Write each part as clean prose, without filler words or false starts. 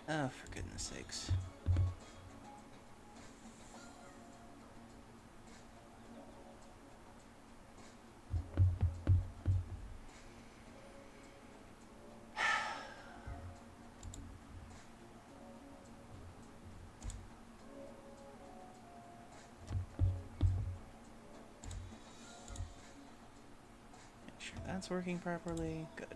Oh, for goodness sakes. Make sure that's working properly. Good.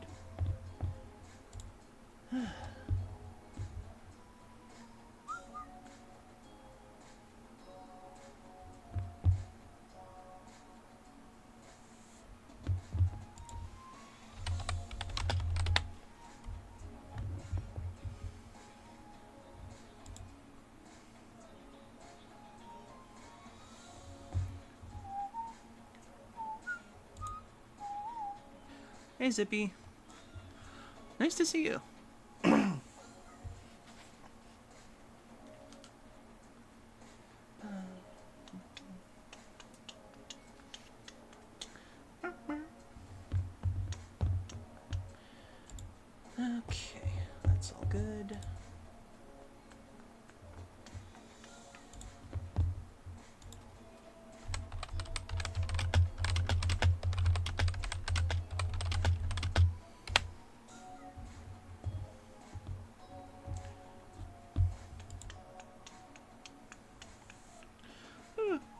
Hey, Zippy. Nice to see you. Okay, that's all good.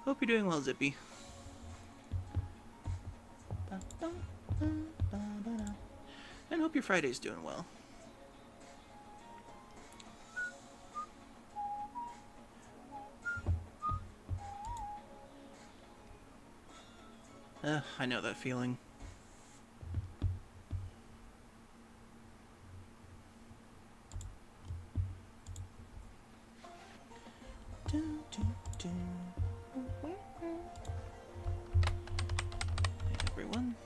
Hope you're doing well, Zippy. And hope your Friday's doing well. I know that feeling. Hey, everyone.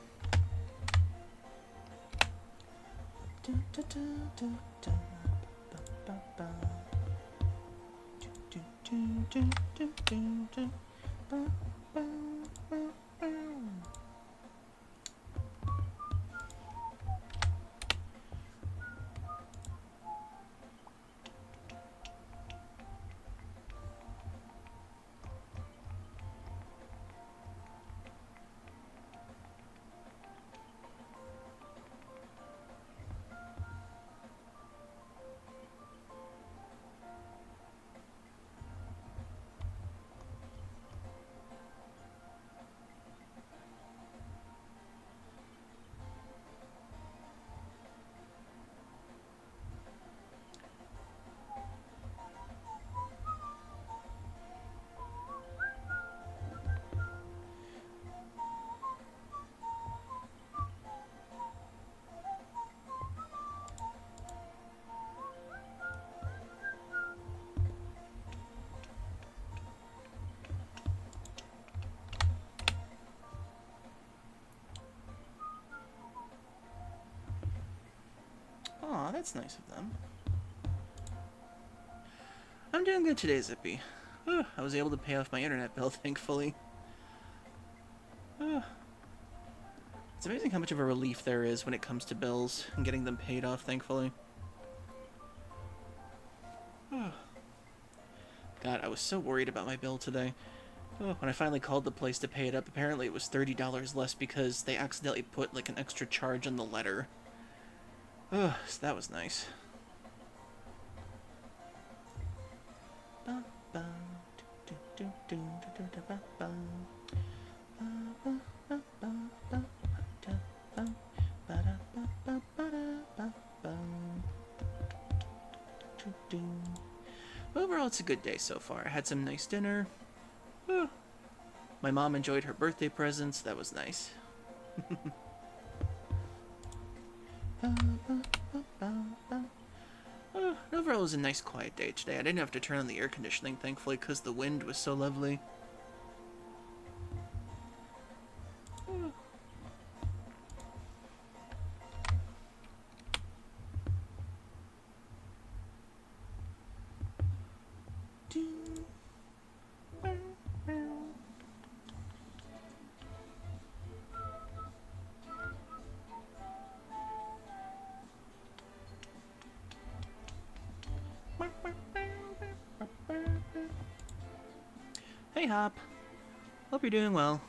Aw, that's nice of them. I'm doing good today, Zippy. I was able to pay off my internet bill, thankfully. It's amazing how much of a relief there is when it comes to bills and getting them paid off, thankfully. God, I was so worried about my bill today. When I finally called the place to pay it up, apparently it was $30 less because they accidentally put like an extra charge on the letter. So that was nice. Overall, it's a good day so far. I had some nice dinner. My mom enjoyed her birthday presents. That was nice. Overall, it was a nice quiet day today. I didn't have to turn on the air conditioning, thankfully, because the wind was so lovely. Hey, Hop. Hope you're doing well.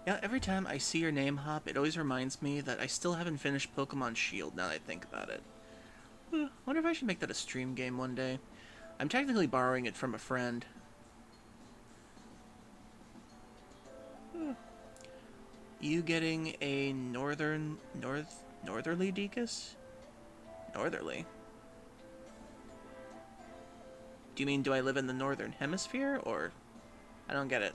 Yeah, every time I see your name, Hop, it always reminds me that I still haven't finished Pokemon Shield now that I think about it. Wonder if I should make that a stream game one day. I'm technically borrowing it from a friend. You getting a northerly Deakus? Northerly? Do you mean, do I live in the northern hemisphere, or... I don't get it.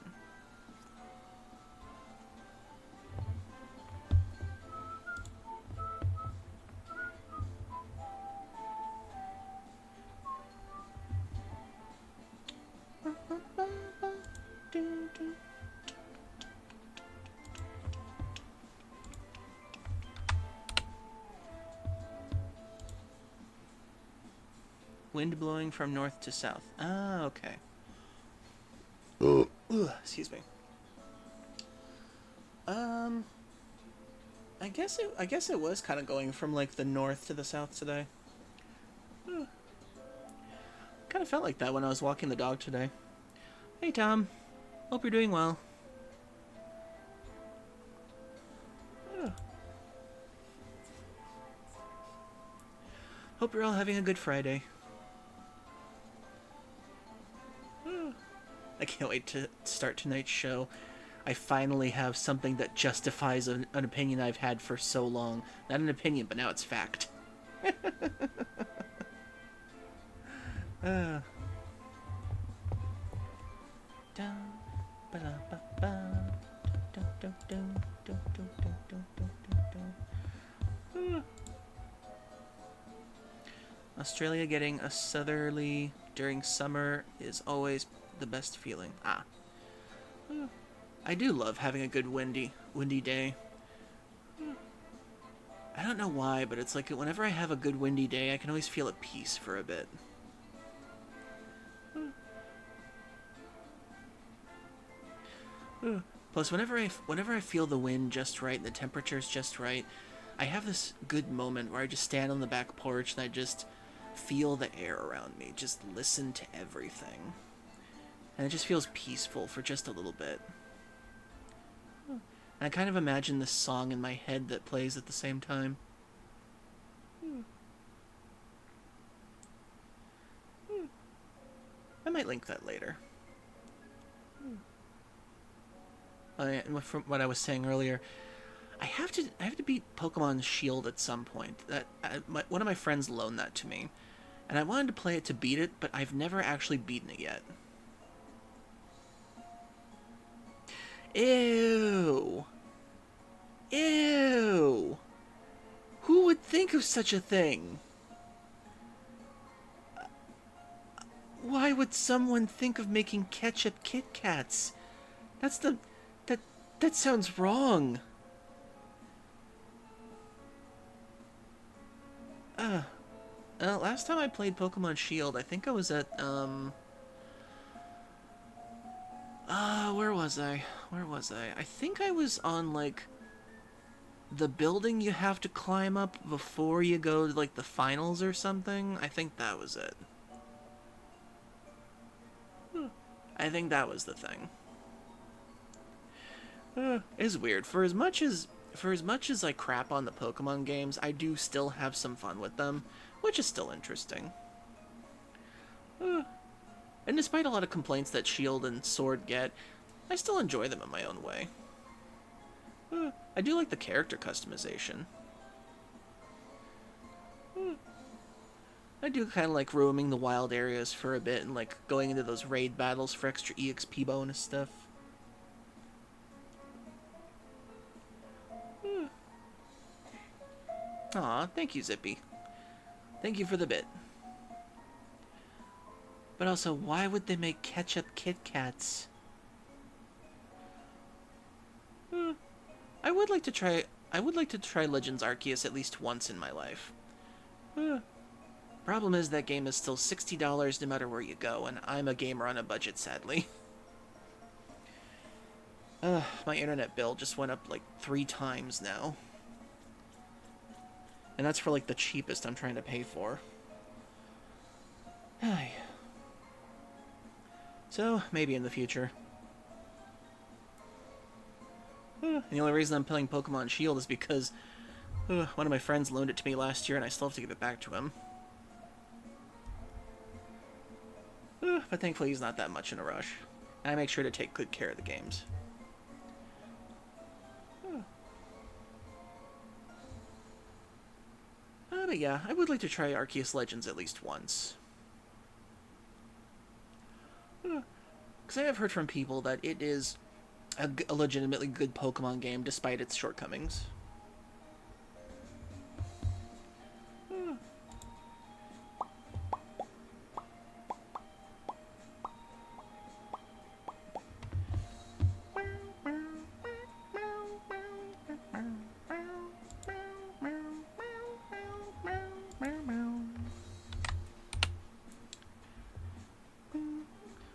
Wind blowing from north to south. Ah, okay. Ooh, excuse me. I guess it was kind of going from like the north to the south today. Kind of felt like that when I was walking the dog today. Hey Tom, hope you're doing well. Hope you're all having a good Friday. I can't wait to start tonight's show. I finally have something that justifies an opinion I've had for so long. Not an opinion, but now it's fact. Australia getting a southerly during summer is always the best feeling. I do love having a good windy day. I don't know why, but it's like whenever I have a good windy day, I can always feel at peace for a bit. Plus, whenever I feel the wind just right and the temperature's just right, I have this good moment where I just stand on the back porch and I just feel the air around me, just listen to everything. And it just feels peaceful for just a little bit. And I kind of imagine this song in my head that plays at the same time. I might link that later. From what I was saying earlier, I have to beat Pokemon Shield at some point. One of my friends loaned that to me, and I wanted to play it to beat it, but I've never actually beaten it yet. Ew. Ew. Who would think of such a thing? Why would someone think of making ketchup Kit Kats? That sounds wrong. Last time I played Pokemon Shield, I think I was at, where was I? I think I was on, like, the building you have to climb up before you go to, like, the finals or something. I think that was it. I think that was the thing. It's weird. For as much as I crap on the Pokemon games, I do still have some fun with them, which is still interesting. And despite a lot of complaints that Shield and Sword get, I still enjoy them in my own way. I do like the character customization. I do kind of like roaming the wild areas for a bit and like going into those raid battles for extra EXP bonus stuff. thank you, Zippy. Thank you for the bit. But also, why would they make ketchup Kit Kats? I would like to try Legends Arceus at least once in my life. Problem is that game is still $60 no matter where you go, and I'm a gamer on a budget, sadly. My internet bill just went up like 3 times now. And that's for like the cheapest I'm trying to pay for. So, maybe in the future. And the only reason I'm playing Pokemon Shield is because one of my friends loaned it to me last year and I still have to give it back to him. But thankfully he's not that much in a rush. And I make sure to take good care of the games. But yeah, I would like to try Arceus Legends at least once. Because I have heard from people that it is a legitimately good Pokemon game despite its shortcomings.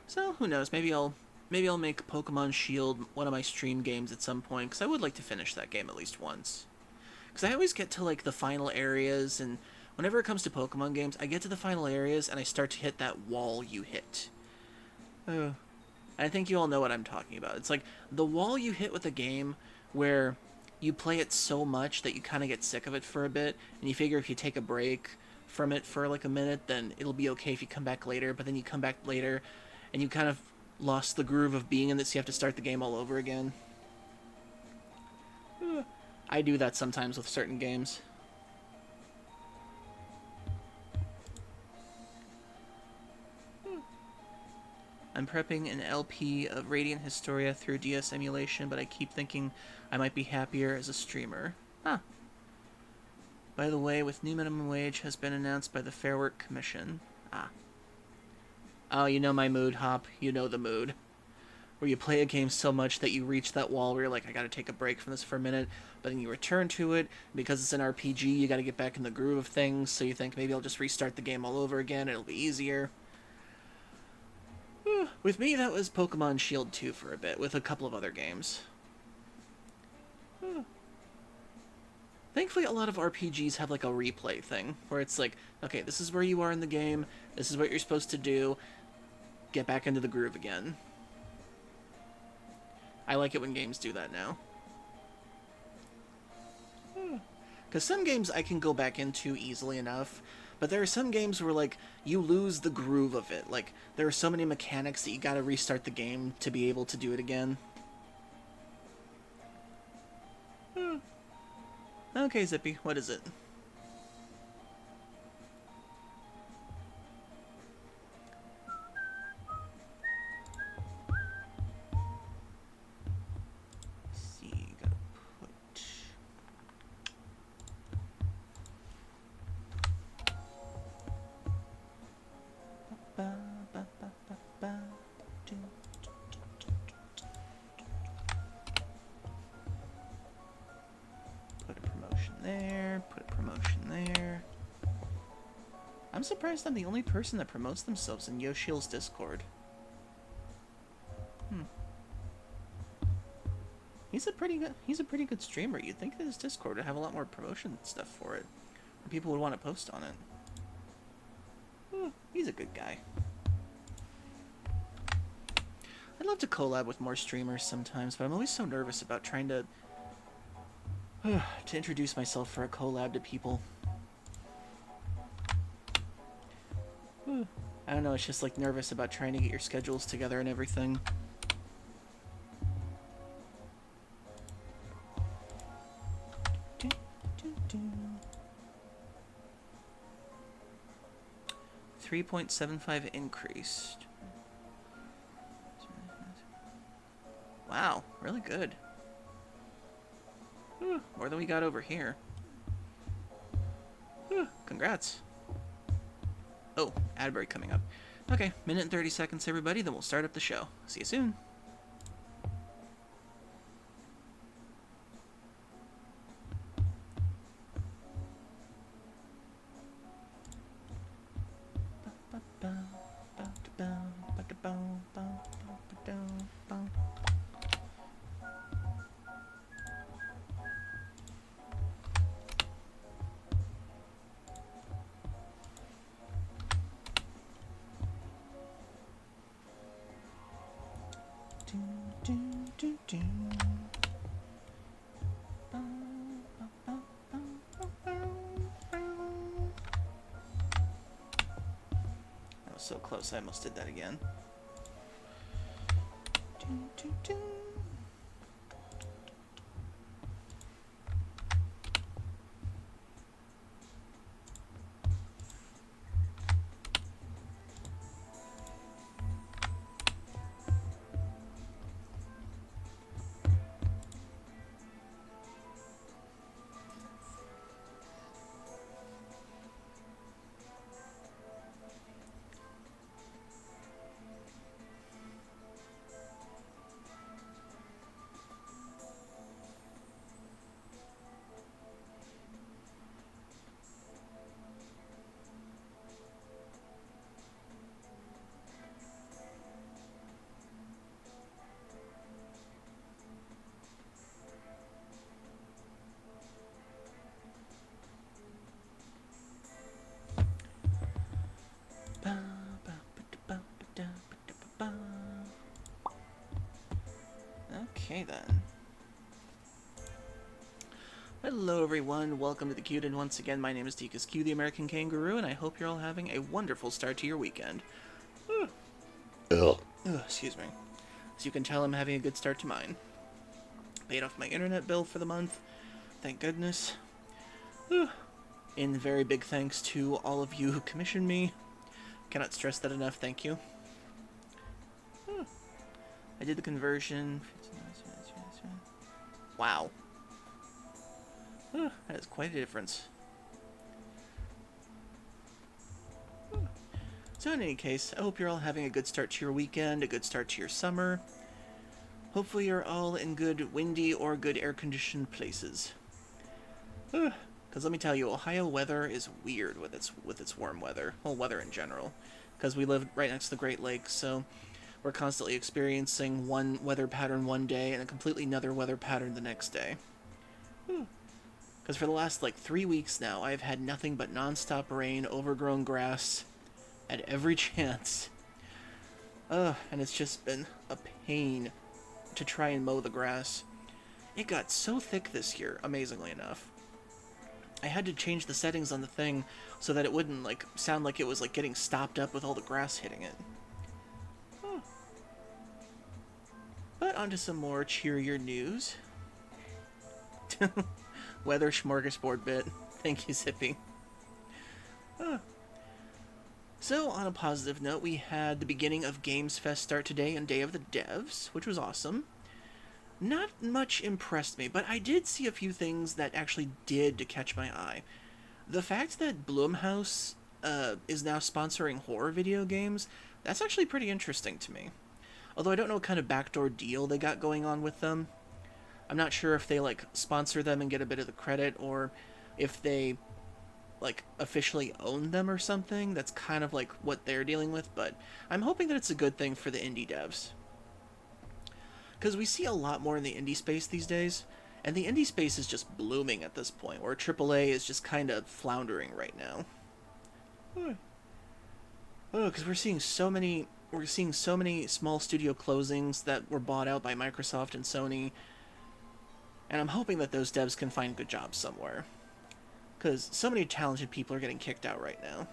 So, who knows, maybe I'll make Pokemon Shield one of my stream games at some point, because I would like to finish that game at least once. Because I always get to, like, the final areas, and whenever it comes to Pokemon games, I get to the final areas, and I start to hit that wall you hit. I think you all know what I'm talking about. It's like, the wall you hit with a game where you play it so much that you kind of get sick of it for a bit, and you figure if you take a break from it for, like, a minute, then it'll be okay if you come back later, but then you come back later, and you kind of lost the groove of being in this, so you have to start the game all over again. I do that sometimes with certain games. I'm prepping an LP of Radiant Historia through DS emulation, but I keep thinking I might be happier as a streamer. Huh. By the way, with new minimum wage has been announced by the Fair Work Commission. Oh, you know my mood, Hop. You know the mood. Where you play a game so much that you reach that wall where you're like, I gotta take a break from this for a minute, but then you return to it. Because it's an RPG, you gotta get back in the groove of things, so you think maybe I'll just restart the game all over again, it'll be easier. With me, that was Pokemon Shield 2 for a bit, with a couple of other games. Thankfully, a lot of RPGs have like a replay thing, where it's like, okay, this is where you are in the game, this is what you're supposed to do, get back into the groove again. I like it when games do that now. Because some games I can go back into easily enough, but there are some games where, like, you lose the groove of it. Like, there are so many mechanics that you gotta restart the game to be able to do it again. Okay, Zippy, what is it? Put a promotion there, put a promotion there. I'm surprised I'm the only person that promotes themselves in Yoshield's Discord. He's a pretty good streamer. You'd think that his Discord would have a lot more promotion stuff for it. Or people would want to post on it. He's a good guy. I'd love to collab with more streamers sometimes, but I'm always so nervous about trying to introduce myself for a collab to people. I don't know, it's just like nervous about trying to get your schedules together and everything. $3.75 increased. Wow, really good. More than we got over here. Congrats. Oh, ad break coming up. Okay, minute and 30 seconds, everybody, then we'll start up the show. See you soon. That was so close, I almost did that again. Okay then. Hello everyone, welcome to the Q, and once again my name is Tikas Q, the American Kangaroo, and I hope you're all having a wonderful start to your weekend. Excuse me. As you can tell, I'm having a good start to mine. Paid off my internet bill for the month, thank goodness. In very big thanks to all of you who commissioned me. Cannot stress that enough, thank you. I did the conversion. Wow. That is quite a difference. So in any case, I hope you're all having a good start to your weekend, a good start to your summer. Hopefully you're all in good windy or good air-conditioned places. Because let me tell you, Ohio weather is weird with its warm weather. Well, weather in general. Because we live right next to the Great Lakes, so we're constantly experiencing one weather pattern one day and a completely another weather pattern the next day. Because for the last, 3 weeks now, I've had nothing but non-stop rain, overgrown grass, at every chance. And it's just been a pain to try and mow the grass. It got so thick this year, amazingly enough. I had to change the settings on the thing so that it wouldn't, sound like it was, getting stopped up with all the grass hitting it. But onto some more cheerier news. Weather smorgasbord bit. Thank you, Zippy. So, on a positive note, we had the beginning of Games Fest start today and Day of the Devs, which was awesome. Not much impressed me, but I did see a few things that actually did to catch my eye. The fact that Blumhouse is now sponsoring horror video games, that's actually pretty interesting to me. Although I don't know what kind of backdoor deal they got going on with them. I'm not sure if they, sponsor them and get a bit of the credit, or if they, officially own them or something. That's kind of, what they're dealing with, but I'm hoping that it's a good thing for the indie devs. Because we see a lot more in the indie space these days, and the indie space is just blooming at this point, where AAA is just kind of floundering right now. Because we're seeing so many small studio closings that were bought out by Microsoft and Sony, and I'm hoping that those devs can find good jobs somewhere. Because so many talented people are getting kicked out right now.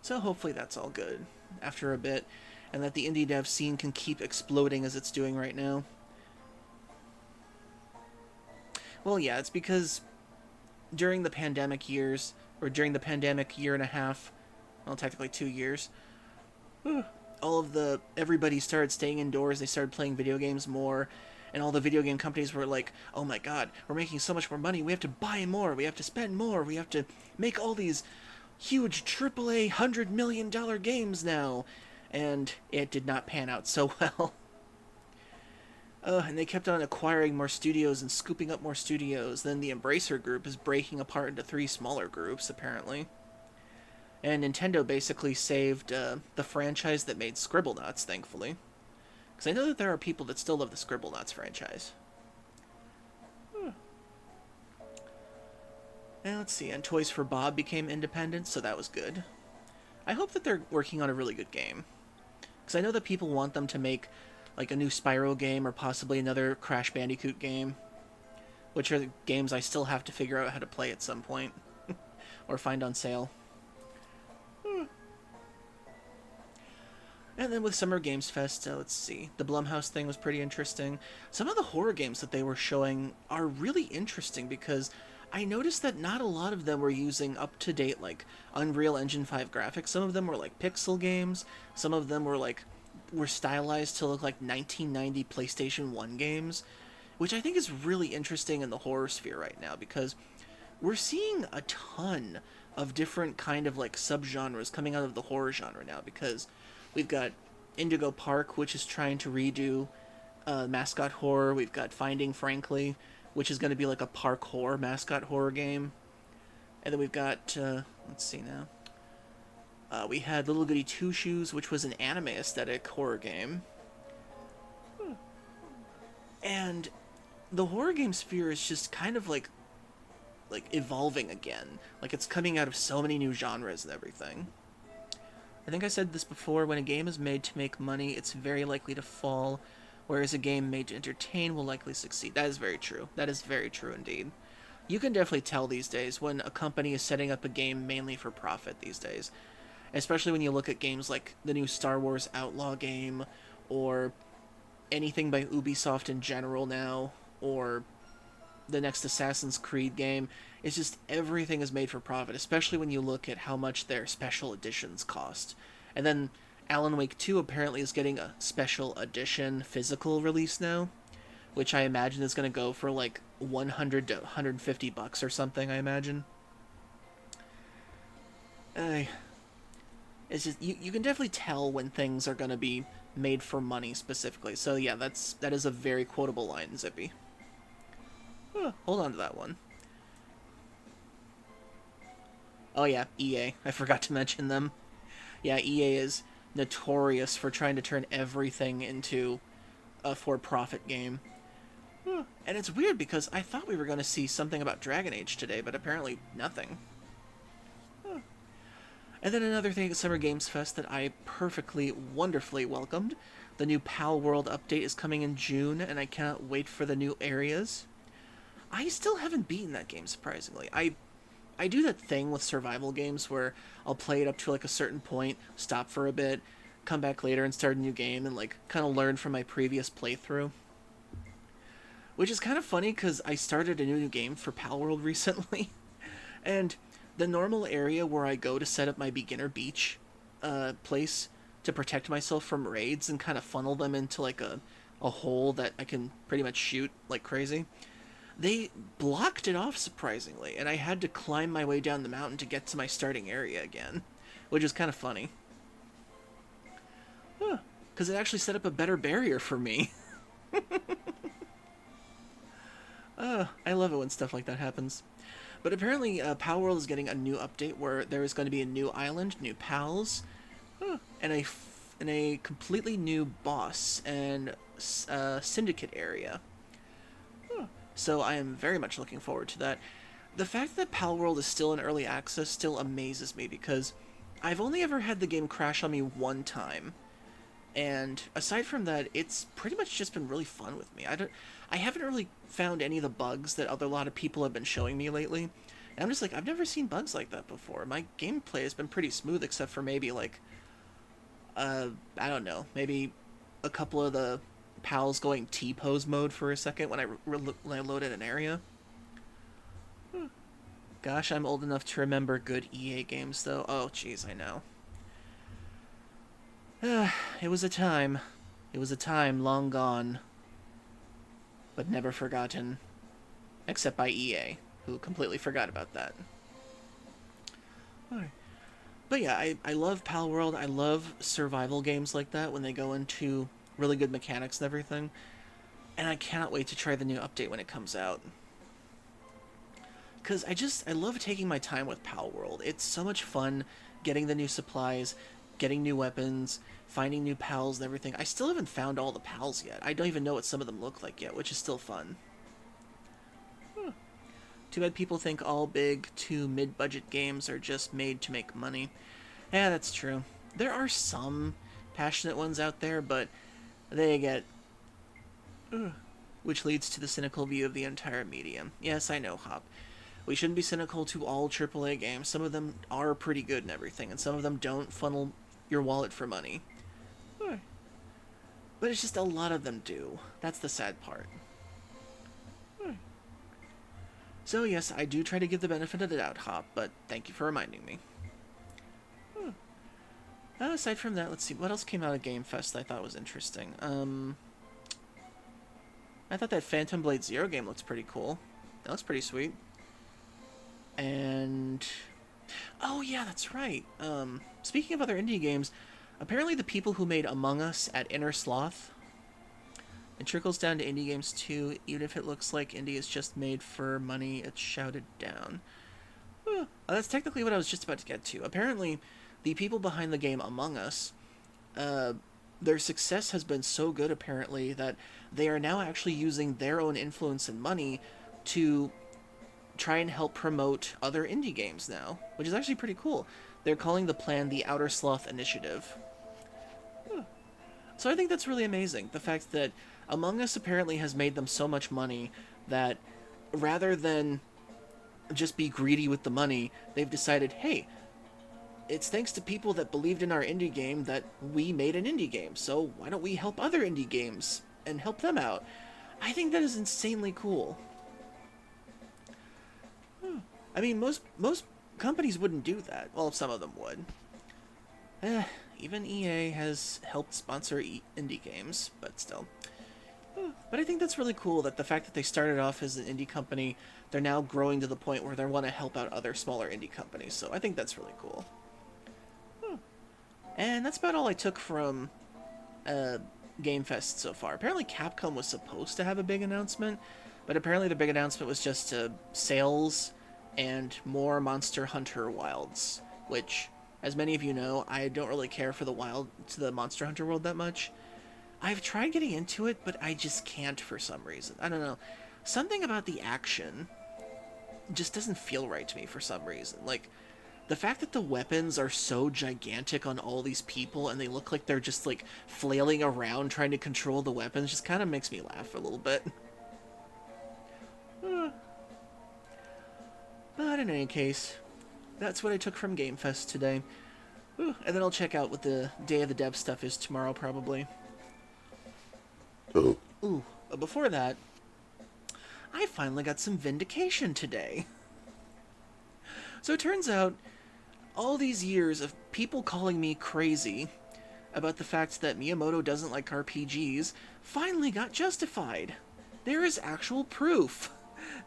So hopefully that's all good after a bit, and that the indie dev scene can keep exploding as it's doing right now. Well, yeah, it's because during the pandemic years, or during the pandemic year and a half, well, technically 2 years, everybody started staying indoors, they started playing video games more, And all the video game companies were like, oh my god, we're making so much more money, we have to buy more, we have to spend more, we have to make all these huge AAA $100 million games now. And it did not pan out so well. And they kept on acquiring more studios and scooping up more studios. Then the Embracer Group is breaking apart into 3 smaller groups, apparently. And Nintendo basically saved the franchise that made Scribblenauts, thankfully. Because I know that there are people that still love the Scribblenauts franchise. And let's see, and Toys for Bob became independent, so that was good. I hope that they're working on a really good game. Because I know that people want them to make like a new Spyro game or possibly another Crash Bandicoot game. Which are the games I still have to figure out how to play at some point. Or find on sale. And then with Summer Games Fest, let's see. The Blumhouse thing was pretty interesting. Some of the horror games that they were showing are really interesting because I noticed that not a lot of them were using up-to-date, like, Unreal Engine 5 graphics. Some of them were, like, pixel games. Some of them were stylized to look like 1990 PlayStation 1 games, which I think is really interesting in the horror sphere right now because we're seeing a ton of different kind of, like, subgenres coming out of the horror genre now because we've got Indigo Park, which is trying to redo mascot horror. We've got Finding Frankly, which is going to be like a park horror mascot horror game. And then we've got, let's see now. We had Little Goody Two Shoes, which was an anime aesthetic horror game. And the horror game sphere is just kind of like evolving again. Like it's coming out of so many new genres and everything. I think I said this before, when a game is made to make money, it's very likely to fall, whereas a game made to entertain will likely succeed. That is very true. That is very true indeed. You can definitely tell these days when a company is setting up a game mainly for profit these days. Especially when you look at games like the new Star Wars Outlaw game, or anything by Ubisoft in general now, or the next Assassin's Creed game. It's just everything is made for profit, especially when you look at how much their special editions cost. And then Alan Wake 2 apparently is getting a special edition physical release now, which I imagine is going to go for like $100 to $150 or something, I imagine. It's just you can definitely tell when things are going to be made for money specifically. So yeah, that is a very quotable line, Zippy. Hold on to that one. Oh yeah, EA. I forgot to mention them. Yeah, EA is notorious for trying to turn everything into a for-profit game. And it's weird because I thought we were going to see something about Dragon Age today, but apparently nothing. And then another thing at Summer Games Fest that I perfectly, wonderfully welcomed. The new Pal World update is coming in June, and I cannot wait for the new areas. I still haven't beaten that game, surprisingly. I do that thing with survival games where I'll play it up to like a certain point, stop for a bit, come back later and start a new game and like kind of learn from my previous playthrough. Which is kind of funny because I started a new game for Palworld recently, and the normal area where I go to set up my beginner beach place to protect myself from raids and kind of funnel them into like a hole that I can pretty much shoot like crazy. They blocked it off, surprisingly, and I had to climb my way down the mountain to get to my starting area again, which is kind of funny. Because it actually set up a better barrier for me. I love it when stuff like that happens. But apparently, Palworld is getting a new update where there is going to be a new island, new pals, and a completely new boss and syndicate area. So I am very much looking forward to that. The fact that Palworld is still in early access still amazes me because I've only ever had the game crash on me one time. And aside from that, it's pretty much just been really fun with me. I haven't really found any of the bugs that a lot of people have been showing me lately. And I'm just like, I've never seen bugs like that before. My gameplay has been pretty smooth except for maybe like, I don't know, maybe a couple of the pals going T-pose mode for a second when I loaded an area. Gosh, I'm old enough to remember good EA games, though. Oh, jeez, I know. It was a time. It was a time long gone. but never forgotten, except by EA, who completely forgot about that. Alright. But yeah, I love Pal World. I love survival games like that when they go into really good mechanics and everything. And I cannot wait to try the new update when it comes out. Because I love taking my time with Pal World. It's so much fun getting the new supplies, getting new weapons, finding new pals and everything. I still haven't found all the pals yet. I don't even know what some of them look like yet, which is still fun. Too bad people think all big to mid-budget games are just made to make money. Yeah, that's true. There are some passionate ones out there, but they get... which leads to the cynical view of the entire medium. Yes, I know, Hop. We shouldn't be cynical to all AAA games. Some of them are pretty good and everything, and some of them don't funnel your wallet for money. But it's just a lot of them do. That's the sad part. So yes, I do try to give the benefit of the doubt, Hop, but thank you for reminding me. Aside from that, let's see, what else came out of Game Fest I thought was interesting? I thought that Phantom Blade Zero game looks pretty cool. That looks pretty sweet. And... oh yeah, that's right. Speaking of other indie games, apparently the people who made Among Us at Inner Sloth, it trickles down to indie games too. Even if it looks like indie is just made for money, it's shouted down. That's technically what I was just about to get to. Apparently, the people behind the game Among Us, their success has been so good, apparently, that they are now actually using their own influence and money to try and help promote other indie games now, which is actually pretty cool. They're calling the plan the Outer Sloth Initiative. So I think that's really amazing. The fact that Among Us apparently has made them so much money that rather than just be greedy with the money, they've decided, hey, it's thanks to people that believed in our indie game that we made an indie game, so why don't we help other indie games and help them out? I think that is insanely cool. I mean, most companies wouldn't do that. Well, some of them would. Even EA has helped sponsor indie games, but still. But I think that's really cool that the fact that they started off as an indie company, they're now growing to the point where they want to help out other smaller indie companies, so I think that's really cool. And that's about all I took from Game Fest so far. Apparently Capcom was supposed to have a big announcement, but apparently the big announcement was just sales and more Monster Hunter Wilds, which, as many of you know, I don't really care for the Monster Hunter world that much. I've tried getting into it, but I just can't for some reason. I don't know. Something about the action just doesn't feel right to me for some reason. Like, the fact that the weapons are so gigantic on all these people and they look like they're just, like, flailing around trying to control the weapons just kind of makes me laugh a little bit. But in any case, that's what I took from Game Fest today. And then I'll check out what the Day of the Dev stuff is tomorrow, probably. But before that, I finally got some vindication today. So it turns out, all these years of people calling me crazy about the fact that Miyamoto doesn't like RPGs finally got justified. There is actual proof.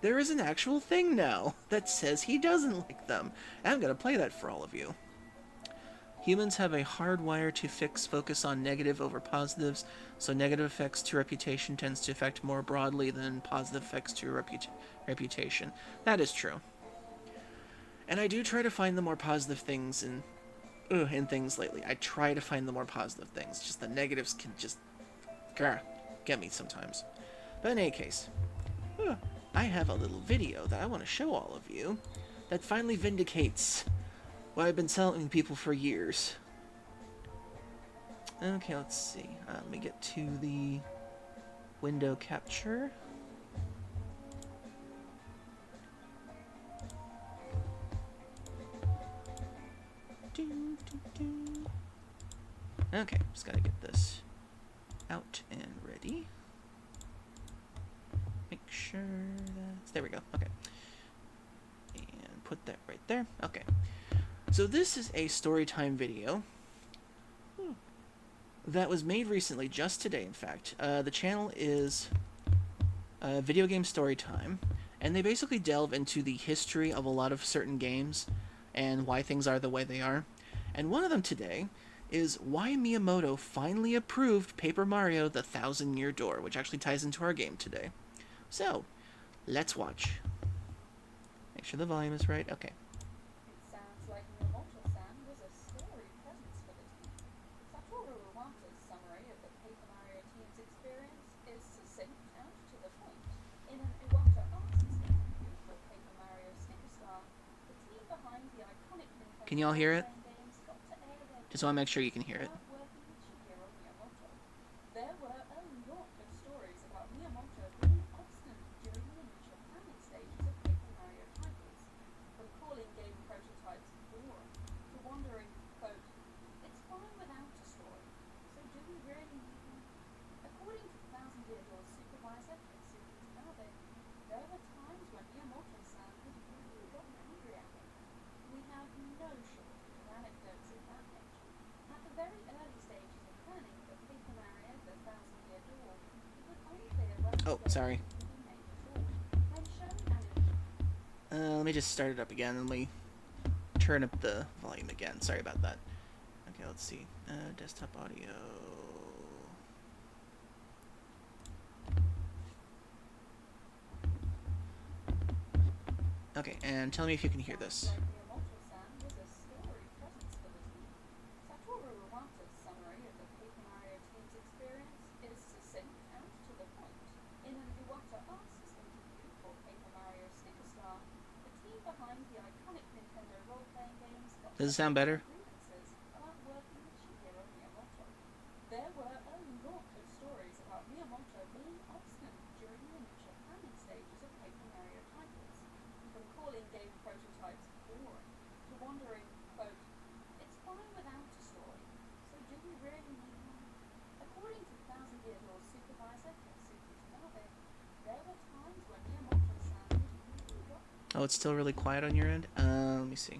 There is an actual thing now that says he doesn't like them. And I'm going to play that for all of you. Humans have a hard wire to focus on negative over positives, so negative effects to reputation tends to affect more broadly than positive effects to reputation. That is true. And I do try to find the more positive things in things lately. I try to find the more positive things. Just the negatives can just get me sometimes. But in any case, I have a little video that I want to show all of you that finally vindicates what I've been telling people for years. Okay, let's see. Let me get to the window capture. Okay, just gotta get this out and ready. Make sure that's... there we go, okay. And put that right there, okay. So this is a storytime video that was made recently, just today in fact. The channel is video game story time, and they basically delve into the history of a lot of certain games and why things are the way they are. And one of them today is why Miyamoto finally approved Paper Mario: The Thousand Year Door, which actually ties into our game today. So, let's watch. Make sure the volume is right. Okay. It sounds like Miyamoto-san was a storied presence for the team. Satoru Iwata's summary of the Paper Mario team's experience is succinct and to the point. In an Iwata Arts interview for Paper Mario Sticker Star, the team behind the iconic Can Nintendo you all hear it? role-playing games got to air their Just want to make sure you grievances can hear it. about working with Shigeru Miyamoto. There were a lot of stories about Miyamoto being obstinate during the initial planning stages of Paper Mario titles, from calling game prototypes boring to wondering, quote, it's fine without a story, so do we really need one? According to Thousand Year Door's supervisor, Kensuke Tanabe, there were times when Miyamoto-san had really gotten angry at him. We have no shortage of anecdotes of that nature. At the very early stages of planning for Paper Mario: The Thousand Year Door, it was unclear whether the Oh, game sorry. would be made at all. When shown an Let me just start it up again. Let me turn up the volume again. Sorry about that. Okay, let's see. Desktop audio. Okay, and tell me if you can hear this. Like Miyamoto-san was a storied presence for the team. Satoru Iwata's summary of the Paper Mario team's experience is succinct and to the point. In an Iwata Arts interview for Paper Mario Sticker Star, the team behind the iconic Nintendo role-playing games got Does it sound better? grievances about working with Shigeru Miyamoto. There were a lot of stories about Miyamoto being obstinate during the initial planning stages of Paper Mario titles, from calling game prototypes boring to wondering, quote, it's fine without a story, so do we really need one? According to Thousand Year Door's supervisor, Kensuke Tanabe, there were times when Miyamoto-san had really got... Oh, it's still really quiet on your end? Let me see.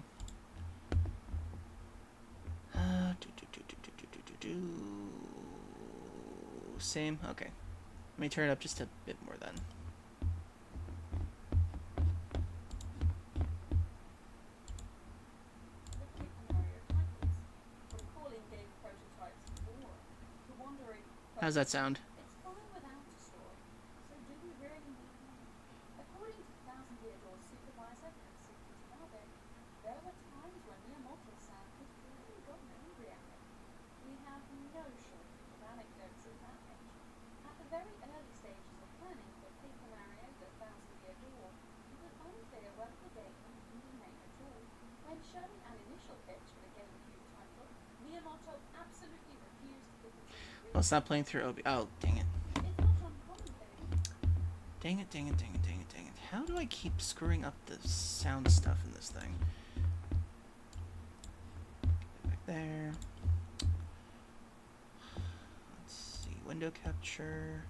Same? Okay. Let me turn it up just a bit more then. the Paper Mario titles, from calling game prototypes boring to wondering, quote, How's that sound? it's fine without a story, so do we really need one? According to Thousand Year Door's supervisor, Kensuke Tanabe, there were times when Miyamoto-san had really gotten angry at him. We have no shortage of anecdotes of that nature. At the very early stages of planning for Paper Mario: The Thousand Year Door, it was unclear whether the game would be made at all. When shown an initial pitch for the GameCube title, Miyamoto absolutely refused to give the team Well, it's not playing through OB. Oh, dang it. It's not uncommon thing. Dang it, dang it, dang it, dang it, dang it. How do I keep screwing up the sound stuff in this thing? Back there. Let's see. Window capture.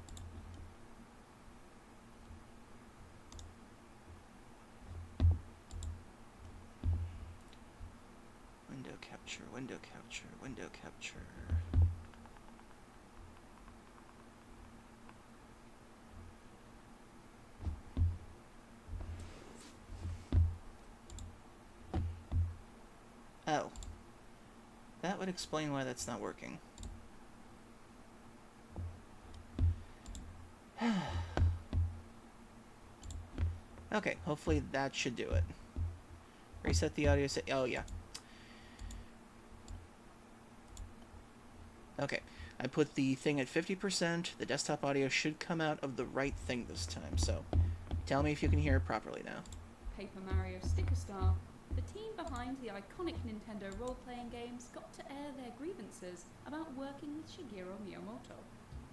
Window capture, window capture, window capture. Oh. That would explain why that's not working. Okay, hopefully that should do it. Reset the audio set. Oh, yeah. Okay, I put the thing at 50%. The desktop audio should come out of the right thing this time, so tell me if you can hear it properly now. Paper Mario Sticker Star, the team behind the iconic Nintendo role-playing games got to air their grievances about working with Shigeru Miyamoto.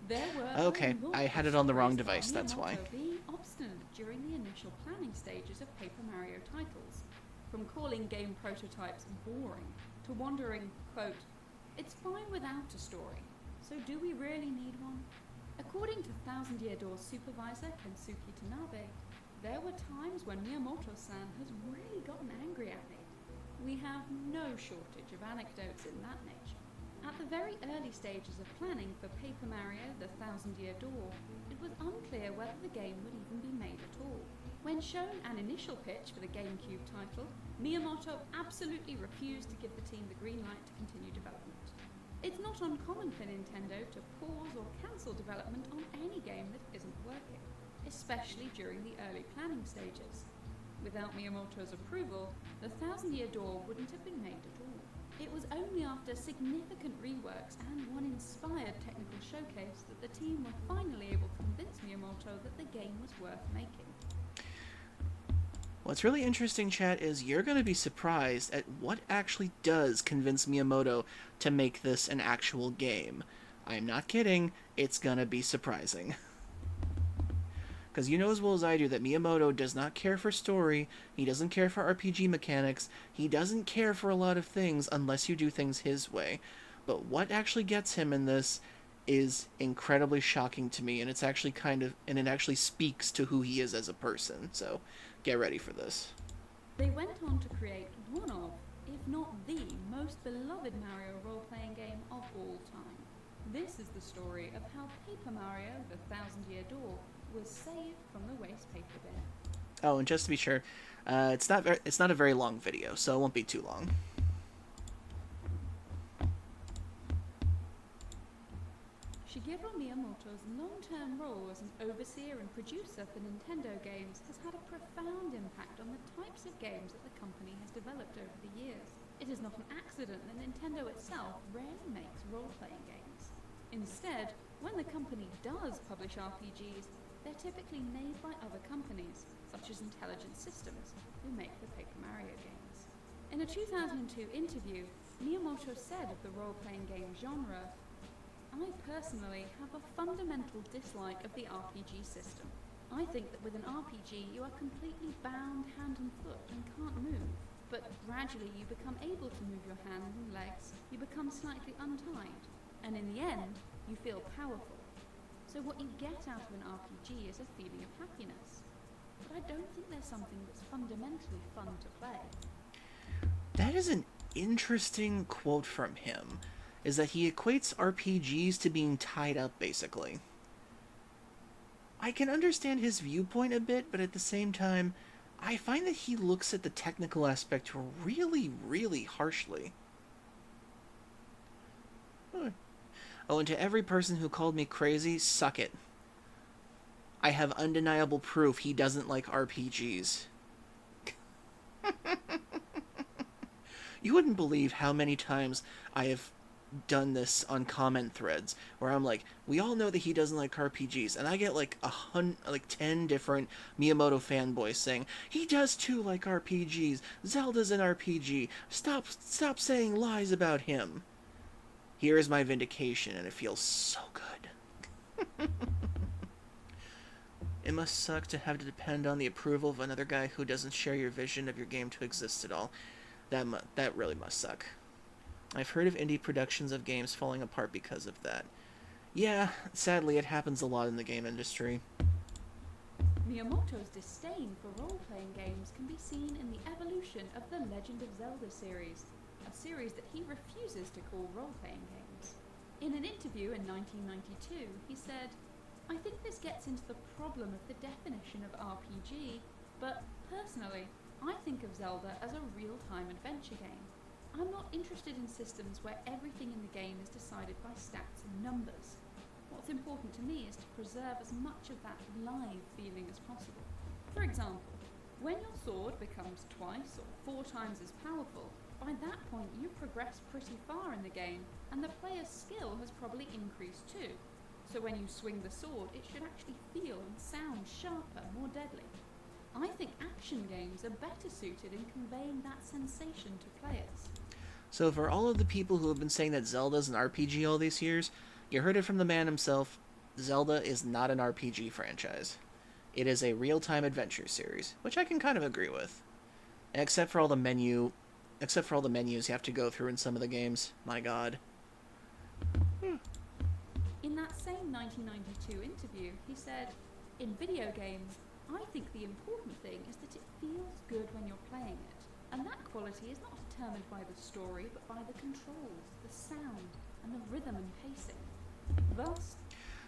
There were Okay, I had it on the wrong device, that's why. Being obstinate during the initial planning stages of Paper Mario titles, from calling game prototypes boring to wondering, quote, it's fine without a story, so do we really need one? According to Thousand Year Door's supervisor, Kensuke Tanabe, there were times when Miyamoto-san has really gotten angry at me. We have no shortage of anecdotes in that nature. At the very early stages of planning for Paper Mario: The Thousand Year Door, it was unclear whether the game would even be made at all. When shown an initial pitch for the GameCube title, Miyamoto absolutely refused to give the team the green light to continue development. It's not uncommon for Nintendo to pause or cancel development on any game that isn't working, especially during the early planning stages. Without Miyamoto's approval, The Thousand Year Door wouldn't have been made at all. It was only after significant reworks and one inspired technical showcase that the team were finally able to convince Miyamoto that the game was worth making. What's really interesting, chat, is you're going to be surprised at what actually does convince Miyamoto to make this an actual game. I'm not kidding, it's going to be surprising. Because you know as well as I do that Miyamoto does not care for story, he doesn't care for RPG mechanics, he doesn't care for a lot of things unless you do things his way. But what actually gets him in this is incredibly shocking to me, and it actually speaks to who he is as a person, so get ready for this. They went on to create one of, if not the, most beloved Mario role-playing game of all time. This is the story of how Paper Mario: The Thousand Year Door was saved from the waste paper bin. Oh, and just to be sure, it's not a very long video, so it won't be too long. Shigeru Miyamoto's long-term role as an overseer and producer for Nintendo games has had a profound impact on the types of games that the company has developed over the years. It is not an accident that Nintendo itself rarely makes role-playing games. Instead, when the company does publish RPGs, they're typically made by other companies, such as Intelligent Systems, who make the Paper Mario games. In a 2002 interview, Miyamoto said of the role-playing game genre, "I personally have a fundamental dislike of the RPG system. I think that with an RPG you are completely bound hand and foot and can't move, but gradually you become able to move your hands and legs, you become slightly untied, and in the end, you feel powerful. So what you get out of an RPG is a feeling of happiness. But I don't think there's something that's fundamentally fun to play." That is an interesting quote from him, is that he equates RPGs to being tied up, basically. I can understand his viewpoint a bit, but at the same time, I find that he looks at the technical aspect really, really harshly. Oh, and to every person who called me crazy, suck it. I have undeniable proof he doesn't like RPGs. You wouldn't believe how many times I have done this on comment threads where I'm like, we all know that he doesn't like RPGs, and I get like 10 different Miyamoto fanboys saying he does too like RPGs. Zelda's an RPG. Stop saying lies about him. Here is my vindication, and it feels so good. It must suck to have to depend on the approval of another guy who doesn't share your vision of your game to exist at all. That really must suck. I've heard of indie productions of games falling apart because of that. Yeah, sadly it happens a lot in the game industry. Miyamoto's disdain for role-playing games can be seen in the evolution of the Legend of Zelda series, a series that he refuses to call role-playing games. In an interview in 1992, he said, "I think this gets into the problem of the definition of RPG, but personally, I think of Zelda as a real-time adventure game. I'm not interested in systems where everything in the game is decided by stats and numbers. What's important to me is to preserve as much of that live feeling as possible. For example, when your sword becomes twice or 4 times as powerful, by that point you progress pretty far in the game, and the player's skill has probably increased too. So when you swing the sword, it should actually feel and sound sharper, more deadly. I think action games are better suited in conveying that sensation to players." So for all of the people who have been saying that Zelda's an RPG all these years, you heard it from the man himself. Zelda is not an RPG franchise. It is a real-time adventure series, which I can kind of agree with. Except for all the menus you have to go through in some of the games. My god. In that same 1992 interview, he said, "In video games, I think the important thing is that it feels good when you're playing it. And that quality is not determined by the story, but by the controls, the sound, and the rhythm and pacing. Thus,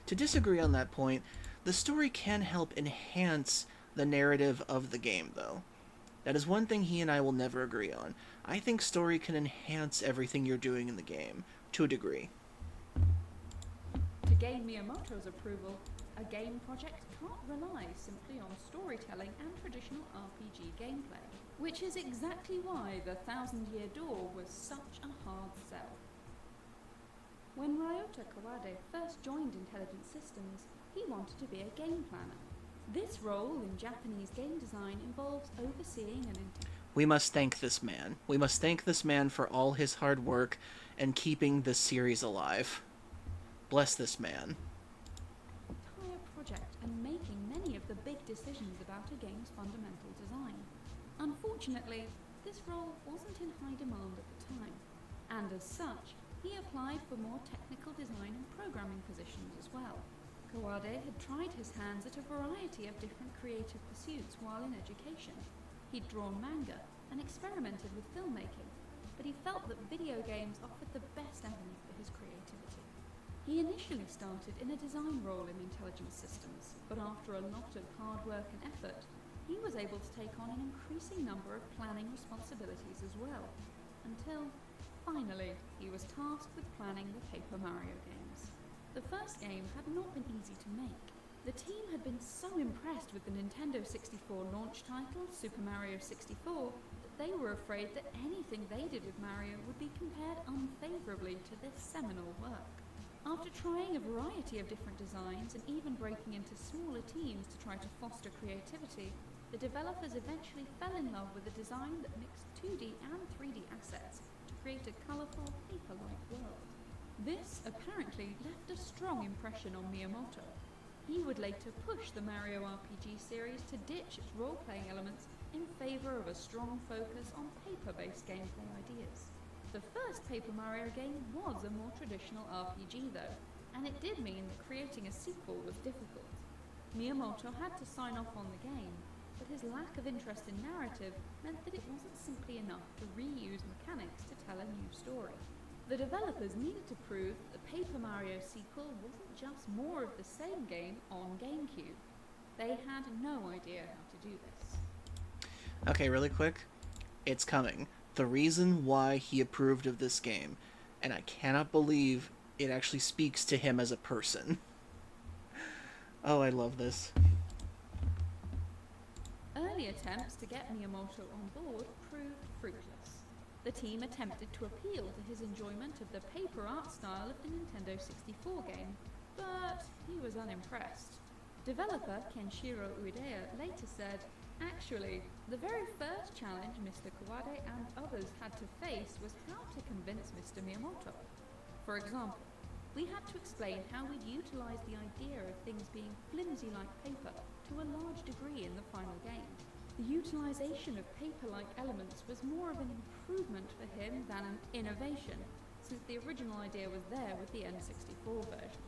To disagree on that point, the story can help enhance the narrative of the game, though. That is one thing he and I will never agree on. I think story can enhance everything you're doing in the game, to a degree. to gain Miyamoto's approval, a game project can't rely simply on storytelling and traditional RPG gameplay, which is exactly why The Thousand Year Door was such a hard sell. When Ryota Kawade first joined Intelligent Systems, he wanted to be a game planner. This role in Japanese game design involves overseeing an We must thank this man. We must thank this man for all his hard work and keeping this series alive. Bless this man. entire project and making many of the big decisions about a game's fundamental design. Unfortunately, this role wasn't in high demand at the time, and as such, he applied for more technical design and programming positions as well. Kawade had tried his hands at a variety of different creative pursuits while in education. He'd drawn manga and experimented with filmmaking, but he felt that video games offered the best avenue for his creativity. He initially started in a design role in Intelligent Systems, but after a lot of hard work and effort, he was able to take on an increasing number of planning responsibilities as well, until, finally, he was tasked with planning the Paper Mario games. The first game had not been easy to make. The team had been so impressed with the Nintendo 64 launch title, Super Mario 64, that they were afraid that anything they did with Mario would be compared unfavorably to this seminal work. After trying a variety of different designs and even breaking into smaller teams to try to foster creativity, the developers eventually fell in love with a design that mixed 2D and 3D assets to create a colourful, paper-like world. This apparently left a strong impression on Miyamoto. He would later push the Mario RPG series to ditch its role-playing elements in favour of a strong focus on paper-based gameplay ideas. The first Paper Mario game was a more traditional RPG though, and it did mean that creating a sequel was difficult. Miyamoto had to sign off on the game, but his lack of interest in narrative meant that it wasn't simply enough to reuse mechanics to tell a new story. The developers needed to prove that the Paper Mario sequel wasn't just more of the same game on GameCube. They had no idea how to do this. Okay, really quick. It's coming. The reason why he approved of this game, and I cannot believe it actually speaks to him as a person. Oh, I love this. Early attempts to get Miyamoto on board proved fruitless. The team attempted to appeal to his enjoyment of the paper art style of the Nintendo 64 game, but he was unimpressed. Developer Kenshiro Uedea later said, "Actually, the very first challenge Mr. Kawade and others had to face was how to convince Mr. Miyamoto. For example, we had to explain how we'd utilize the idea of things being flimsy like paper to a large degree in the final game. The utilization of paper-like elements was more of an improvement for him than an innovation, since the original idea was there with the N64 version.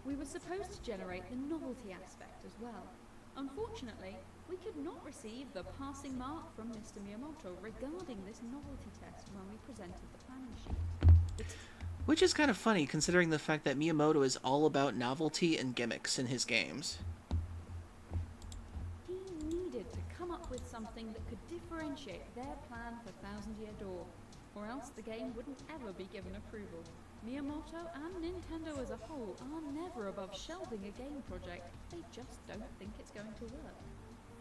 We were supposed to generate the novelty aspect as well. Unfortunately, we could not receive the passing mark from Mr. Miyamoto regarding this novelty test when we presented the planning sheet." Which is kind of funny considering the fact that Miyamoto is all about novelty and gimmicks in his games. He needed to come up with something that could differentiate their plan for Thousand Year Door, or else the game wouldn't ever be given approval. Miyamoto and Nintendo as a whole are never above shelving a game project if they just don't think it's going to work.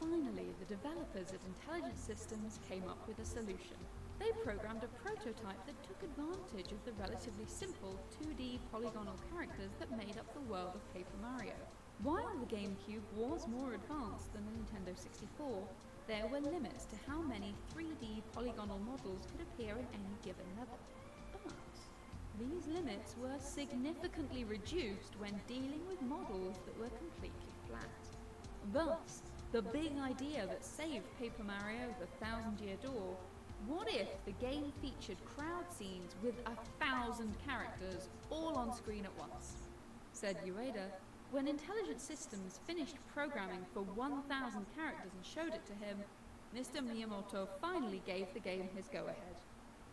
Finally, the developers at Intelligent Systems came up with a solution. They programmed a prototype that took advantage of the relatively simple 2D polygonal characters that made up the world of Paper Mario. While the GameCube was more advanced than the Nintendo 64, there were limits to how many 3D polygonal models could appear in any given level. But these limits were significantly reduced when dealing with models that were completely flat. Thus, the big idea that saved Paper Mario The Thousand Year Door: what if the game featured crowd scenes with 1,000 characters all on screen at once? Said Ueda, when Intelligent Systems finished programming for 1,000 characters and showed it to him, Mr. Miyamoto finally gave the game his go-ahead.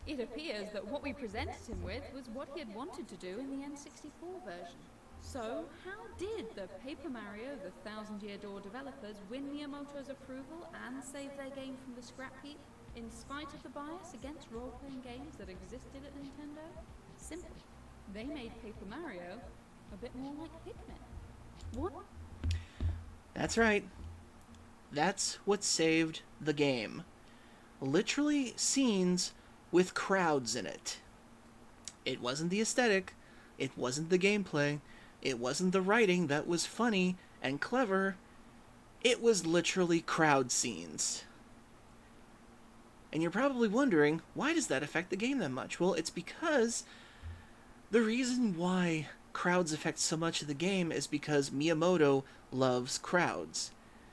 It appears that what we presented him with was what he had wanted to do in the N64 version. So, how did the Paper Mario The Thousand Year Door developers win Miyamoto's approval and save their game from the scrap heap, in spite of the bias against role-playing games that existed at Nintendo? Simple. They made Paper Mario a bit more like Pikmin. What? That's right. That's what saved the game. Literally scenes with crowds in it. It wasn't the aesthetic, it wasn't the gameplay, it wasn't the writing that was funny and clever. It was literally crowd scenes. And you're probably wondering, why does that affect the game that much? Well, it's because the reason why crowds affect so much of the game is because Miyamoto loves crowds.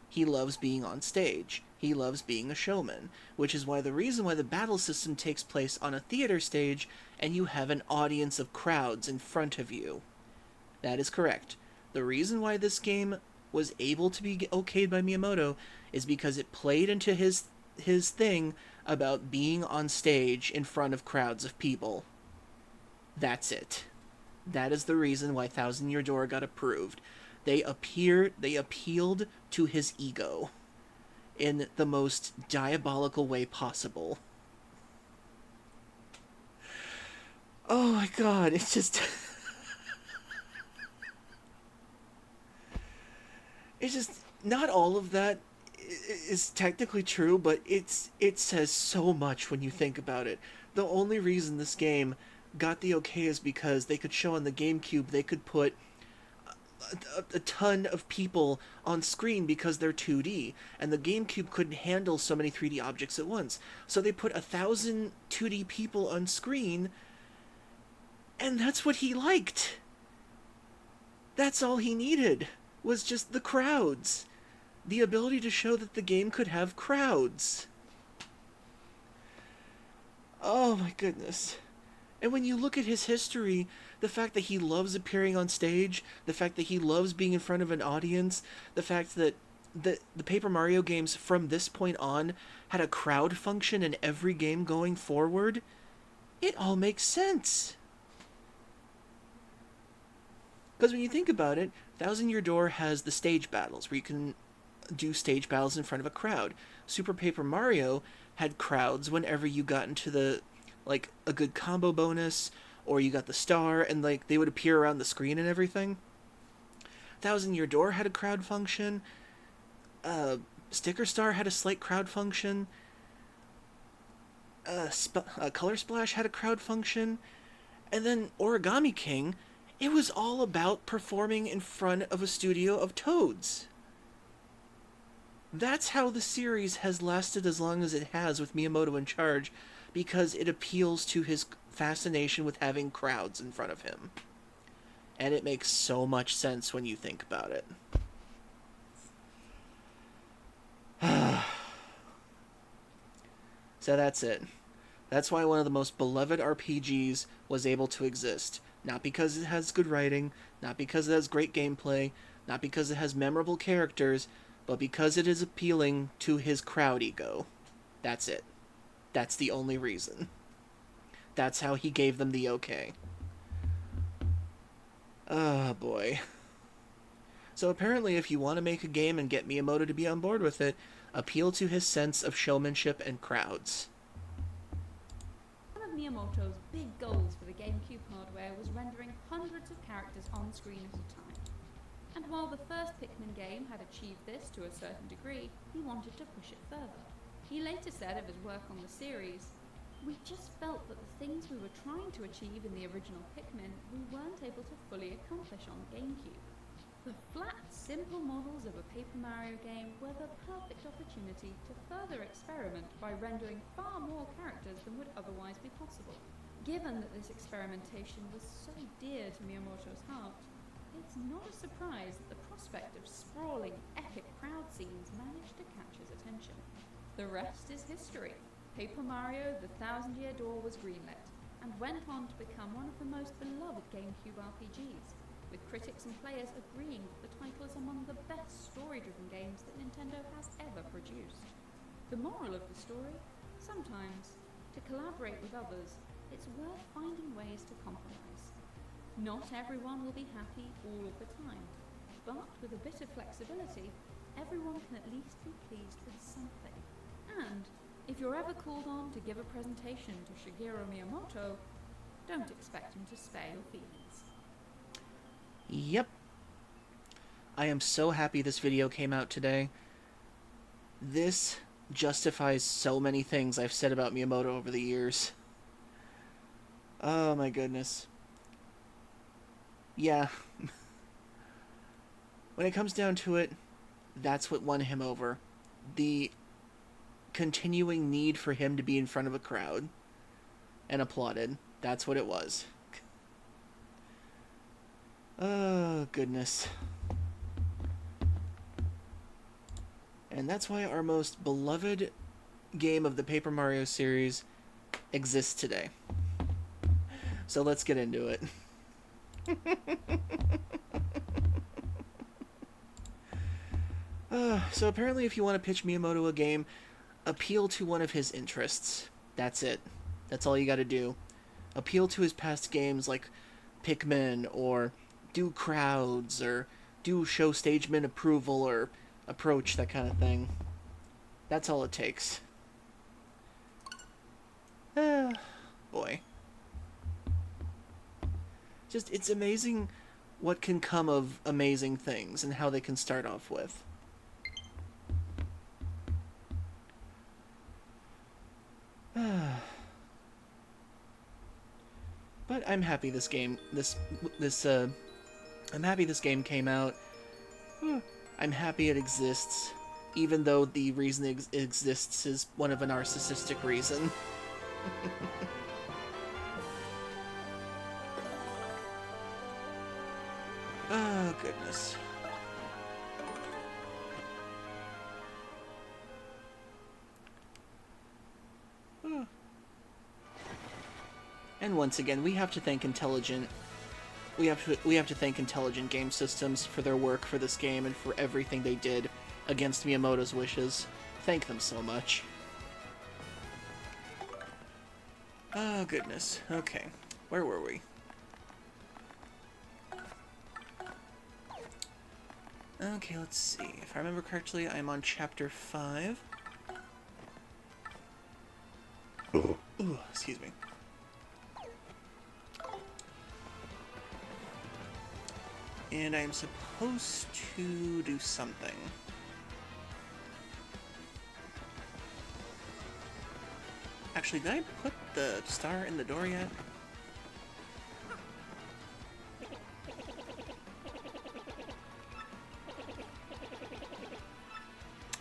He loves being on stage. He loves being a showman, which is why the reason why the battle system takes place on a theater stage and you have an audience of crowds in front of you. That is correct. The reason why this game was able to be okayed by Miyamoto is because it played into his thing about being on stage in front of crowds of people. That's it. That is the reason why Thousand Year Door got approved. They appealed to his ego in the most diabolical way possible. Oh my god, it's just... it's just... Not all of that is technically true, but it says so much when you think about it. The only reason this game got the okay is because they could show on the GameCube they could put a ton of people on screen because they're 2D, and the GameCube couldn't handle so many 3D objects at once. So they put 1,000 2D people on screen, and that's what he liked. That's all he needed, was just the crowds. The ability to show that the game could have crowds. Oh my goodness. And when you look at his history, the fact that he loves appearing on stage, the fact that he loves being in front of an audience, the fact that the Paper Mario games from this point on had a crowd function in every game going forward, it all makes sense. Because when you think about it, Thousand Year Door has the stage battles, where you can do stage battles in front of a crowd. Super Paper Mario had crowds whenever you got into the, like, a good combo bonus, or you got the star, and, like, they would appear around the screen and everything. Thousand Year Door had a crowd function. Sticker Star had a slight crowd function. Color Splash had a crowd function. And then Origami King, it was all about performing in front of a studio of toads. That's how the series has lasted as long as it has with Miyamoto in charge, because it appeals to his fascination with having crowds in front of him. And it makes so much sense when you think about it. So that's it. That's why one of the most beloved RPGs was able to exist. Not because it has good writing, not because it has great gameplay, not because it has memorable characters, but because it is appealing to his crowd ego. That's it. That's the only reason. That's how he gave them the okay. Oh, boy. So apparently if you want to make a game and get Miyamoto to be on board with it, appeal to his sense of showmanship and crowds. One of Miyamoto's big goals for the GameCube hardware was rendering hundreds of characters on screen at a time. And while the first Pikmin game had achieved this to a certain degree, he wanted to push it further. He later said of his work on the series, "We just felt that the things we were trying to achieve in the original Pikmin, we weren't able to fully accomplish on GameCube." The flat, simple models of a Paper Mario game were the perfect opportunity to further experiment by rendering far more characters than would otherwise be possible. Given that this experimentation was so dear to Miyamoto's heart, it's not a surprise that the prospect of sprawling, epic crowd scenes managed to catch his attention. The rest is history. Paper Mario The Thousand Year Door was greenlit, and went on to become one of the most beloved GameCube RPGs, with critics and players agreeing that the title is among the best story-driven games that Nintendo has ever produced. The moral of the story? Sometimes to collaborate with others, it's worth finding ways to compromise. Not everyone will be happy all of the time, but with a bit of flexibility, everyone can at least be pleased with something. And if you're ever called on to give a presentation to Shigeru Miyamoto, don't expect him to spare your feelings. Yep. I am so happy this video came out today. This justifies so many things I've said about Miyamoto over the years. Oh my goodness. Yeah. When it comes down to it, that's what won him over. The continuing need for him to be in front of a crowd and applauded. That's what it was. Oh, goodness. And that's why our most beloved game of the Paper Mario series exists today. So let's get into it. So apparently if you want to pitch Miyamoto a game, appeal to one of his interests. That's it. That's all you gotta do. Appeal to his past games like Pikmin, or do crowds, or do show stageman approval, or approach, that kind of thing. That's all it takes. Boy. Just, it's amazing what can come of amazing things and how they can start off with. But I'm happy this game, I'm happy this game came out. I'm happy it exists, even though the reason it exists is one of a narcissistic reason. Oh, goodness. And once again, we have to thank Intelligent Game Systems for their work for this game and for everything they did against Miyamoto's wishes. Thank them so much. Oh, goodness. Okay. Where were we? Okay, let's see. If I remember correctly, I'm on Chapter 5. Ooh, excuse me. And I'm supposed to do something. Actually, did I put the star in the door yet?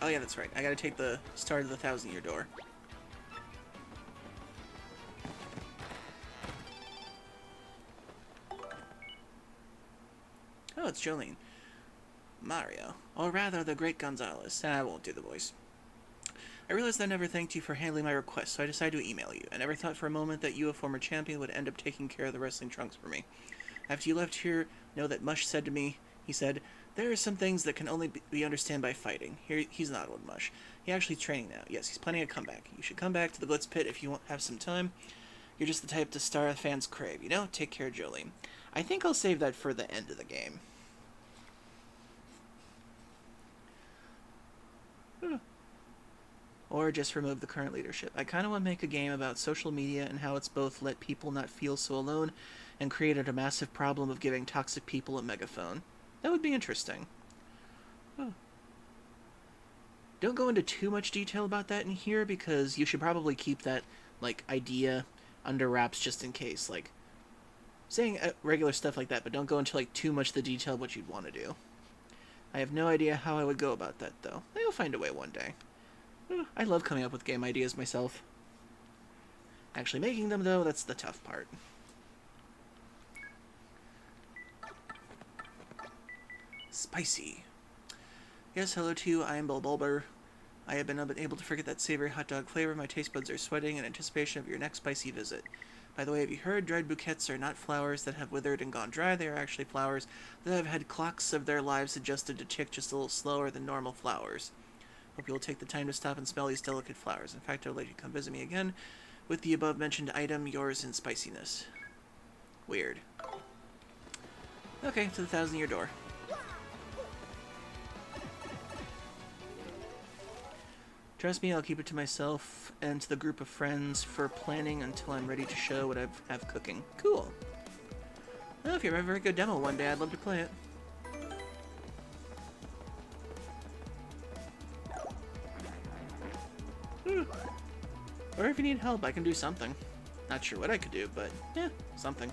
Oh yeah, that's right. I gotta take the star to the 1,000-year door. Oh, it's Jolene. Mario. Or rather, the great Gonzalez. I won't do the voice. I realized I never thanked you for handling my request, so I decided to email you. I never thought for a moment that you, a former champion, would end up taking care of the wrestling trunks for me. After you left here, know that Mush said to me, he said, there are some things that can only be understood by fighting. Here, he's not old Mush. He's actually training now. Yes, he's planning a comeback. You should come back to the Blitz Pit if you have some time. You're just the type to star fans crave, you know? Take care, Jolene. I think I'll save that for the end of the game. Or just remove the current leadership. I kind of want to make a game about social media and how it's both let people not feel so alone and created a massive problem of giving toxic people a megaphone. That would be interesting. Don't go into too much detail about that in here, because you should probably keep that, like, idea under wraps just in case. Like, saying regular stuff like that, but don't go into, like, too much the detail of what you'd want to do. I have no idea how I would go about that, though. I'll find a way one day. I love coming up with game ideas myself. Actually making them, though, that's the tough part. Spicy. Yes, hello to you. I am Bulbulber. I have been unable to forget that savory hot dog flavor. My taste buds are sweating in anticipation of your next spicy visit. By the way, have you heard? Dried bouquets are not flowers that have withered and gone dry. They are actually flowers that have had clocks of their lives adjusted to tick just a little slower than normal flowers. Hope you'll take the time to stop and smell these delicate flowers. In fact, I'll let you come visit me again With the above-mentioned item, yours in spiciness. Weird. Okay, to the 1,000-year door. Trust me, I'll keep it to myself and to the group of friends for planning until I'm ready to show what I have cooking. Cool. Well, if you have a very good demo one day, I'd love to play it. Or if you need help, I can do something. Not sure what I could do, but yeah, something.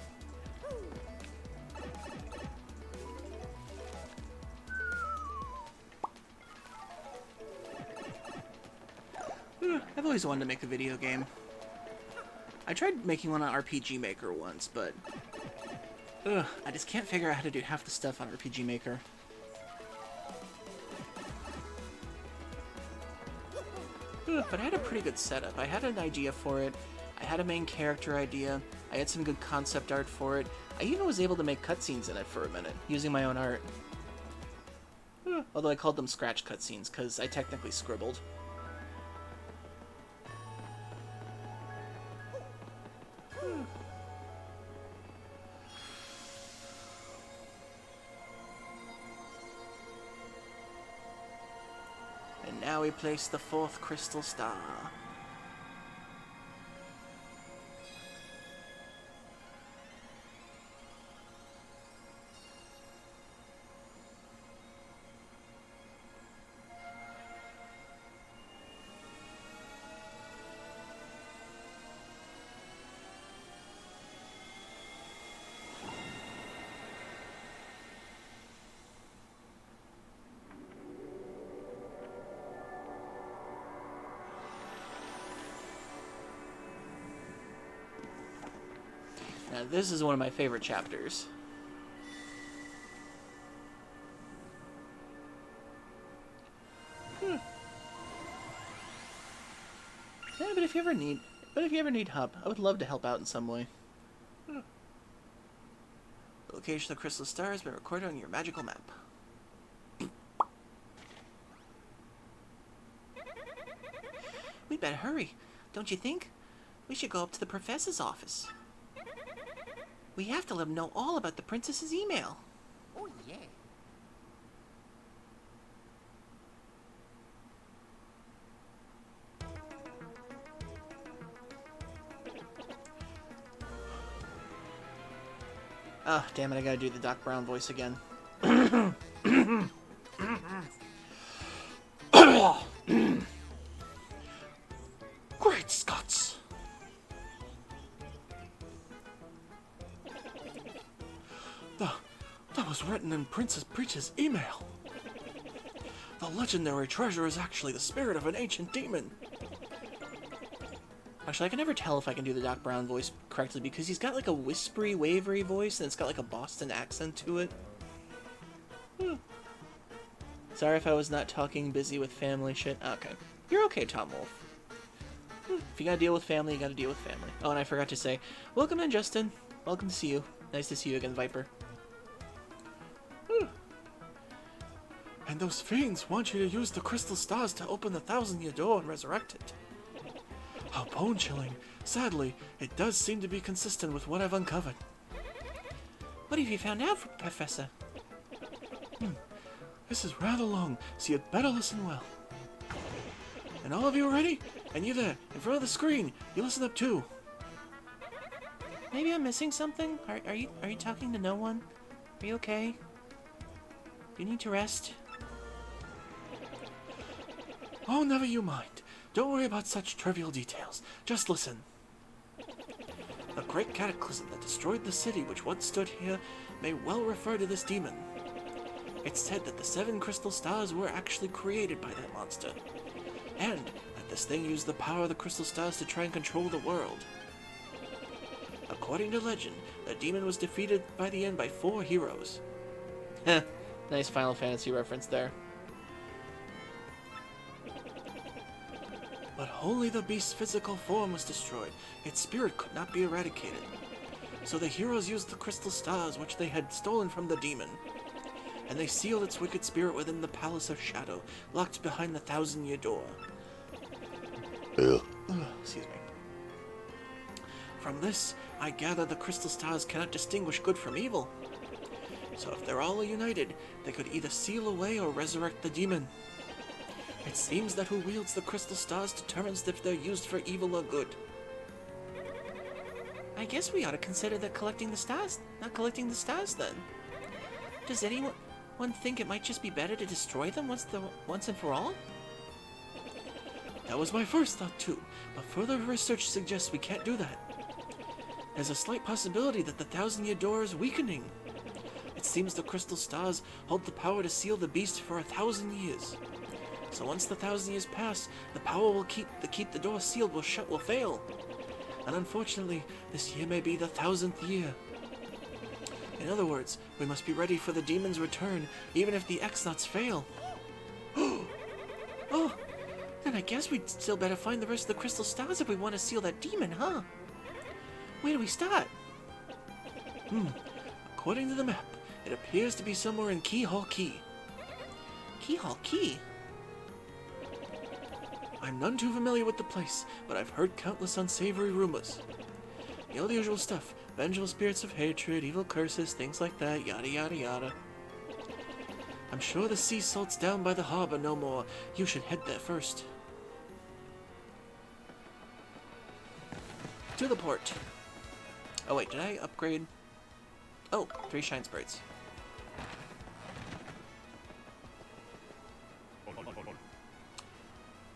I've always wanted to make a video game. I tried making one on RPG Maker once, but I just can't figure out how to do half the stuff on RPG Maker. But I had a pretty good setup. I had an idea for it. I had a main character idea. I had some good concept art for it. I even was able to make cutscenes in it for a minute, using my own art. Although I called them scratch cutscenes, because I technically scribbled. And now we place the 4th crystal star. Now this is one of my favorite chapters. Yeah, but if you ever need help, I would love to help out in some way. The location of the crystal star has been recorded on your magical map. We'd better hurry, don't you think? We should go up to the professor's office. We have to let him know all about the princess's email. Oh, yeah. Oh, damn it, I gotta do the Doc Brown voice again. Great Scots! That was written in Princess Peach's email. The legendary treasure is actually the spirit of an ancient demon. Actually, I can never tell if I can do the Doc Brown voice correctly because he's got like a whispery, wavery voice and it's got like a Boston accent to it. Sorry if I was not talking, busy with family shit. Okay. You're okay, Tom Wolf. If you gotta deal with family, you gotta deal with family. Oh, and I forgot to say, welcome in, Justin. Welcome to see you. Nice to see you again, Viper. And those fiends want you to use the crystal stars to open the 1,000-year door and resurrect it. How bone-chilling. Sadly, it does seem to be consistent with what I've uncovered. What have you found out, Professor? This is rather long, so you'd better listen well. And all of you are ready? And you there, in front of the screen, you listen up too. Maybe I'm missing something? Are you talking to no one? Are you okay? Do you need to rest? Oh, never you mind. Don't worry about such trivial details. Just listen. The great cataclysm that destroyed the city which once stood here may well refer to this demon. It's said that the 7 crystal stars were actually created by that monster, and that this thing used the power of the crystal stars to try and control the world. According to legend, the demon was defeated by the end by 4 heroes. Heh, nice Final Fantasy reference there. But only the beast's physical form was destroyed. Its spirit could not be eradicated. So the heroes used the crystal stars which they had stolen from the demon, and they sealed its wicked spirit within the Palace of Shadow, locked behind the 1,000-year door. Excuse me. From this, I gather the crystal stars cannot distinguish good from evil. So if they're all united, they could either seal away or resurrect the demon. It seems that who wields the crystal stars determines if they're used for evil or good. I guess we ought to consider that not collecting the stars then. Does anyone think it might just be better to destroy them once and for all? That was my first thought too, but further research suggests we can't do that. There's a slight possibility that the Thousand-Year Door is weakening. It seems the crystal stars hold the power to seal the beast for 1,000 years. So once the 1,000 years pass, the power will keep the door sealed will fail. And unfortunately, this year may be the 1,000th year. In other words, we must be ready for the demon's return, even if the X-Nauts fail. Oh, then I guess we'd still better find the rest of the crystal stars if we want to seal that demon, huh? Where do we start? According to the map, it appears to be somewhere in Keyhole Key. Keyhole Key? I'm none too familiar with the place, but I've heard countless unsavory rumors. You know the usual stuff. Vengeful spirits of hatred, evil curses, things like that, yada yada yada. I'm sure the sea salt's down by the harbor no more. You should head there first. To the port. Oh wait, did I upgrade? Oh, 3 shine sprites.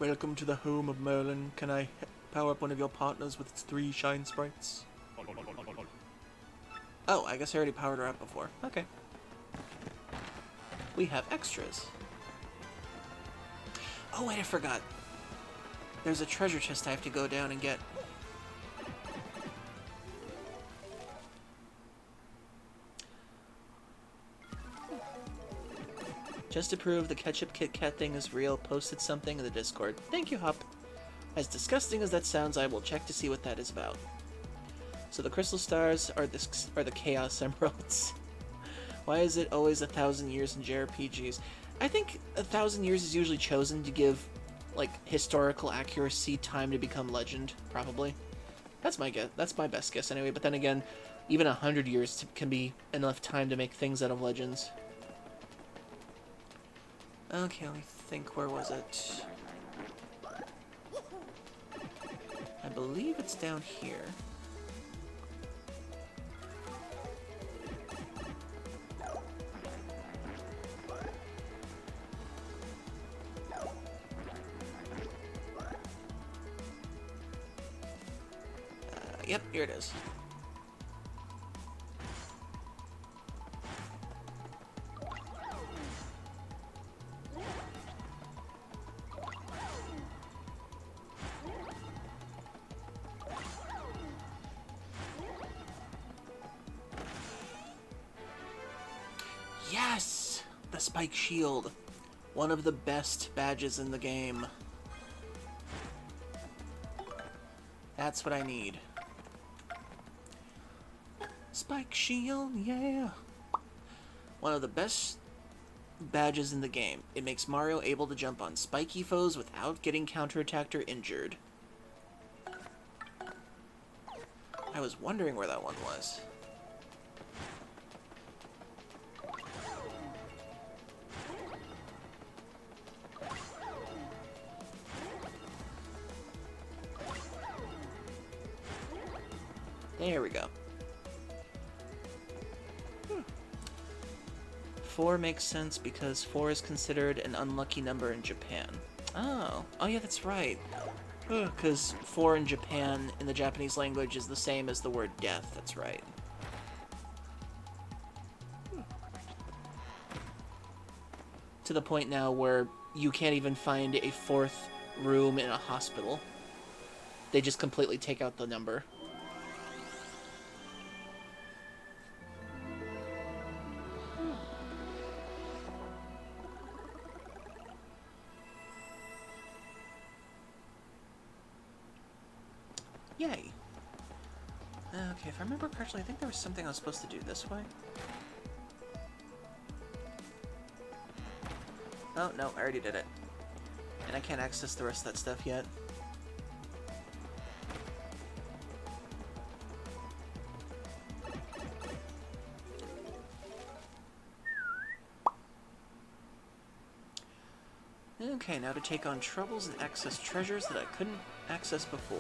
Welcome to the home of Merlin. Can I power up one of your partners with its 3 shine sprites? Oh, I guess I already powered her up before. Okay. We have extras. Oh wait, I forgot. There's a treasure chest I have to go down and get. Just to prove the ketchup Kit Kat thing is real, posted something in the Discord. Thank you, Hop. As disgusting as that sounds, I will check to see what that is about. So the crystal stars are the Chaos Emeralds. Why is it always 1,000 years in JRPGs? I think 1,000 years is usually chosen to give, like, historical accuracy time to become legend, probably. That's my guess. That's my best guess anyway. But then again, even 100 years can be enough time to make things out of legends. Okay, let me think. Where was it? I believe it's down here. Yep, here it is. Yes! The Spike Shield. One of the best badges in the game. That's what I need. Spike Shield, yeah! One of the best badges in the game. It makes Mario able to jump on spiky foes without getting counterattacked or injured. I was wondering where that one was. There we go. 4 makes sense because 4 is considered an unlucky number in Japan. Oh yeah, that's right. Because 4 in Japan, in the Japanese language, is the same as the word death. That's right. To the point now where you can't even find a 4th room in a hospital. They just completely take out the number. Yay. Okay, if I remember correctly, I think there was something I was supposed to do this way. Oh, no, I already did it. And I can't access the rest of that stuff yet. Okay, now to take on troubles and access treasures that I couldn't access before.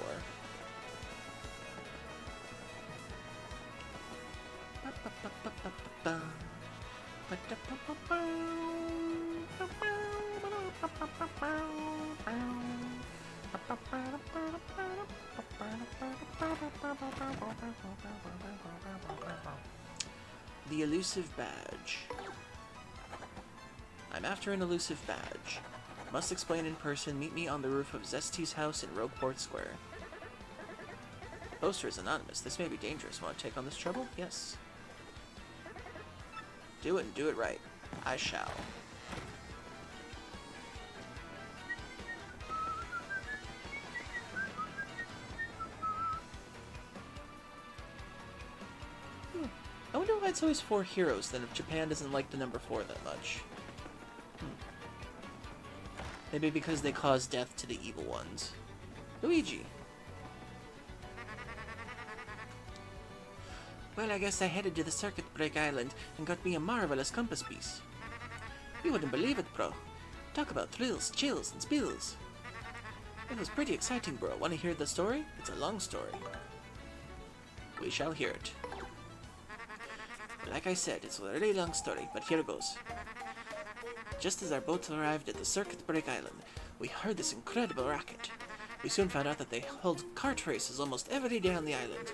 The elusive badge. I'm after an elusive badge. Must explain in person. Meet me on the roof of Zesty's house in Rogueport Square. The poster is anonymous. This may be dangerous. Want to take on this trouble? Yes. Do it and do it right. I shall. I wonder why it's always 4 heroes then if Japan doesn't like the number 4 that much. Maybe because they cause death to the evil ones. Luigi. Well, I guess I headed to the Circuit Break Island and got me a marvelous compass piece. You wouldn't believe it, bro. Talk about thrills, chills, and spills. It was pretty exciting, bro. Want to hear the story? It's a long story. We shall hear it. Like I said, it's a really long story, but here goes. Just as our boat arrived at the Circuit Break Island, we heard this incredible racket. We soon found out that they held kart races almost every day on the island.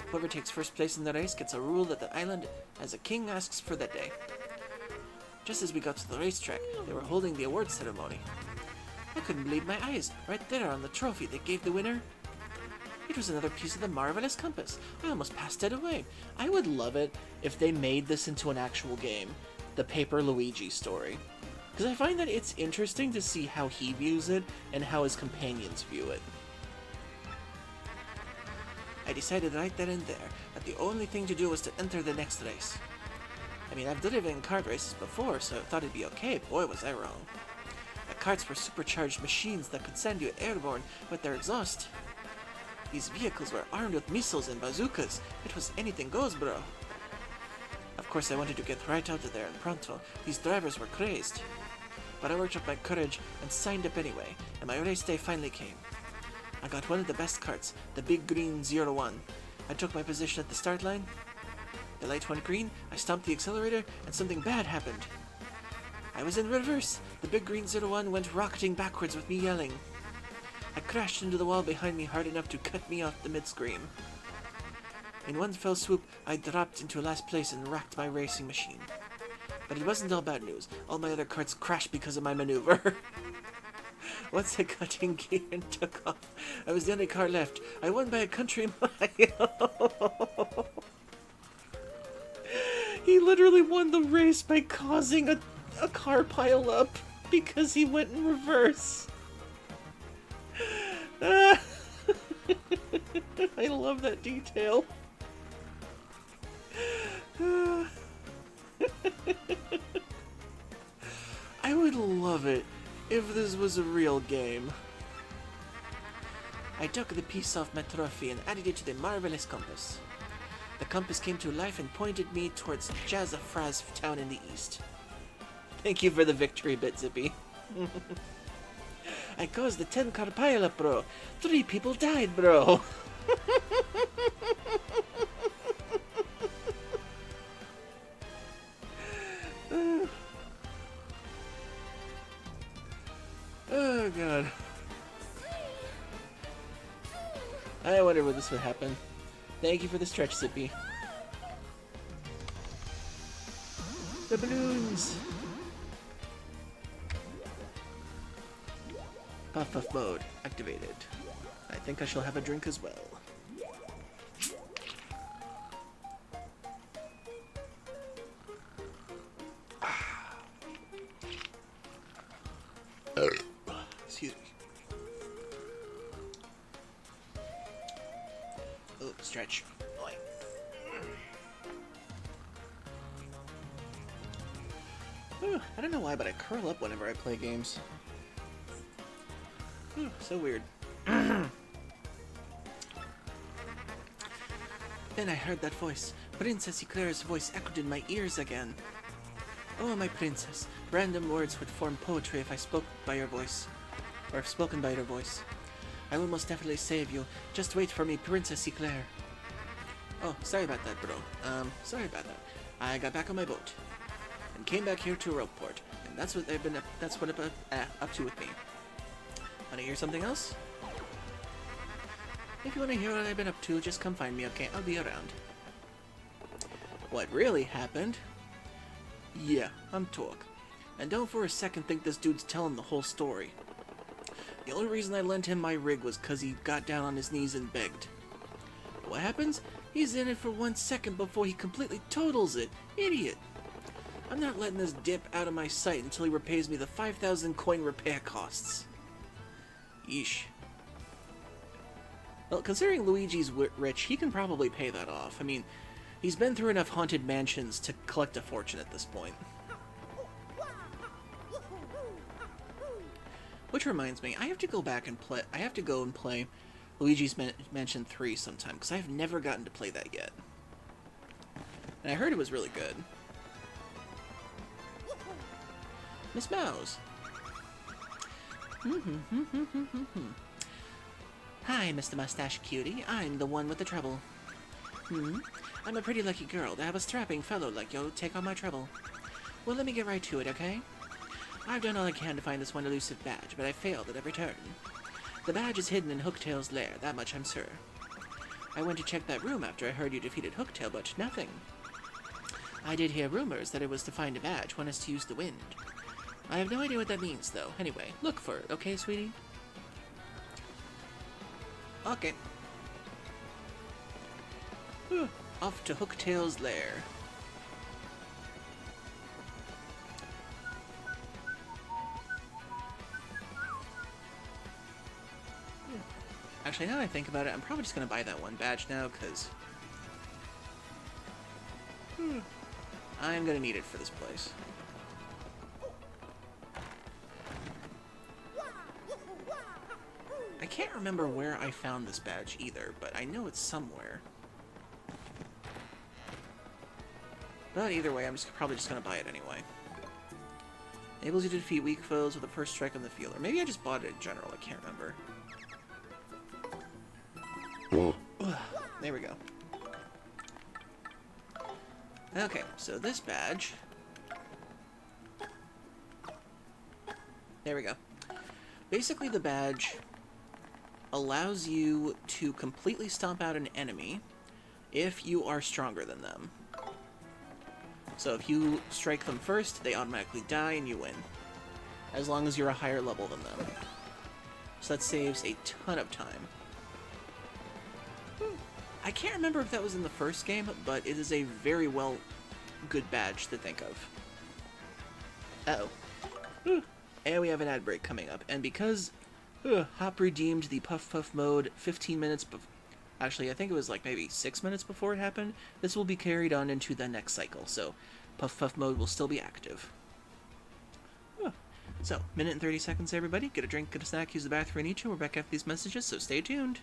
Whoever takes first place in the race gets a rule that the island as a king asks for that day. Just as we got to the racetrack, they were holding the award ceremony. I couldn't believe my eyes. Right there on the trophy they gave the winner. It was another piece of the marvelous compass. I almost passed it away. I would love it if they made this into an actual game. The Paper Luigi story. Because I find that it's interesting to see how he views it and how his companions view it. I decided right then and there that the only thing to do was to enter the next race. I mean, I've driven in kart races before, so I thought it'd be okay. Boy, was I wrong. The karts were supercharged machines that could send you airborne with their exhaust. These vehicles were armed with missiles and bazookas. It was anything goes, bro. Of course, I wanted to get right out of there and pronto. These drivers were crazed. But I worked up my courage and signed up anyway, and my race day finally came. I got one of the best karts, the Big Green 01. I took my position at the start line. The light went green, I stomped the accelerator, and something bad happened. I was in reverse. The Big Green 01 went rocketing backwards with me yelling. I crashed into the wall behind me hard enough to cut me off the mid-scream. In one fell swoop, I dropped into last place and wrecked my racing machine. But it wasn't all bad news. All my other karts crashed because of my maneuver. Once I got in gear and took off, I was the only car left. I won by a country mile. He literally won the race by causing a car pile up because he went in reverse. I love that detail. I would love it if this was a real game. I took the piece off my trophy and added it to the marvelous compass. The compass came to life and pointed me towards Jazzafraz town in the east. Thank you for the victory bit, Zippy. I caused the 10-car pileup, bro. 3 people died, bro. Oh, God. I wonder where this would happen. Thank you for the stretch, Zippy. The balloons! Puff Puff mode activated. I think I shall have a drink as well. Excuse me. Oh, stretch. I don't know why, but I curl up whenever I play games. So weird. Then I heard that voice. Princess Eclair's voice echoed in my ears again. Oh, my princess. Random words would form poetry if I spoke by your voice. Or if spoken by your voice. I will most definitely save you. Just wait for me, Princess Eclair. Oh, sorry about that, bro. Sorry about that. I got back on my boat. And came back here to Rogueport. And that's what up to with me. Wanna hear something else? If you wanna hear what I've been up to, just come find me, okay? I'll be around. What really happened? Yeah, I'm Torque. And don't for a second think this dude's telling the whole story. The only reason I lent him my rig was 'cause he got down on his knees and begged. What happens? He's in it for 1 second before he completely totals it. Idiot. I'm not letting this dip out of my sight until he repays me the 5,000 coin repair costs. Yeesh. Well, considering Luigi's rich, he can probably pay that off. I mean, he's been through enough haunted mansions to collect a fortune at this point. Which reminds me, I have to go back and play. I have to go and play Luigi's Mansion 3 sometime, because I've never gotten to play that yet. And I heard it was really good. Miss Mouse. Hi, Mr. Mustache Cutie. I'm the one with the trouble. I'm a pretty lucky girl to have a strapping fellow like you take on my trouble. Well, let me get right to it, okay? I've done all I can to find this one elusive badge, but I failed at every turn. The badge is hidden in Hooktail's lair, that much I'm sure. I went to check that room after I heard you defeated Hooktail, but nothing. I did hear rumors that it was to find a badge, one is to use the wind. I have no idea what that means, though. Anyway, look for it, okay, sweetie? Okay. Off to Hooktail's lair. Actually, now that I think about it, I'm probably just going to buy that one badge now, because I'm going to need it for this place. I can't remember where I found this badge either, but I know it's somewhere. But either way, I'm probably just going to buy it anyway. Enables you to defeat weak foes with the first strike on the field. Or maybe I just bought it in general, I can't remember. There we go. Okay, so this badge... There we go. Basically, the badge allows you to completely stomp out an enemy if you are stronger than them. So if you strike them first, they automatically die and you win. As long as you're a higher level than them. So that saves a ton of time. I can't remember if that was in the first game, but it is a very good badge to think of. Uh-oh. And we have an ad break coming up. And because Hop redeemed the Puff Puff mode 15 minutes before... Actually, I think it was like maybe 6 minutes before it happened. This will be carried on into the next cycle, so Puff Puff mode will still be active. So, minute and 30 seconds, everybody. Get a drink, get a snack, use the bathroom, each, and we're back after these messages, so stay tuned.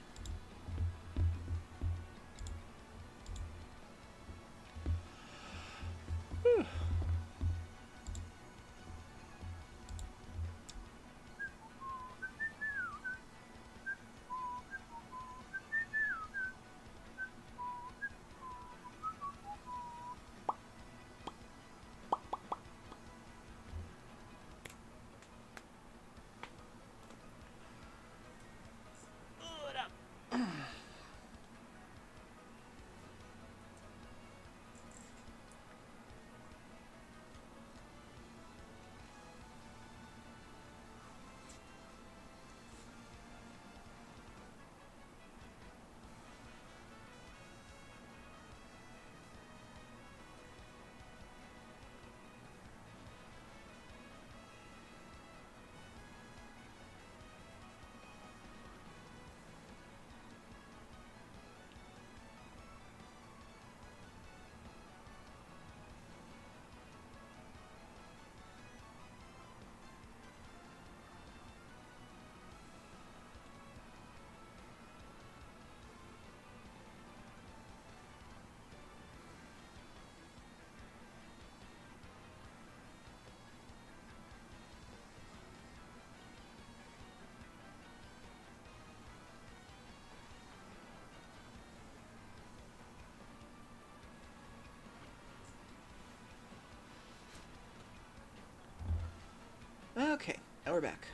Now we're back.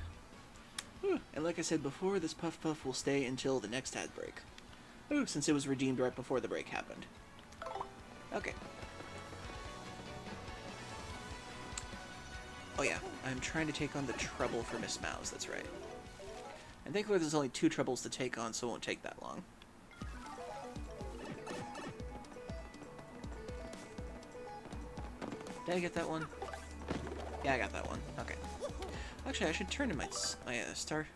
Whew. And like I said before, this Puff Puff will stay until the next ad break. Ooh, since it was redeemed right before the break happened. Okay. Oh yeah, I'm trying to take on the Trouble for Miss Mouse, that's right. And thankfully there's only 2 Troubles to take on, so it won't take that long. Did I get that one? Yeah, I got that one. Okay. Actually, I should turn in my star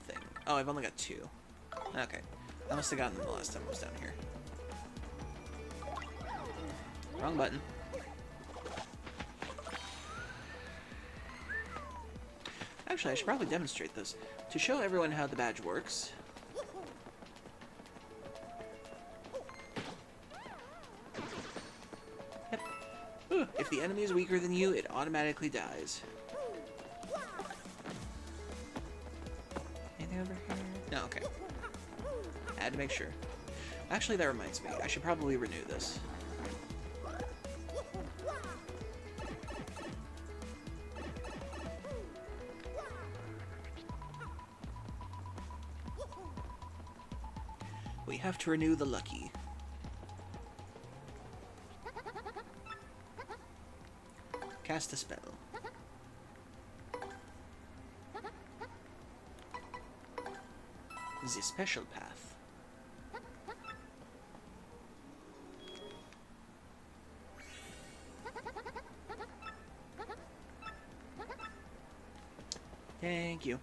thing. Oh, I've only got 2. Okay. I must have gotten them the last time I was down here. Wrong button. Actually, I should probably demonstrate this. To show everyone how the badge works... Yep. Ooh, if the enemy is weaker than you, it automatically dies. Anything over here? No, okay. I had to make sure. Actually, that reminds me. I should probably renew this. We have to renew the Lucky. Cast a spell. The special path. Thank you.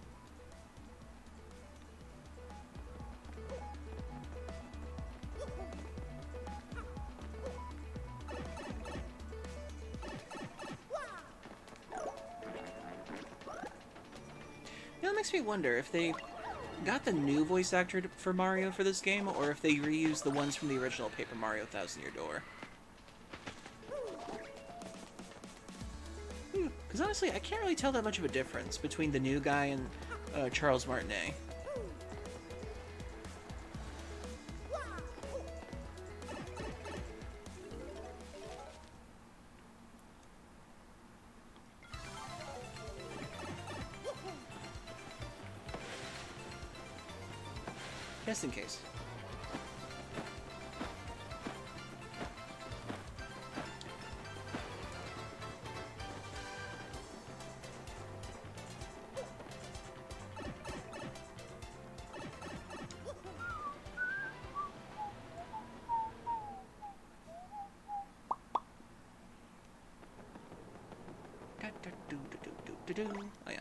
You know, it makes me wonder if they got the new voice actor for Mario for this game, or if they reused the ones from the original Paper Mario Thousand Year Door. Because honestly, I can't really tell that much of a difference between the new guy and Charles Martinet. Just in case. Oh yeah.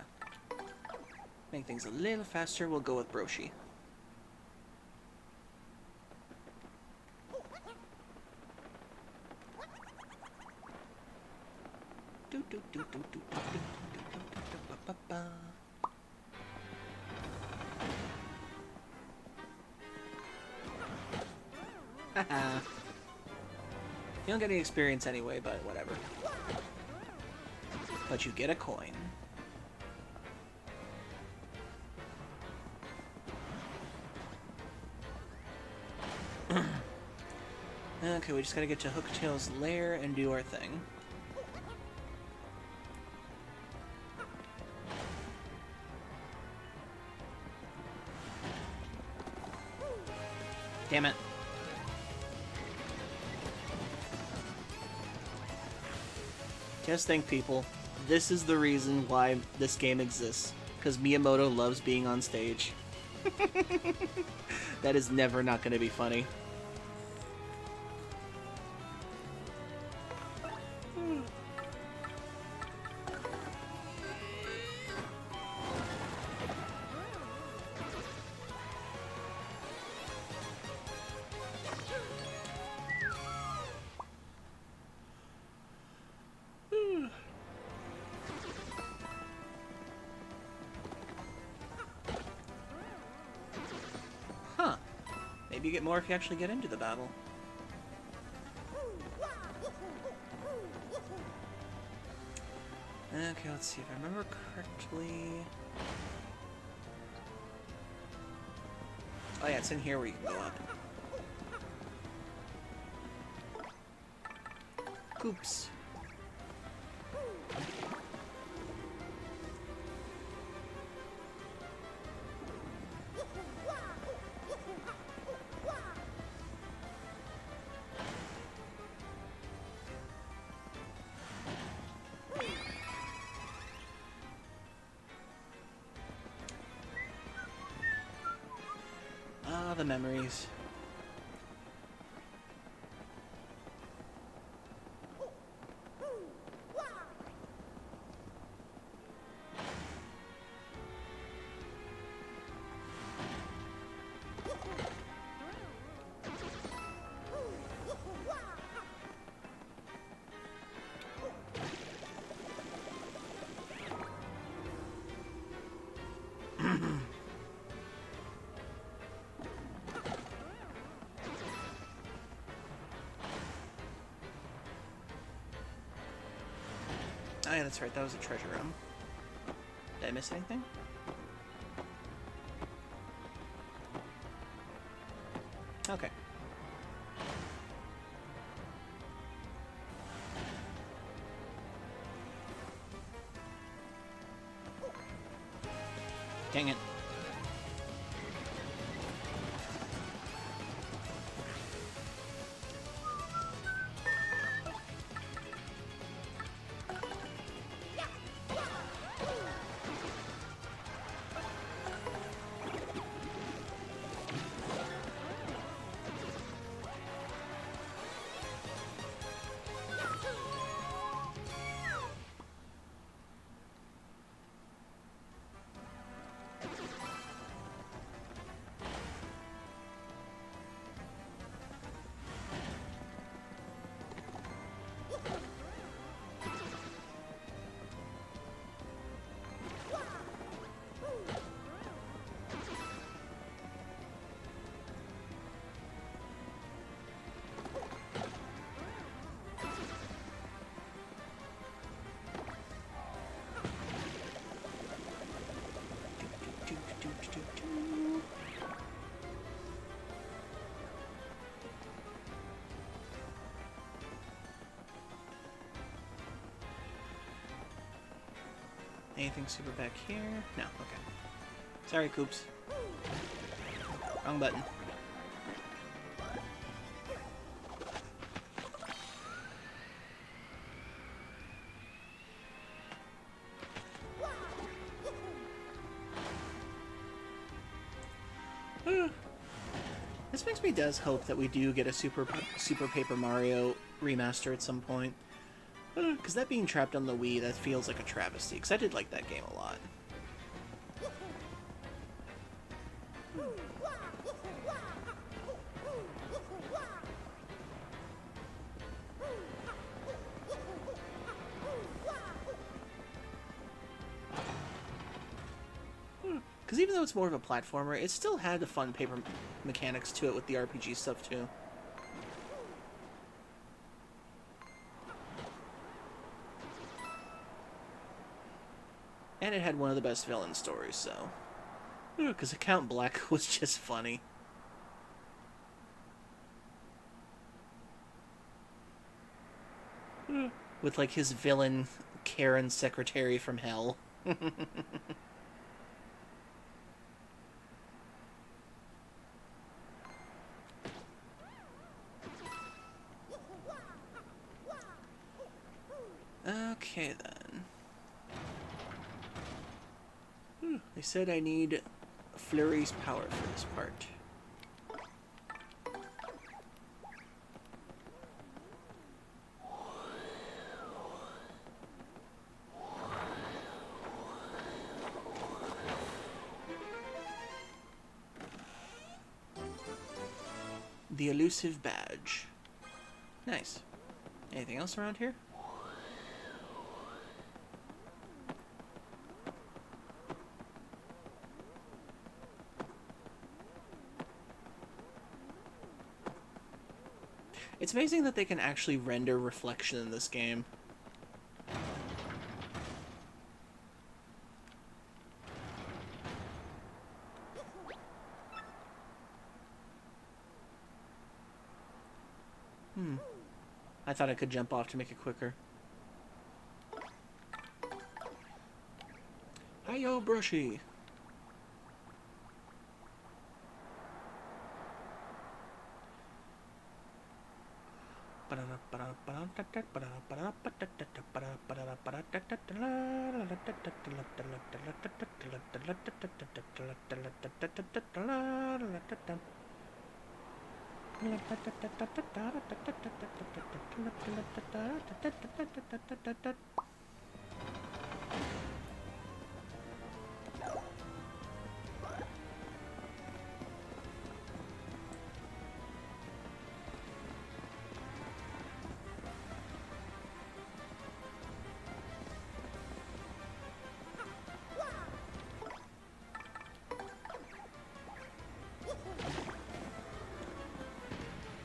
Make things a little faster, we'll go with Broshi. Haha. You don't get any experience anyway, but whatever. But you get a coin. Okay, we just gotta get to Hooktail's lair and do our thing. Damn it. Just think, people. This is the reason why this game exists. Because Miyamoto loves being on stage. That is never not going to be funny. Huh. Maybe you get more if you actually get into the battle. Okay, let's see if I remember correctly. Oh yeah, it's in here where you can go up. Oops. the memories. Oh yeah, that's right, that was a treasure room. Did I miss anything? Okay. Dang it. Anything super back here? No, okay. Sorry, Coops. Wrong button. This makes me hope that we do get a Super Paper Mario remaster at some point. Because that being trapped on the Wii, that feels like a travesty. Because I did like that game a lot. Because even though it's more of a platformer, it still had the fun paper mechanics to it with the RPG stuff too. And it had one of the best villain stories, so... Because Count Black was just funny. With, like, his villain Karen secretary from hell. Okay, then. They said I need Flurry's power for this part. The elusive badge. Nice. Anything else around here? It's amazing that they can actually render reflection in this game. I thought I could jump off to make it quicker. Hi-yo, Brushy!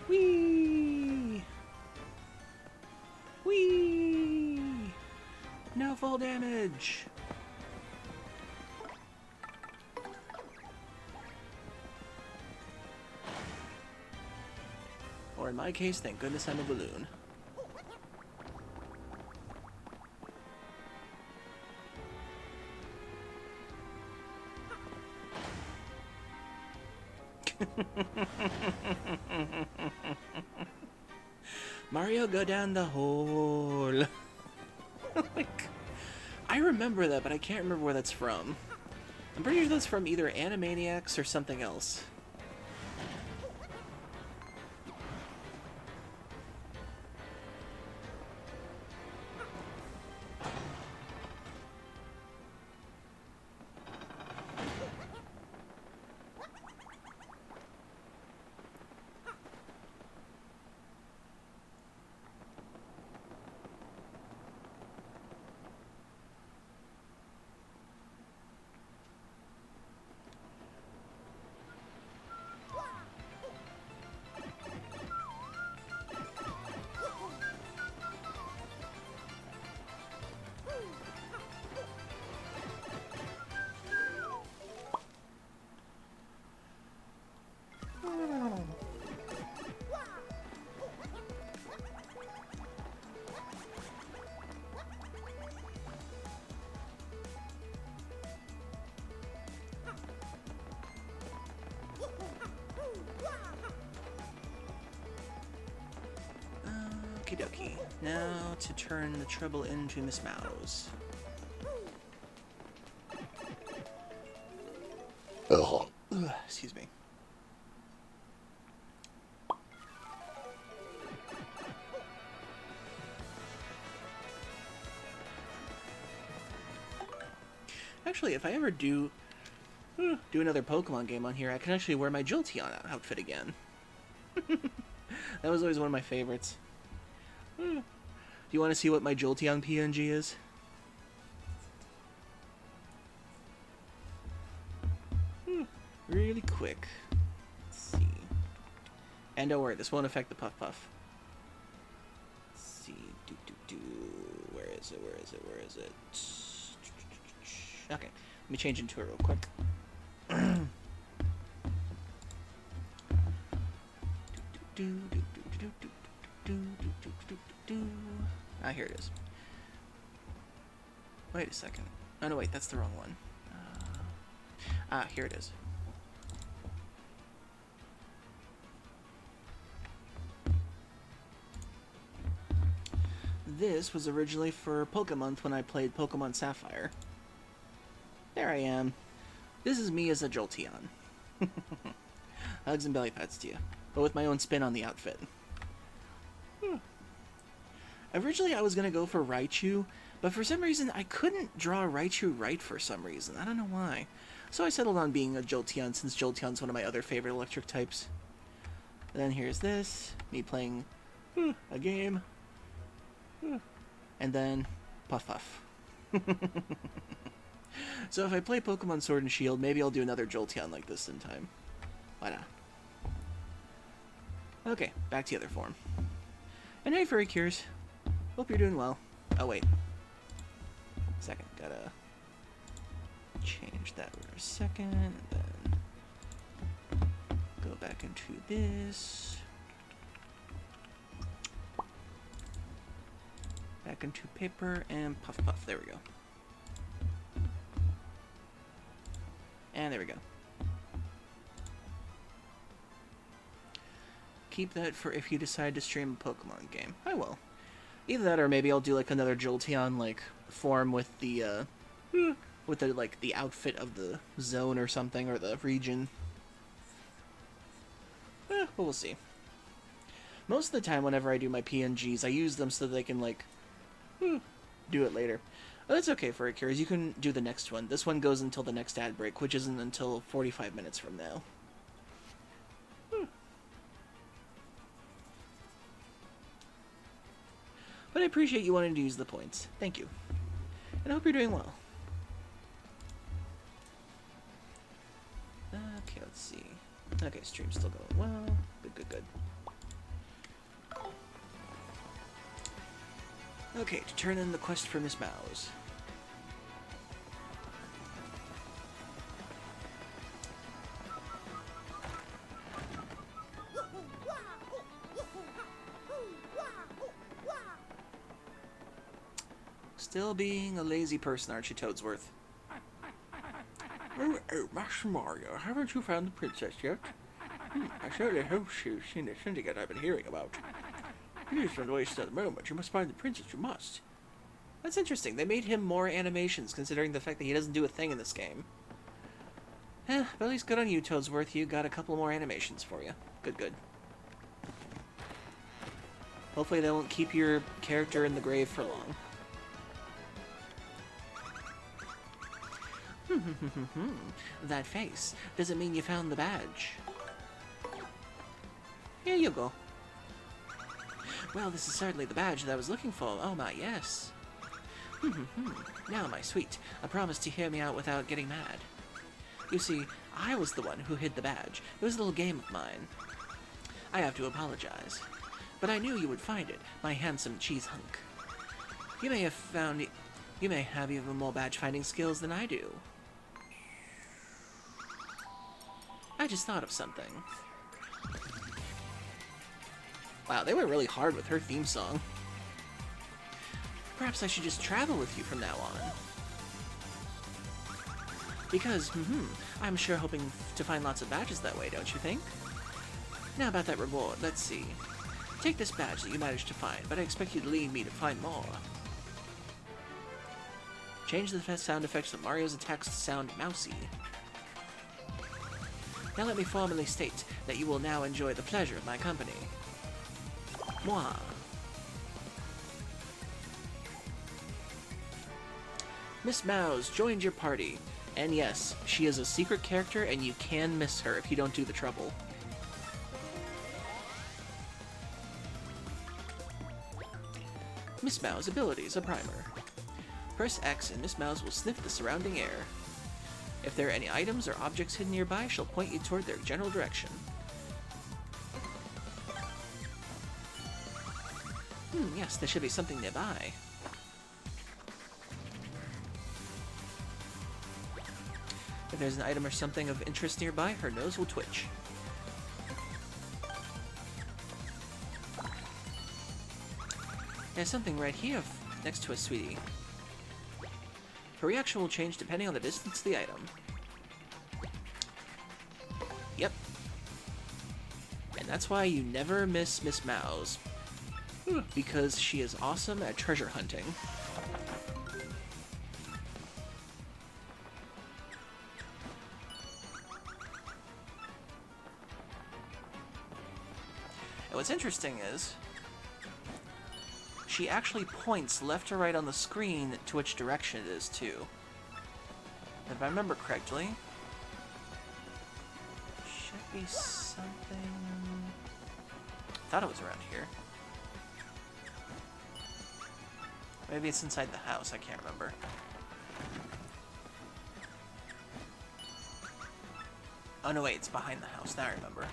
Whee! Whee! No fall damage! Or in my case, thank goodness I'm a balloon. Mario, go down the hole. Like, I remember that, but I can't remember where that's from. I'm pretty sure that's from either Animaniacs or something else. Okie dokie. Now to turn the trouble into Miss Mouse. Ugh, excuse me. Actually, if I ever do another Pokemon game on here, I can actually wear my Jolteon outfit again. That was always one of my favorites. Do you want to see what my Jolteon PNG is? Really quick. Let's see. And don't worry, this won't affect the Puff Puff. Let's see. Where is it? Where is it? Where is it? Okay, let me change into it real quick. Ah, here it is. Wait a second. Oh, no, wait, that's the wrong one. Here it is. This was originally for Pokemonth when I played Pokemon Sapphire. There I am. This is me as a Jolteon. Hugs and belly pats to you, but with my own spin on the outfit. Originally, I was going to go for Raichu, but for some reason, I couldn't draw Raichu right for some reason. I don't know why. So I settled on being a Jolteon, since Jolteon's one of my other favorite electric types. And then here's this, me playing a game. And then Puff Puff. So if I play Pokemon Sword and Shield, maybe I'll do another Jolteon like this in time. Why not? Okay, back to the other form. And hey, Furry Cures. Hope you're doing well. Oh, wait. Second, gotta change that for a second, and then go back into this. Back into paper and Puff Puff. There we go. And there we go. Keep that for if you decide to stream a Pokemon game. I will. Either that, or maybe I'll do like another Jolteon like form with the like the outfit of the zone or something, or the region. But we'll see. Most of the time, whenever I do my PNGs, I use them so that they can, like, do it later. But that's okay for it, Curious. You can do the next one. This one goes until the next ad break, which isn't until 45 minutes from now. But I appreciate you wanting to use the points. Thank you. And I hope you're doing well. Okay, let's see. Okay, stream's still going well. Good. Okay, to turn in the quest for Miss Mouse. Still being a lazy person, aren't you, Toadsworth? Oh, Master Mario, haven't you found the princess yet? I certainly hope she's seen the syndicate I've been hearing about. Please don't waste another moment. You must find the princess, you must. That's interesting. They made him more animations, considering the fact that he doesn't do a thing in this game. But at least good on you, Toadsworth. You got a couple more animations for you. Good. Hopefully they won't keep your character in the grave for long. That face. Does it mean you found the badge? Here you go. Well, this is certainly the badge that I was looking for. Oh my, yes. Now, my sweet, a promise to hear me out without getting mad. You see, I was the one who hid the badge. It was a little game of mine. I have to apologize. But I knew you would find it, my handsome cheese hunk. You may have even more badge finding skills than I do. I just thought of something. Wow, they went really hard with her theme song. Perhaps I should just travel with you from now on. Because, I'm sure hoping to find lots of badges that way, don't you think? Now about that reward, let's see. Take this badge that you managed to find, but I expect you to lead me to find more. Change the sound effects of Mario's attacks to sound mousy. Now let me formally state that you will now enjoy the pleasure of my company. Moi. Miss Mouse joined your party. And yes, she is a secret character and you can miss her if you don't do the trouble. Miss Mouse abilities, a primer. Press X and Miss Mouse will sniff the surrounding air. If there are any items or objects hidden nearby, she'll point you toward their general direction. Yes, there should be something nearby. If there's an item or something of interest nearby, her nose will twitch. There's something right here next to us, sweetie. Her reaction will change depending on the distance of the item. Yep. And that's why you never miss Miss Mouse. Because she is awesome at treasure hunting. And what's interesting is, she actually points left or right on the screen to which direction it is, too. If I remember correctly, should be something... I thought it was around here. Maybe it's inside the house, I can't remember. Oh no, wait, it's behind the house, now I remember.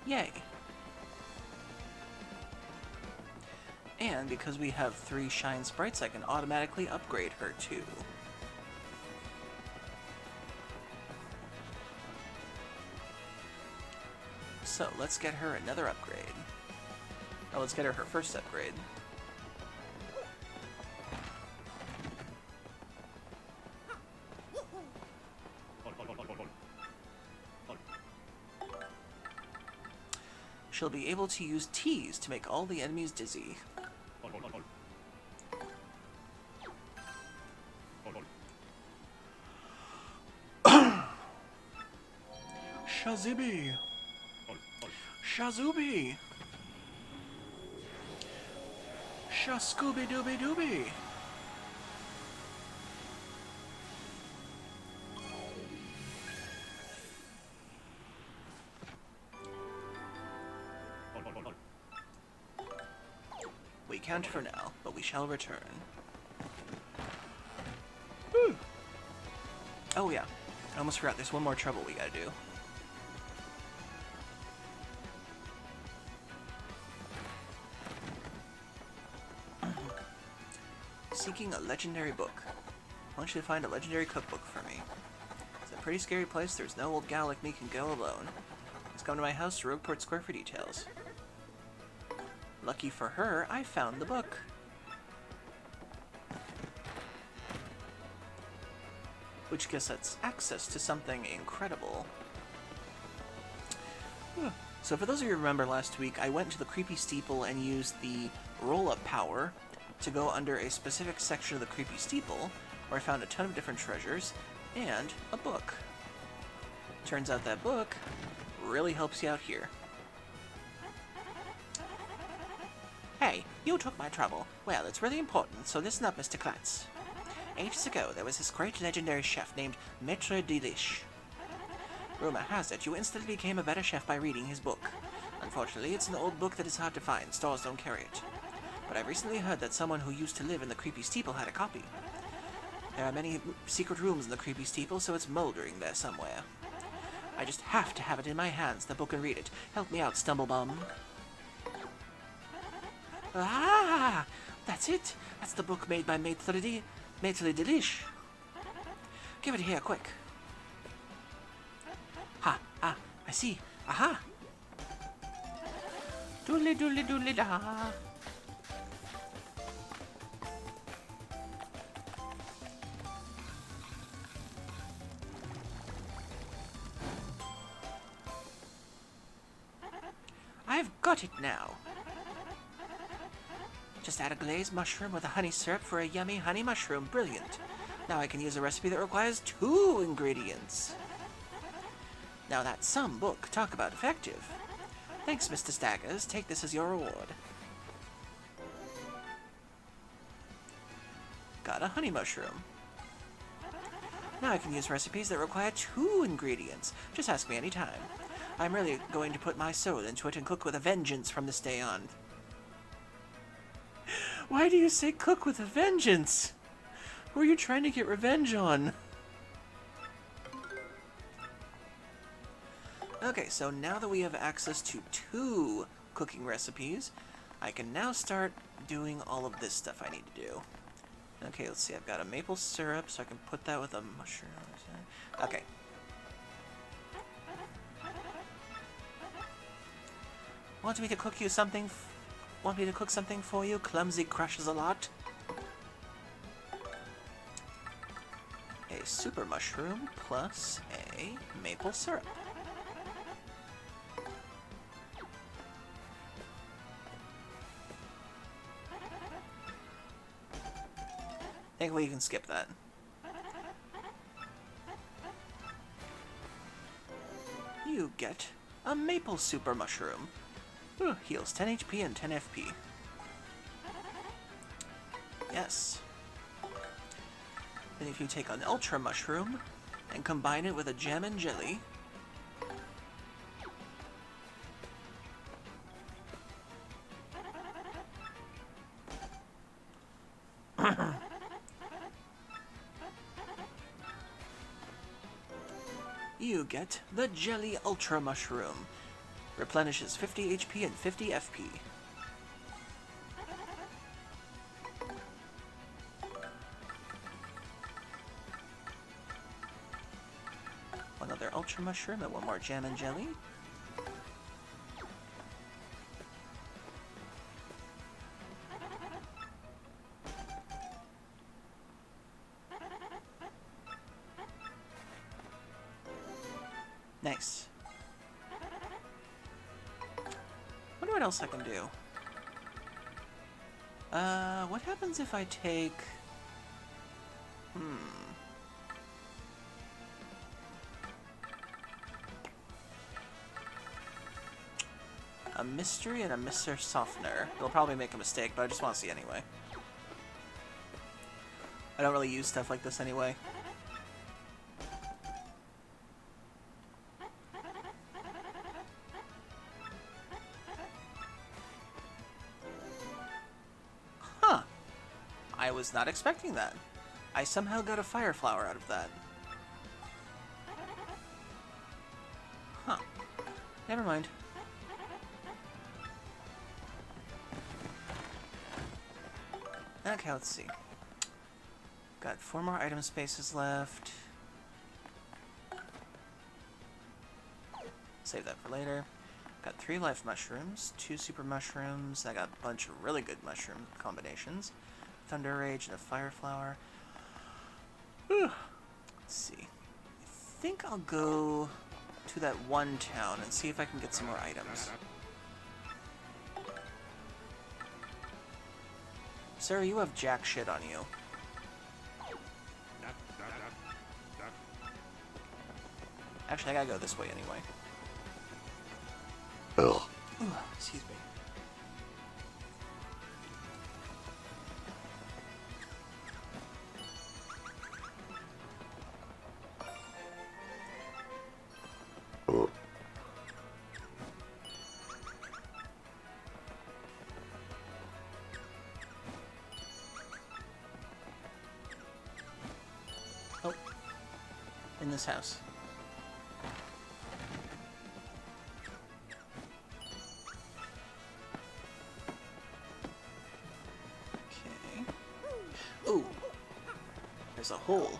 Yay. And because we have 3 shine sprites, I can automatically upgrade her too. So let's get her another upgrade. Oh, let's get her first upgrade. she'll be able to use teas to make all the enemies dizzy. Shazibi! Shazubi! Shascooby-Dooby-Dooby! We can't for now, but we shall return. Whew. Oh yeah, I almost forgot, there's one more trouble we gotta do. Seeking a legendary book. I want you to find a legendary cookbook for me. It's a pretty scary place, there's no old gal like me can go alone. Just come to my house to Rogueport Square for details. Lucky for her, I found the book. Which gives us access to something incredible. So for those of you who remember last week, I went to the Creepy Steeple and used the roll-up power to go under a specific section of the Creepy Steeple, where I found a ton of different treasures, and a book. Turns out that book really helps you out here. Hey, you took my trouble. Well, it's really important, so listen up, Mr. Klatz. Ages ago, there was this great legendary chef named Maître Delish. Rumor has it you instantly became a better chef by reading his book. Unfortunately, it's an old book that is hard to find. Stores don't carry it. But I recently heard that someone who used to live in the Creepy Steeple had a copy. There are many secret rooms in the Creepy Steeple, so it's moldering there somewhere. I just have to have it in my hands, the book, and read it. Help me out, Stumblebum. Ah! That's it! That's the book made by Maître Delish. Give it here, quick. Ha! Ah! I see! Aha! Doodly doodly doodly da! I've got it now! Just add a glazed mushroom with a honey syrup for a yummy honey mushroom. Brilliant. Now I can use a recipe that requires 2 ingredients. Now that's some book. Talk about effective. Thanks, Mr. Staggers. Take this as your reward. Got a honey mushroom. Now I can use recipes that require 2 ingredients. Just ask me anytime. I'm really going to put my soul into it and cook with a vengeance from this day on. Why do you say cook with a vengeance? Who are you trying to get revenge on? Okay, so now that we have access to 2 cooking recipes, I can now start doing all of this stuff I need to do. Okay, let's see, I've got a maple syrup, so I can put that with a mushroom. Okay. Want me to cook you something? Want me to cook something for you? Clumsy crushes a lot. A super mushroom plus a maple syrup. I think we can skip that. You get a maple super mushroom. Ooh, heals 10 HP and 10 FP. Yes. Then if you take an ultra mushroom and combine it with a jam and jelly, you get the Jelly Ultra Mushroom. Replenishes 50 HP and 50 FP. One other Ultra Mushroom and one more Jam and Jelly. Nice. what else I can do. What happens if I take... A mystery and a Mr. Softener. It'll probably make a mistake, but I just want to see anyway. I don't really use stuff like this anyway. Huh. I was not expecting that. I somehow got a fire flower out of that. Huh. Never mind. Okay, let's see. Got 4 more item spaces left. Save that for later. Got 3 life mushrooms, 2 super mushrooms. I got a bunch of really good mushroom combinations. Thunder Rage and a fire flower. Whew. Let's see. I think I'll go to that one town and see if I can get some more items. Sir, you have jack shit on you. Actually, I gotta go this way anyway. Ugh. Ooh, excuse me. Ugh. Oh. In this house. Ooh, there's a hole.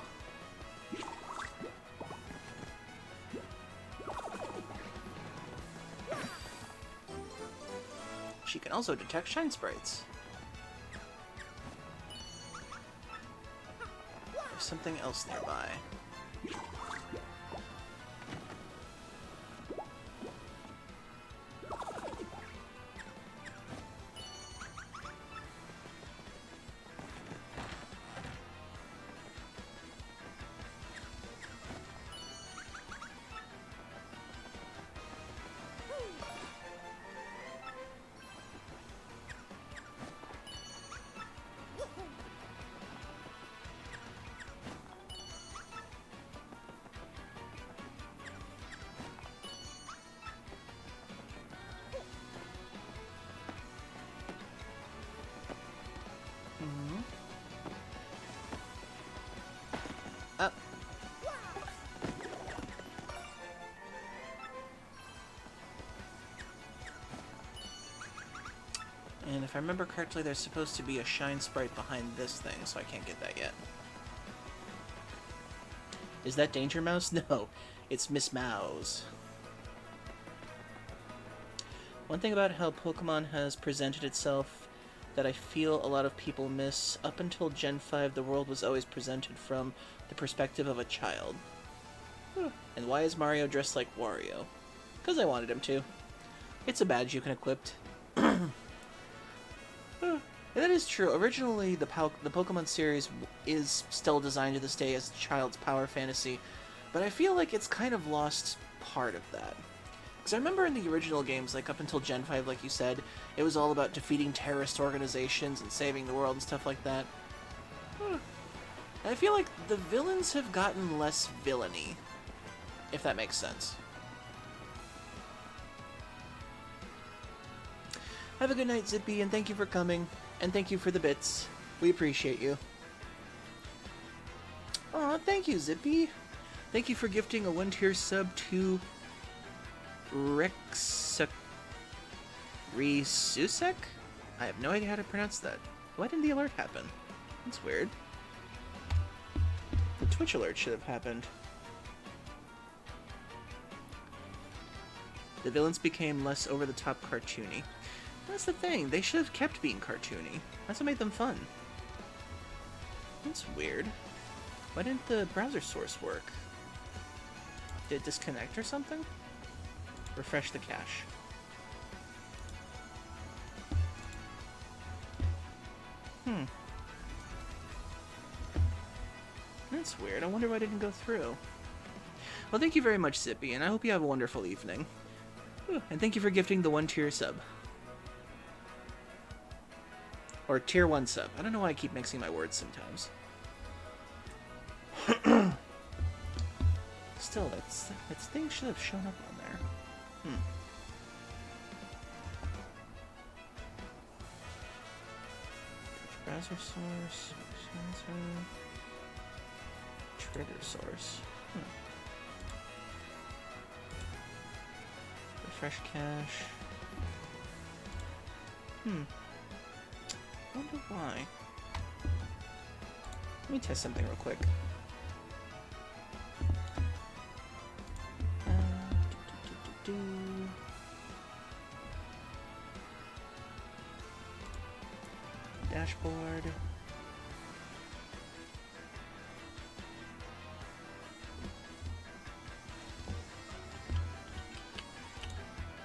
She can also detect shine sprites. There's something else nearby. Up. And if I remember correctly, there's supposed to be a shine sprite behind this thing, so I can't get that yet. Is that Danger Mouse? No, it's Miss Mouse. One thing about how Pokemon has presented itself that I feel a lot of people miss, up until Gen 5, the world was always presented from the perspective of a child. And why is Mario dressed like Wario? Because I wanted him to. It's a badge you can equip. And that is true. Originally, the Pokemon series is still designed to this day as a child's power fantasy, but I feel like it's kind of lost part of that. Because I remember in the original games, like up until Gen 5, like you said, it was all about defeating terrorist organizations and saving the world and stuff like that. And I feel like the villains have gotten less villainy, if that makes sense. Have a good night, Zippy, and thank you for coming. And thank you for the bits. We appreciate you. Aw, thank you, Zippy. Thank you for gifting a 1-tier sub to Resusek? I have no idea how to pronounce that. Why didn't the alert happen? That's weird. The Twitch alert should have happened. The villains became less over-the-top cartoony. That's the thing, they should have kept being cartoony. That's what made them fun. That's weird. Why didn't the browser source work? Did it disconnect or something? Refresh the cache. Hmm. That's weird. I wonder why it didn't go through. Well, thank you very much, Zippy, and I hope you have a wonderful evening. And thank you for gifting the 1-tier sub. Or tier 1 sub. I don't know why I keep mixing my words sometimes. Still, that thing should have shown up on there. Browser source, sensor, trigger source. Refresh cache. Wonder why. Let me test something real quick. Dashboard.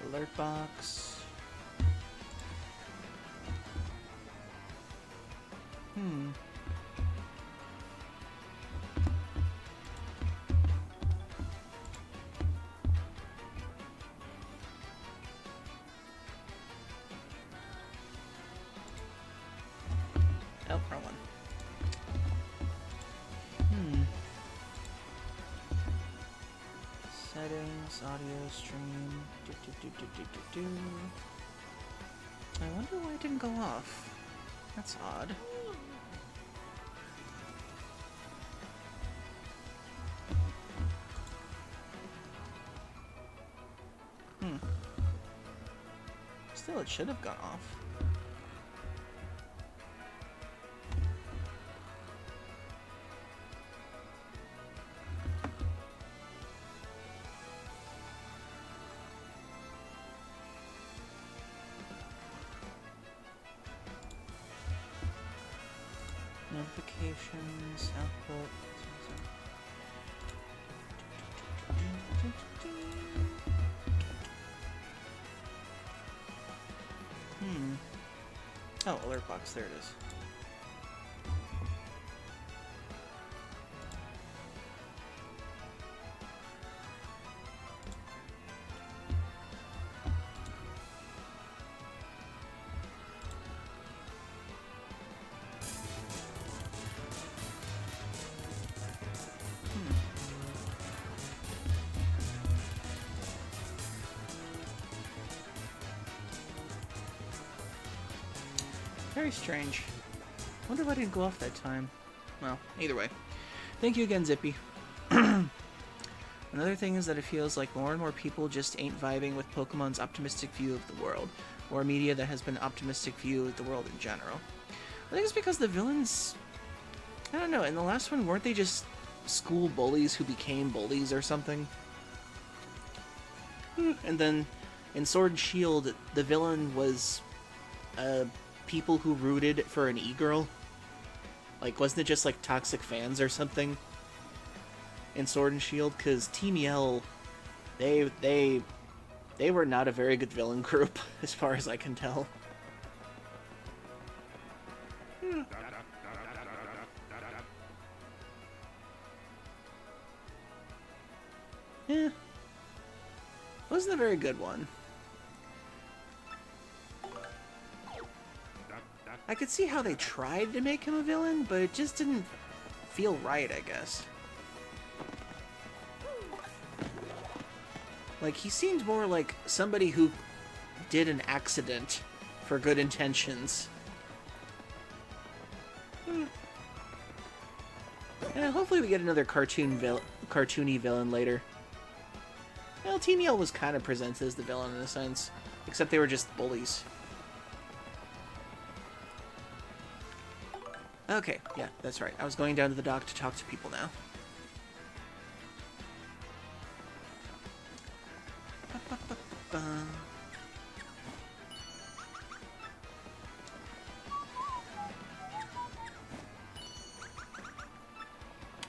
Alert box. Oh, wrong one. Settings, audio stream. I wonder why it didn't go off. That's odd. Still, it should have gone off. Notifications, output. Oh, alert box, there it is. Very strange. Wonder why I didn't go off that time. Well, either way. Thank you again, Zippy. Another thing is that it feels like more and more people just ain't vibing with Pokemon's optimistic view of the world, or media that has been optimistic view of the world in general. I think it's because the villains... I don't know, in the last one, weren't they just school bullies who became bullies or something? And then in Sword and Shield, the villain was... people who rooted for an e-girl. Like, wasn't it just like toxic fans or something in Sword and Shield? Because Team Yell, they were not a very good villain group as far as I can tell. Yeah, wasn't a very good one. I could see how they tried to make him a villain, but it just didn't feel right, I guess. Like, he seemed more like somebody who did an accident for good intentions. Yeah, hopefully we get another cartoony villain later. Well, Team Yell was kind of presented as the villain in a sense, except they were just bullies. Okay, yeah, that's right. I was going down to the dock to talk to people now.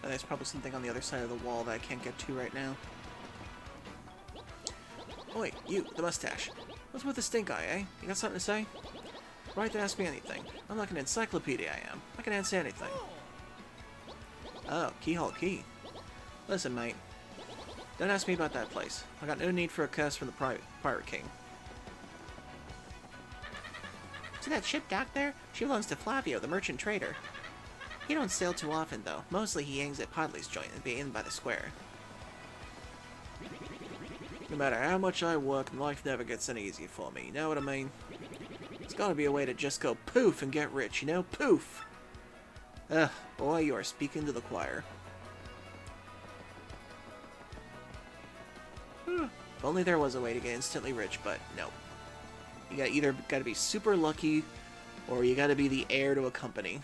There's probably something on the other side of the wall that I can't get to right now. Oh wait, you, the mustache. What's with the stink eye, eh? You got something to say? Right to ask me anything. I'm like an encyclopedia, I am. I can answer anything. Oh, Keyhole Key. Listen, mate. Don't ask me about that place. I got no need for a curse from the Pirate King. See that ship docked there? She belongs to Flavio, the merchant trader. He don't sail too often, though. Mostly he hangs at Podley's joint and be in by the square. No matter how much I work, life never gets any easier for me, you know what I mean? There's gotta be a way to just go poof and get rich, you know? Poof! Ugh, boy, you are speaking to the choir. If only there was a way to get instantly rich, but no. You either gotta be super lucky, or you gotta be the heir to a company.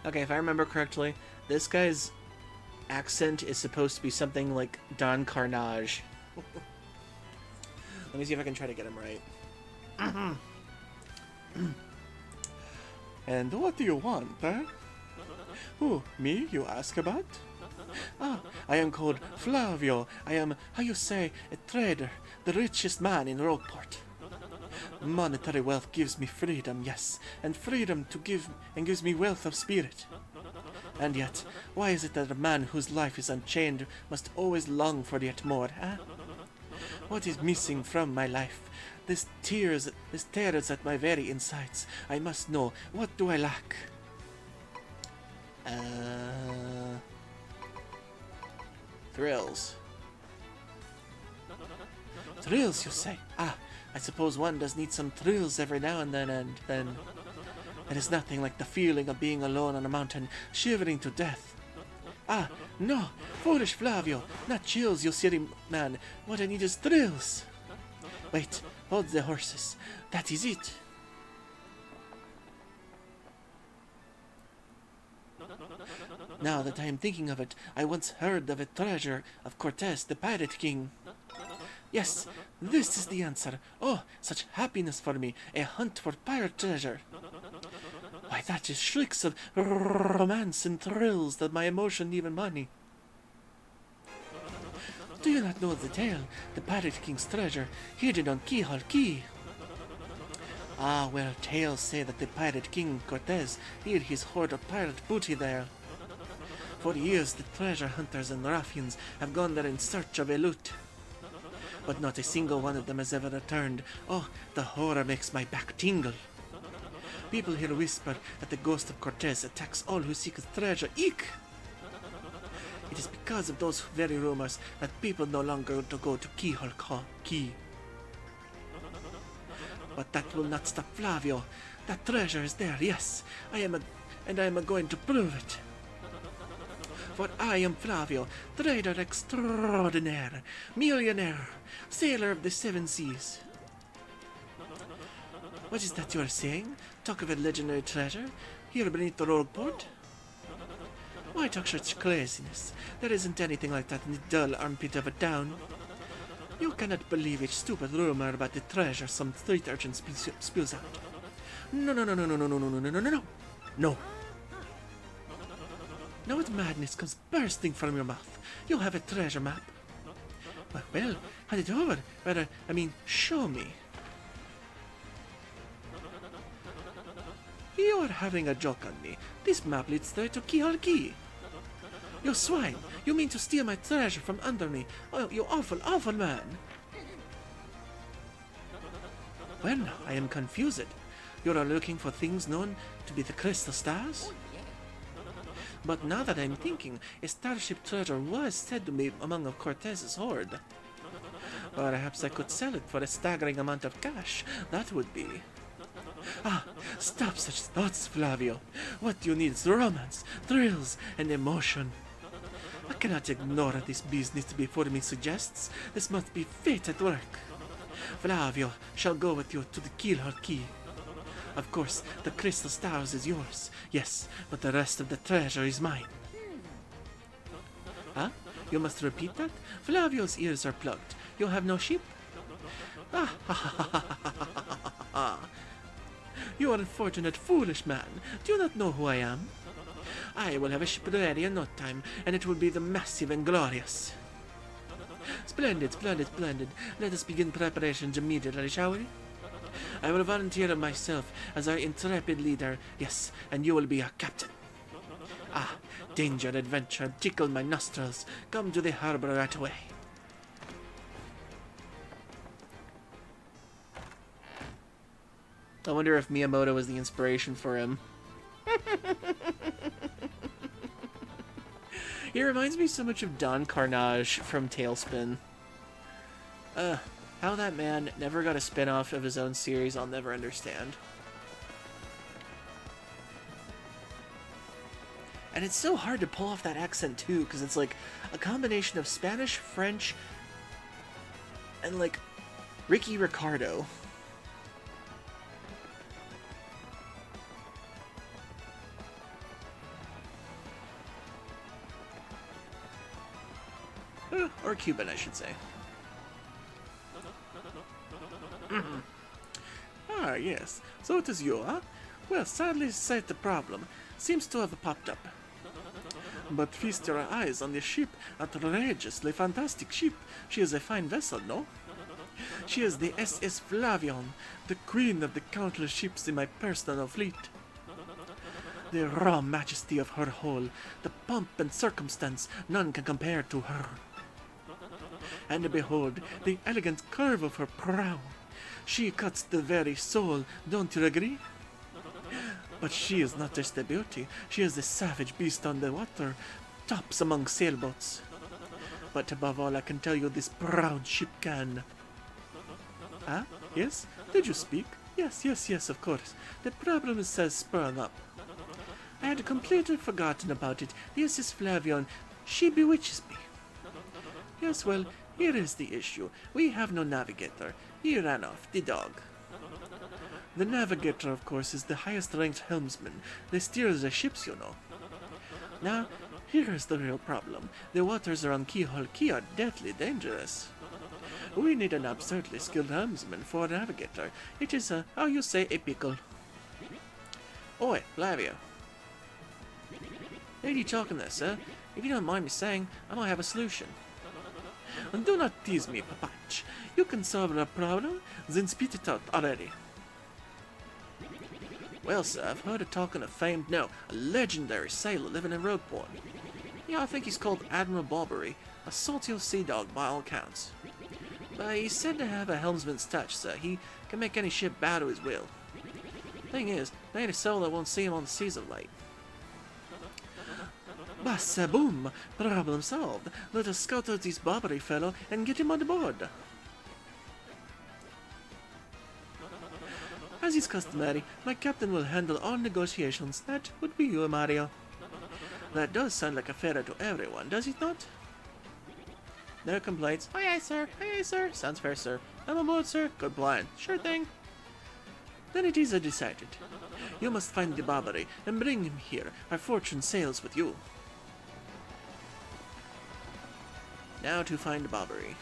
Okay, if I remember correctly, this guy's accent is supposed to be something like Don Carnage. Let me see if I can try to get him right. And what do you want, eh? Who, me, you ask about? Ah, I am called Flavio. I am, how you say, a trader, the richest man in Rogueport. Monetary wealth gives me freedom, yes, and freedom to give and gives me wealth of spirit. And yet, why is it that a man whose life is unchained must always long for yet more, huh? What is missing from my life? This tears at my very insides. I must know, what do I lack? Thrills. Thrills, you say? Ah, I suppose one does need some thrills every now and then, it is nothing like the feeling of being alone on a mountain, shivering to death. Ah, no, foolish Flavio, not chills, you silly man. What I need is thrills. Wait, hold the horses. That is it. Now that I am thinking of it, I once heard of a treasure of Cortez, the Pirate King. Yes, this is the answer. Oh, such happiness for me, a hunt for pirate treasure. Why, that is shrieks of romance and thrills that my emotion need money. Do you not know the tale, the Pirate King's treasure, hidden on Keyhole Key? Ah, well, tales say that the Pirate King Cortez hid his hoard of pirate booty there. For years, the treasure hunters and ruffians have gone there in search of a loot. But not a single one of them has ever returned. Oh, the horror makes my back tingle. People here whisper that the ghost of Cortez attacks all who seek his treasure. Eek! It is because of those very rumors that people no longer go to Keyhole Key. But that will not stop Flavio. That treasure is there, yes. I am going to prove it. For I am Flavio, trader extraordinaire, millionaire, sailor of the seven seas. What is that you are saying? Talk of a legendary treasure? Here beneath the Rogueport? Why talk such craziness? There isn't anything like that in the dull armpit of a town. You cannot believe each stupid rumor about the treasure some street urchin spills out. No. No. Now what madness comes bursting from your mouth? You have a treasure map. Well, hand it over. Rather, show me. You are having a joke on me. This map leads straight to Keyhole Key. You swine! You mean to steal my treasure from under me? Oh, you awful, awful man! Well, I am confused. You are looking for things known to be the crystal stars? But now that I'm thinking, a starship treasure was said to be among of Cortez's hoard. Perhaps I could sell it for a staggering amount of cash. That would be... Ah, stop such thoughts, Flavio. What you need is romance, thrills, and emotion. I cannot ignore this business before me suggests. This must be fate at work. Flavio shall go with you to the Keyhole Key. Of course, the crystal stars is yours. Yes, but the rest of the treasure is mine. Huh? You must repeat that? Flavio's ears are plugged. You have no sheep? Ah, ha ha ha ha ha ha ha. You unfortunate, foolish man. Do you not know who I am? I will have a ship ready in no time, and it will be the massive and glorious. Splendid, splendid, splendid. Let us begin preparations immediately, shall we? I will volunteer myself as our intrepid leader, yes, and you will be our captain. Ah, danger, adventure, tickle my nostrils. Come to the harbor right away. I wonder if Miyamoto was the inspiration for him. He reminds me so much of Don Carnage from Tailspin. How that man never got a spin-off of his own series, I'll never understand. And it's so hard to pull off that accent, too, because it's like a combination of Spanish, French, and like Ricky Ricardo. Or Cuban, I should say. Ah, yes. So it is you, huh? Well, sadly, sight the problem seems to have popped up. But feast your eyes on the ship, outrageously fantastic ship. She is a fine vessel, no? She is the SS Flavion, the queen of the countless ships in my personal fleet. The raw majesty of her hull, the pomp and circumstance, none can compare to her. And behold, the elegant curve of her prow. She cuts the very soul, don't you agree? But she is not just a beauty, she is a savage beast on the water, tops among sailboats. But above all, I can tell you this proud ship can. Ah, yes? Did you speak? Yes, yes, yes, of course. The problem is sprung up. I had completely forgotten about it. The SS Flavion, she bewitches me. Yes, well, here is the issue. We have no navigator. He ran off, the dog. The navigator, of course, is the highest-ranked helmsman. They steer the ships, you know. Now, here is the real problem. The waters around Keyhole Key are deathly dangerous. We need an absurdly skilled helmsman for a navigator. It is how you say, a pickle. Oi, Flavio. Lady talking there, sir. If you don't mind me saying, I might have a solution. And do not tease me, Papach. You can solve the problem, then spit it out already. Well, sir, I've heard of talking of famed, no, a legendary sailor living in Rogueport. Yeah, I think he's called Admiral Barbary, a salty old sea dog by all accounts. But he's said to have a helmsman's touch, sir. He can make any ship bow to his will. Thing is, there ain't a soul that won't see him on the seas of late. Bassa boom! Problem solved. Let us scout out this Barbary fellow and get him on board. As is customary, my captain will handle all negotiations. That would be you, Mario. That does sound like a favor to everyone, does it not? No complaints. Aye, aye, sir. Aye, aye, sir. Sounds fair, sir. I'm on board, sir. Good plan. Sure thing. Then it is decided. You must find the Barbary and bring him here. Our fortune sails with you. Now to find Barbary.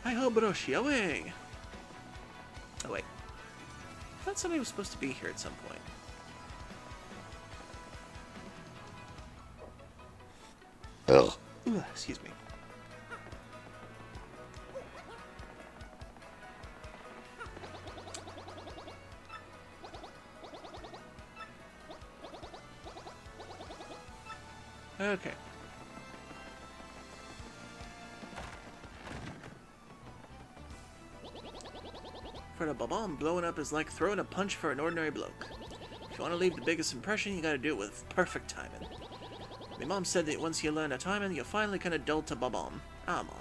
Hi-ho, Broshi, away! Oh, wait. I thought somebody was supposed to be here at some point. Ugh. Ooh, excuse me. Okay. For the bomb, blowing up is like throwing a punch for an ordinary bloke. If you want to leave the biggest impression, you gotta do it with perfect timing. My mom said that once you learn a timing, you'll finally kind of dull to bomb. Ah, Mom.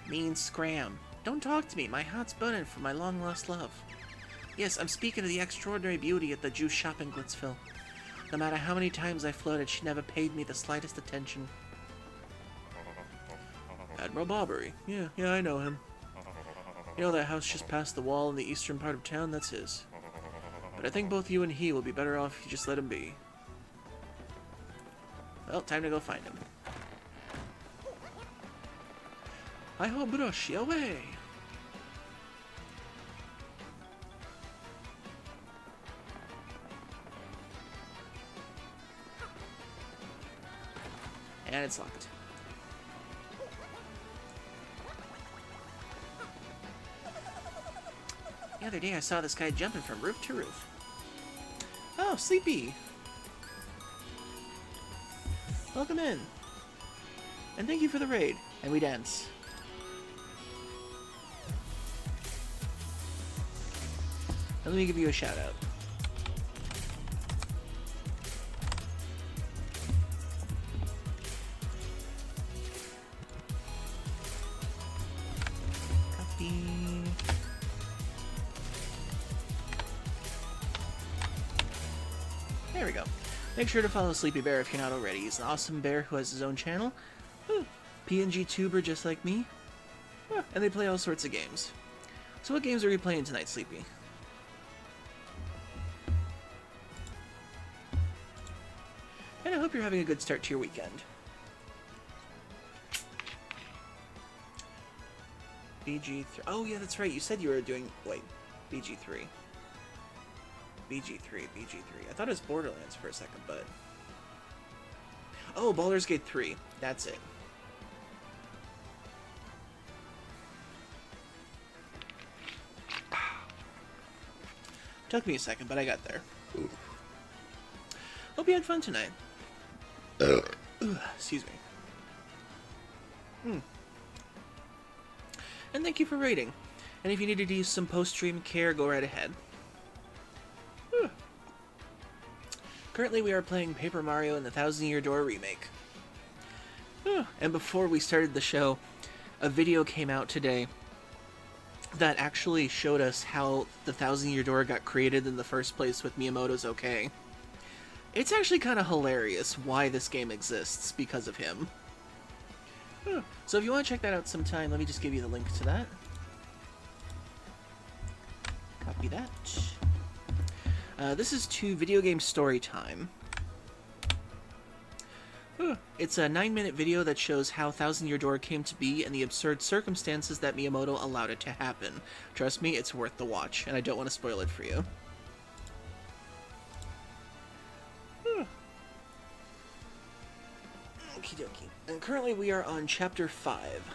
Mean scram. Don't talk to me. My heart's burning for my long-lost love. Yes, I'm speaking of the extraordinary beauty at the juice shop in Glitzville. No matter how many times I flirted, she never paid me the slightest attention. Admiral Barbary. Yeah, I know him. You know that house just past the wall in the eastern part of town? That's his. But I think both you and he will be better off if you just let him be. Well, time to go find him. Hi-ho, Broshi, away! And it's locked. The other day I saw this guy jumping from roof to roof. Oh, Sleepy! Welcome in. And thank you for the raid. And we dance. And let me give you a shout out. Copy. There we go. Make sure to follow Sleepy Bear if you're not already. He's an awesome bear who has his own channel. PNG tuber just like me. And they play all sorts of games. So what games are we playing tonight, Sleepy? And I hope you're having a good start to your weekend. BG3. Oh yeah, that's right. You said you were doing... Wait. BG3. BG3. I thought it was Borderlands for a second, but... Oh, Baldur's Gate 3. That's it. Took me a second, but I got there. Hope you had fun tonight. Excuse me. And thank you for rating. And if you needed to use some post-stream care, go right ahead. Currently we are playing Paper Mario and the Thousand Year Door remake. And before we started the show, a video came out today that actually showed us how the Thousand Year Door got created in the first place with Miyamoto's OK. It's actually kind of hilarious why this game exists because of him. So if you want to check that out sometime, let me just give you the link to that. Copy that. This is to Video Game Story Time. It's a 9-minute video that shows how Thousand Year Door came to be and the absurd circumstances that Miyamoto allowed it to happen. Trust me, it's worth the watch, and I don't want to spoil it for you. Okie dokie. And currently we are on Chapter 5.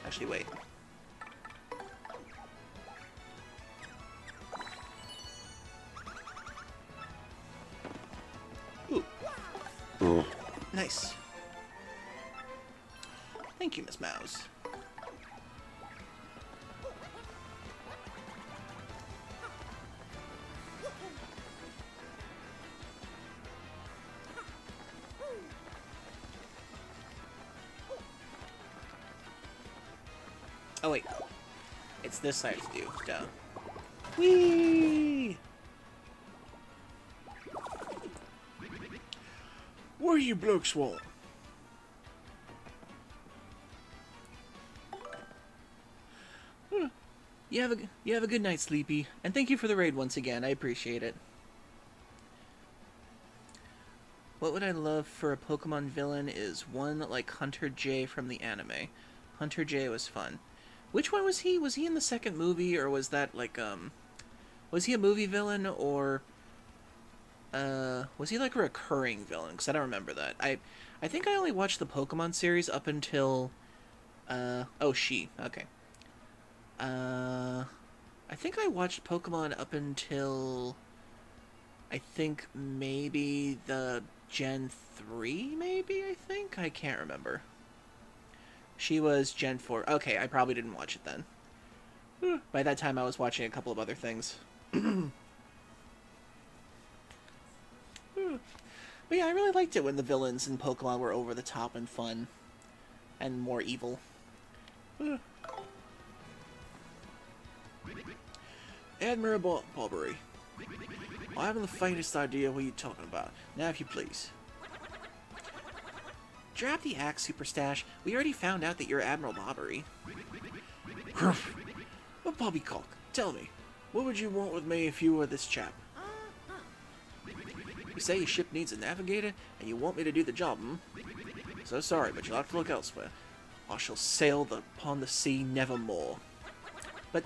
Actually, wait. Ooh. Nice. Thank you, Miss Mouse. Oh wait, it's this side to do. Duh. Whee! Where you blokes want? You have a good night, Sleepy, and thank you for the raid once again. I appreciate it. What would I love for a Pokemon villain is one like Hunter J from the anime. Hunter J was fun. Which one was he? Was he in the second movie, or was that like was he a movie villain, or was he like a recurring villain? Because I don't remember that. I think I only watched the Pokemon series up until oh, she. Okay. I think I watched Pokemon up until I think maybe the Gen 3, maybe, I think? I can't remember. She was Gen 4. Okay, I probably didn't watch it then. By that time, I was watching a couple of other things. But yeah, I really liked it when the villains in Pokemon were over the top and fun. And more evil. Admiral Bobbery. I haven't the faintest idea what you're talking about. Now, if you please. Drop the axe, Superstash. We already found out that you're Admiral Bobbery. But Poppycock, tell me, what would you want with me if you were this chap? You say your ship needs a navigator, and you want me to do the job, hmm? So sorry, but you'll have to look elsewhere. I shall sail upon the sea nevermore. But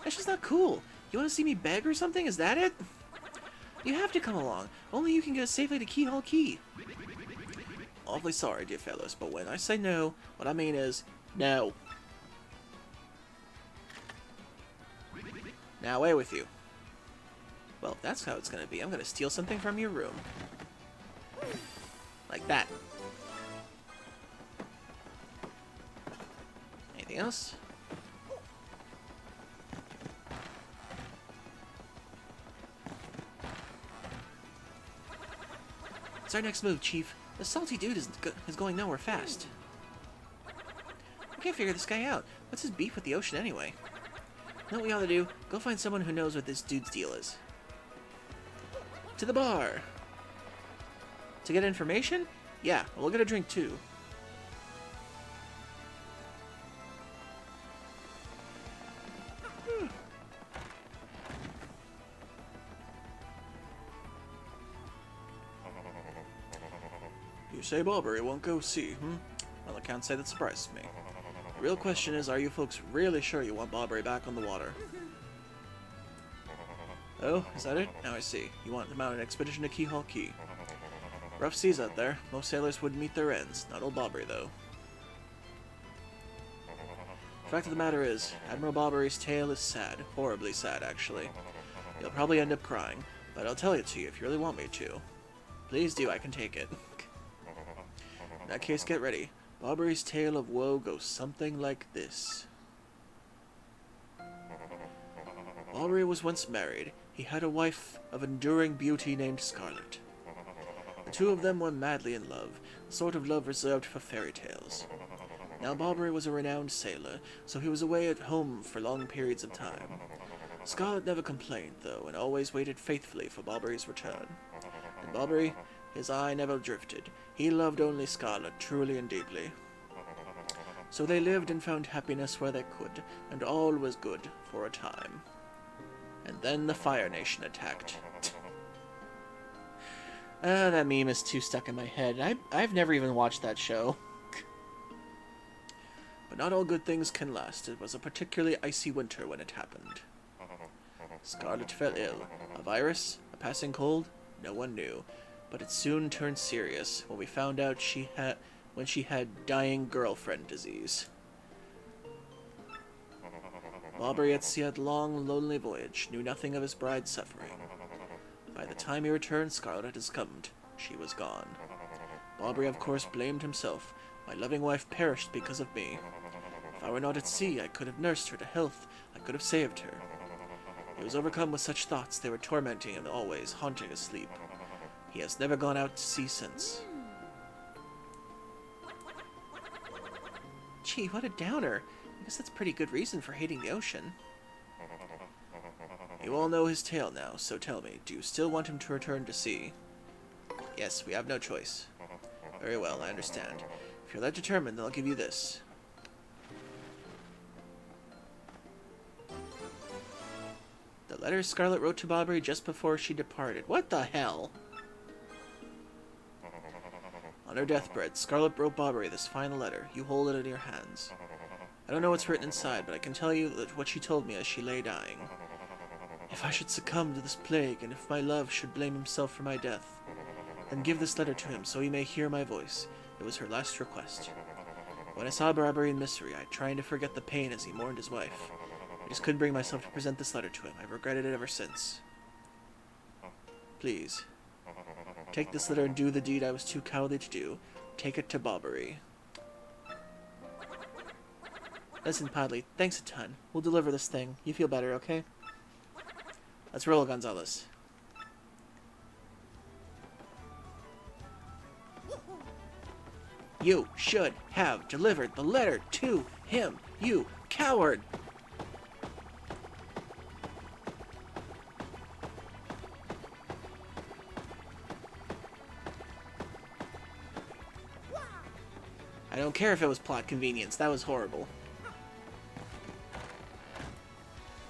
that's just not cool. You want to see me beg or something? Is that it? You have to come along. Only you can get us safely to Keyhole Key. Awfully sorry, dear fellows, but when I say no, what I mean is no. Now away with you. Well, if that's how it's gonna be, I'm gonna steal something from your room. Like that. Anything else? It's our next move, Chief. The salty dude is going nowhere fast. I can't figure this guy out. What's his beef with the ocean anyway? You know what we ought to do? Go find someone who knows what this dude's deal is. To the bar! To get information? Yeah, we'll get a drink too. You say Bobbery won't go see, hmm? Well, I can't say that surprises me. The real question is, are you folks really sure you want Bobbery back on the water? Oh, is that it? Now I see. You want to mount an expedition to Keyhole Key. Rough seas out there. Most sailors wouldn't meet their ends. Not old Bobbery, though. The fact of the matter is, Admiral Bobbery's tale is sad. Horribly sad, actually. You'll probably end up crying, but I'll tell it to you if you really want me to. Please do, I can take it. In that case, get ready. Bobbery's tale of woe goes something like this. Bobbery was once married. He had a wife of enduring beauty named Scarlet. The two of them were madly in love, the sort of love reserved for fairy tales. Now Bobbery was a renowned sailor, so he was away at home for long periods of time. Scarlet never complained, though, and always waited faithfully for Bobbery's return. And Bobbery, his eye never drifted. He loved only Scarlet, truly and deeply. So they lived and found happiness where they could, and all was good for a time. And then the Fire Nation attacked. That meme is too stuck in my head. I've never even watched that show. But not all good things can last. It was a particularly icy winter when it happened. Scarlet fell ill. A virus? A passing cold? No one knew. But it soon turned serious when we found out she had dying girlfriend disease. Bobbery at sea had a long, lonely voyage, knew nothing of his bride's suffering. By the time he returned, Scarlet had succumbed. She was gone. Bobbery, of course, blamed himself. My loving wife perished because of me. If I were not at sea, I could have nursed her to health. I could have saved her. He was overcome with such thoughts. They were tormenting him always, haunting his sleep. He has never gone out to sea since. Gee, what a downer. I guess that's a pretty good reason for hating the ocean. You all know his tale now, so tell me, do you still want him to return to sea? Yes, we have no choice. Very well, I understand. If you're that determined, then I'll give you this. The letter Scarlet wrote to Bobbery just before she departed. What the hell? On her deathbed, Scarlet wrote Bobbery this final letter. You hold it in your hands. I don't know what's written inside, but I can tell you that what she told me as she lay dying. If I should succumb to this plague, and if my love should blame himself for my death, then give this letter to him so he may hear my voice. It was her last request. When I saw Bobbery in misery, I tried to forget the pain as he mourned his wife. I just couldn't bring myself to present this letter to him. I've regretted it ever since. Please, take this letter and do the deed I was too cowardly to do. Take it to Bobbery. Listen, Podley, thanks a ton. We'll deliver this thing. You feel better, okay? Let's roll, Gonzalez. You should have delivered the letter to him, you coward! don't care if it was plot convenience. That was horrible.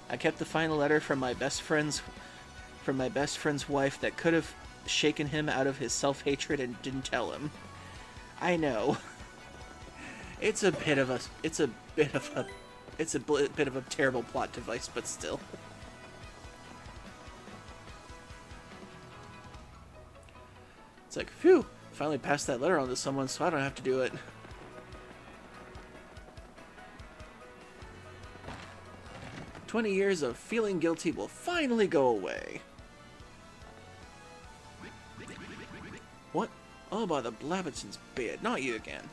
I kept the final letter from my best friend's wife that could have shaken him out of his self-hatred and didn't tell him. I know. It's a bit of a terrible plot device, but still. It's like, phew, finally passed that letter on to someone so I don't have to do it. "20 years of feeling guilty will finally go away." What? Oh, by the Blabbitsons, be it, not you again.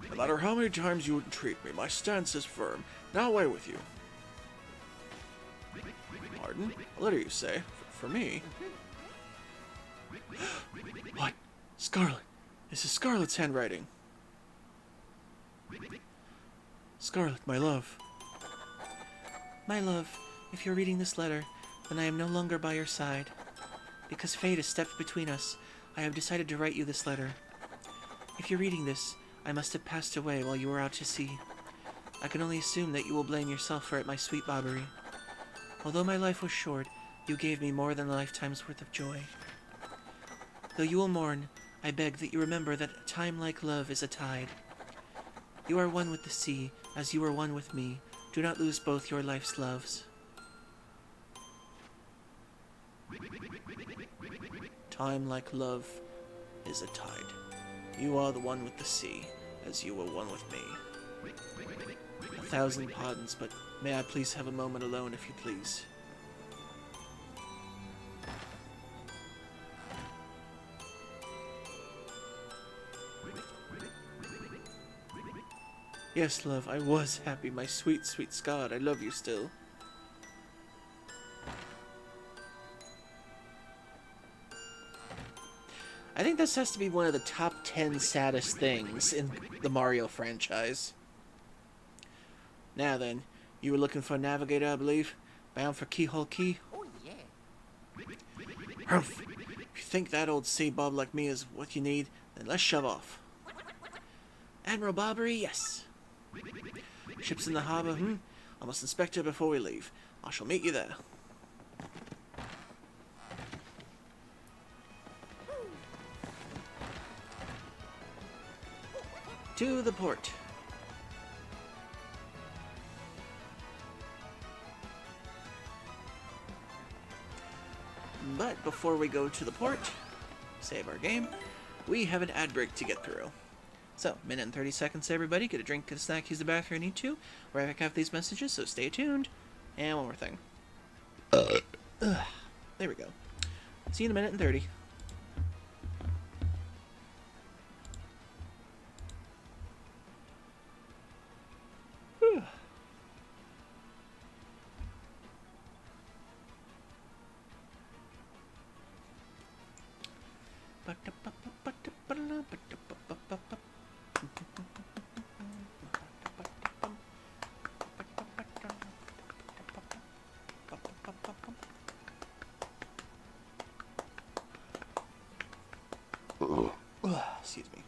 "No matter how many times you entreat me, my stance is firm. Now away with you." "Pardon? A letter, you say? For me?" "What? Scarlet! This is Scarlet's handwriting." "Scarlet, my love." "My love, if you're reading this letter, then I am no longer by your side. Because fate has stepped between us, I have decided to write you this letter. If you're reading this, I must have passed away while you were out to sea. I can only assume that you will blame yourself for it, my sweet Bobbery. Although my life was short, you gave me more than a lifetime's worth of joy. Though you will mourn, I beg that you remember that a time like love is a tide. You are one with the sea, as you are one with me. Do not lose both your life's loves." Time like love is a tide. You are the one with the sea, as you were one with me. 1,000 pardons, but may I please have a moment alone, if you please? Yes, love, I was happy, my sweet, sweet Scott. I love you still. I think this has to be one of the top 10 saddest things in the Mario franchise. Now then, you were looking for a navigator, I believe? Bound for Keyhole Key? Oh, yeah. Humph! If you think that old sea bob like me is what you need, then let's shove off. Admiral Bobbery, yes. Ship's in the harbor, I must inspect her before we leave. I shall meet you there. To the port. But before we go to the port, save our game, we have an ad break to get through. So, minute and 30 seconds, everybody. Get a drink, get a snack, use the bathroom if you need to. We're back after these messages, so stay tuned. And one more thing. There we go. See you in a minute and 30. Excuse me.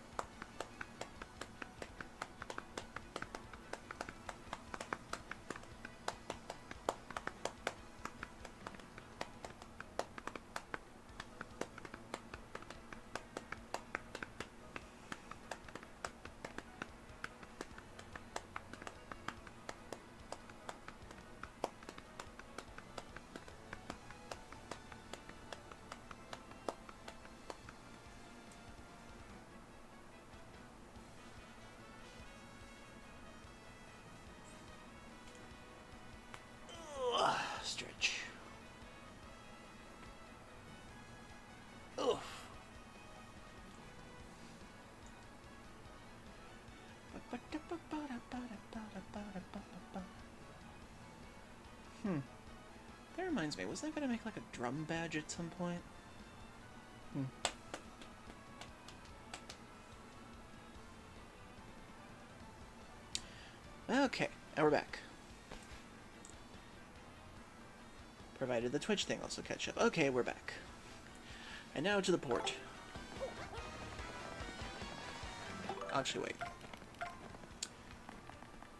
Stretch. Oof. That reminds me, wasn't I gonna make like a drum badge at some point? Okay, now we're back. Provided the Twitch thing also catch up. Okay, we're back. And now to the port. Actually, wait.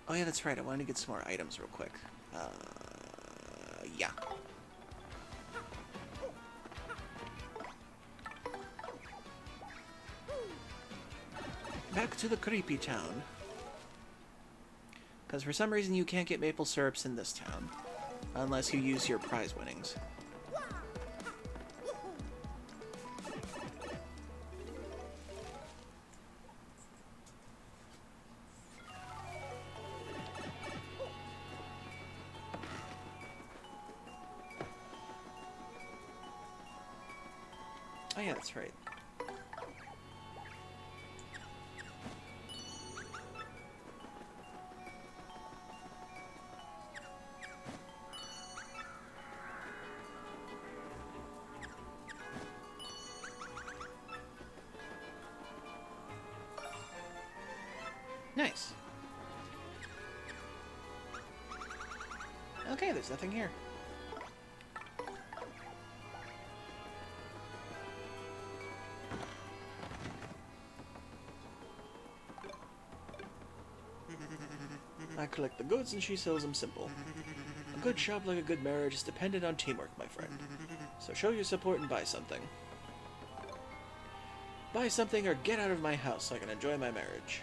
Oh yeah, that's right. I wanted to get some more items real quick. Yeah. Back to the creepy town. Because for some reason you can't get maple syrups in this town. Unless you use your prize winnings. Oh yeah, that's right. Nice. Okay, there's nothing here. I collect the goods and she sells them simple. A good shop like a good marriage is dependent on teamwork, my friend. So show your support and buy something. Buy something or get out of my house so I can enjoy my marriage.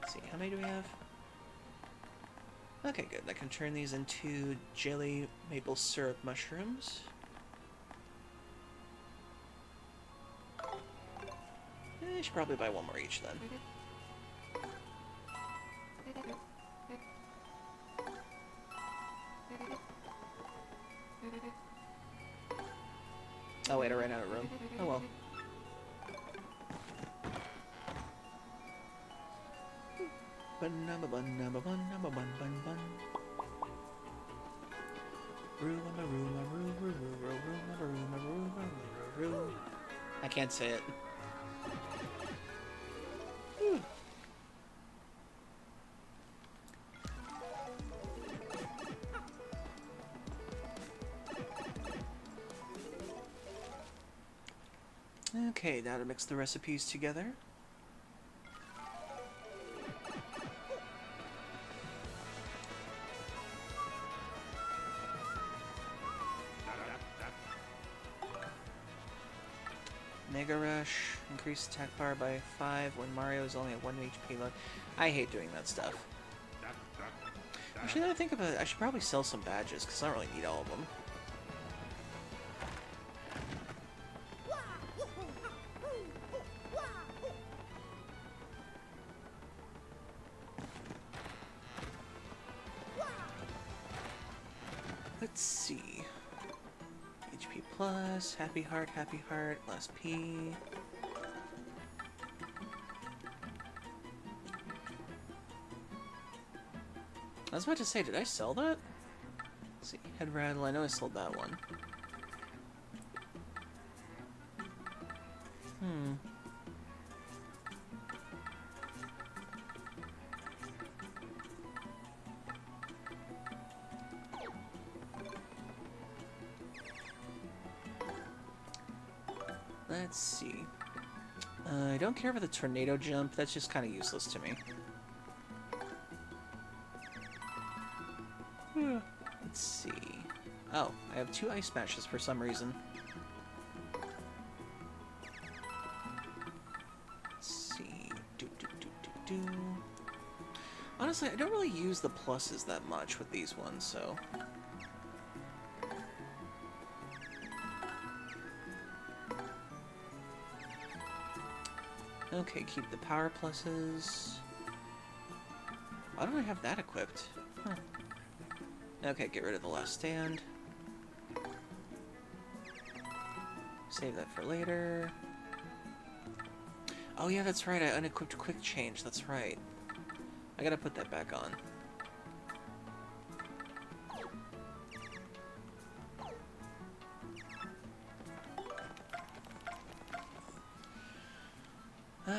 Let's see, how many do we have? Okay, good. I can turn these into jelly maple syrup mushrooms. I should probably buy one more each then. Oh wait, I ran out of room. Oh well. I can't say it. Whew. Okay, now to mix the recipes together. Mega Rush, increase attack power by 5 when Mario is only at 1 HP left. I hate doing that stuff. Actually, now that I think about it, I should probably sell some badges, because I don't really need all of them. Let's see. HP plus, happy heart, less P. I was about to say, did I sell that? Let's see, head rattle, I know I sold that one. Let's see. I don't care for the tornado jump, that's just kind of useless to me. Let's see. Oh, I have 2 ice smashes for some reason. Let's see. Honestly, I don't really use the pluses that much with these ones, so... Okay, keep the power pluses. Why don't I have that equipped? Huh. Okay, get rid of the last stand. Save that for later. Oh yeah, that's right, I unequipped quick change, that's right. I gotta put that back on.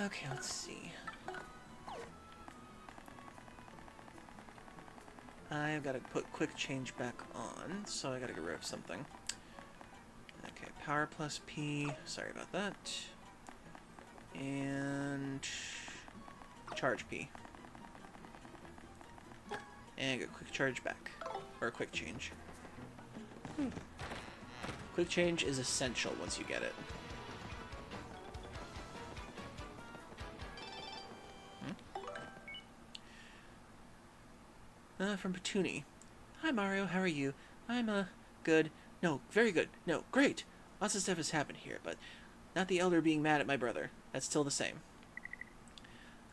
Okay, let's see. I've got to put quick change back on, so I got to get rid of something. Okay, power plus P. Sorry about that. And charge P. And get quick charge back. Or quick change. Quick change is essential once you get it. From Petuni. Hi Mario, how are you? I'm, good. No, very good. No, great. Lots of stuff has happened here, but not the Elder being mad at my brother. That's still the same.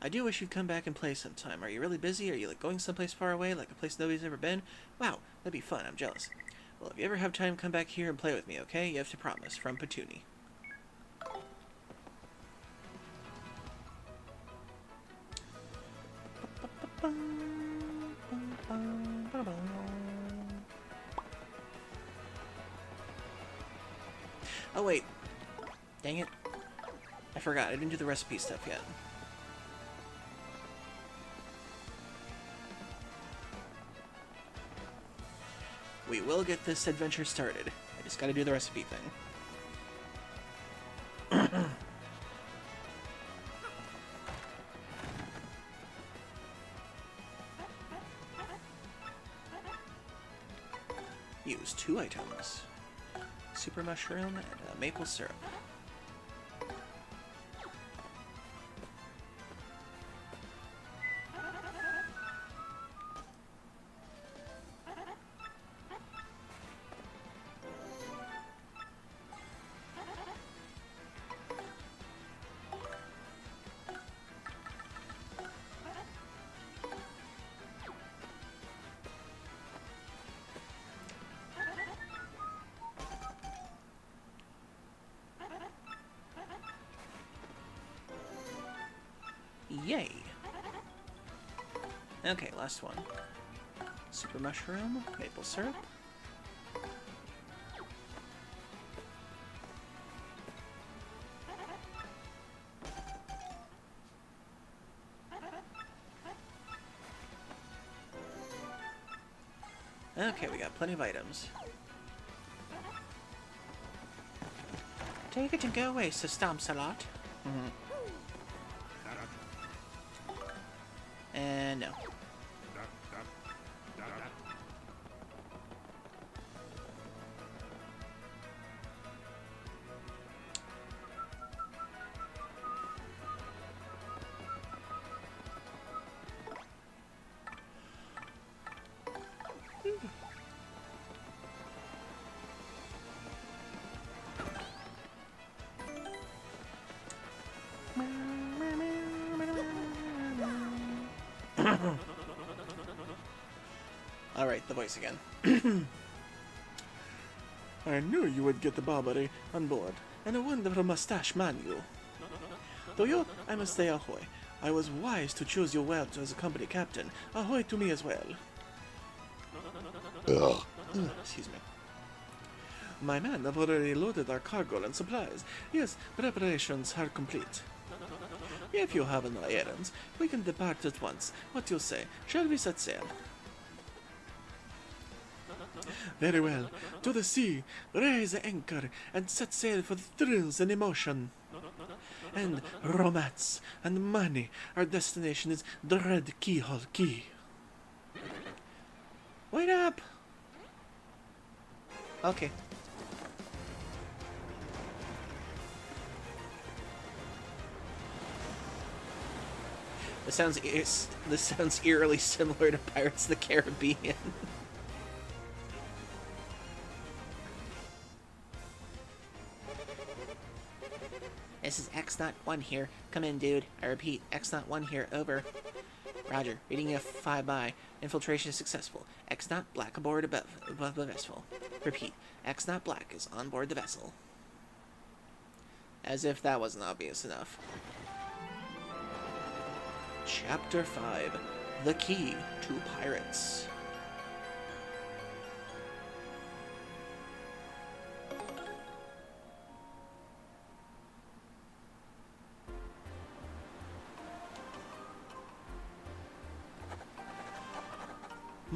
I do wish you'd come back and play sometime. Are you really busy? Are you, like, going someplace far away, like a place nobody's ever been? Wow, that'd be fun. I'm jealous. Well, if you ever have time, come back here and play with me, okay? You have to promise. From Petuni. Oh, wait. Dang it. I forgot. I didn't do the recipe stuff yet. We will get this adventure started. I just gotta do the recipe thing. Use 2 items. Super mushroom and maple syrup. Yay! Okay, last one. Super mushroom, maple syrup. Okay, we got plenty of items. Take it and go away, Sir Stomp-a-Lot. And no. Alright, the voice again. I knew you would get the Barbary on board, and a wonderful mustache man you. To you, I must say ahoy. I was wise to choose you well as a company captain. Ahoy to me as well. Ugh. Excuse me. My men have already loaded our cargo and supplies. Yes, preparations are complete. If you have no errands, we can depart at once. What do you say? Shall we set sail? Very well. To the sea, raise the anchor, and set sail for the thrills and emotion. And romance and money. Our destination is Dread Keyhole Key. Wait up! Okay. This sounds eerily similar to Pirates of the Caribbean. This is X-01 here. Come in, dude. I repeat, X-01 here. Over. Roger. Reading you 5-by. Infiltration is successful. X-0 Black aboard above the vessel. Repeat. X-0 Black is on board the vessel. As if that wasn't obvious enough. Chapter 5. The Key to Pirates.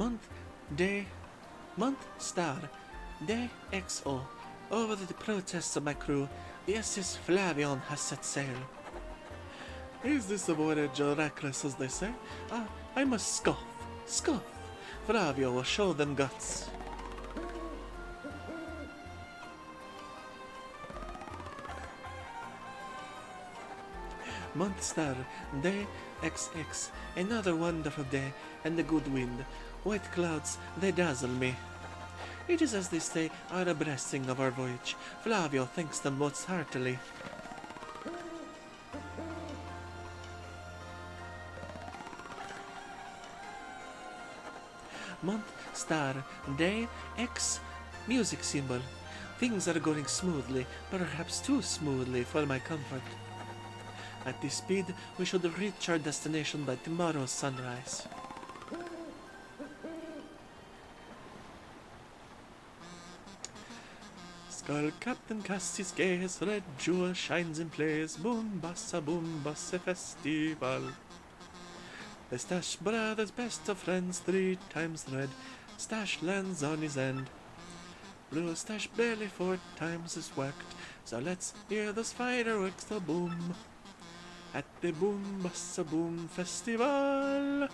Month, day, month, star, day, XO. Over the protests of my crew, the SS Flavion has set sail. Is this a voyage reckless, as they say? I must scoff, scoff. Flavio will show them guts. Month star, day XX, another wonderful day, and a good wind. White clouds, they dazzle me. It is, as they say, our blessing of our voyage. Flavio thanks them most heartily. Month, star, day, X, music symbol. Things are going smoothly, perhaps too smoothly for my comfort. At this speed, we should reach our destination by tomorrow's sunrise. Skull Captain casts his gaze, red jewel shines in place, boom bassa festival. The Stash brothers, best of friends, 3 times red, Stash lands on his end. Blue Stash barely 4 times is whacked, so let's hear those fireworks, the boom. At the boom bassa boom festival.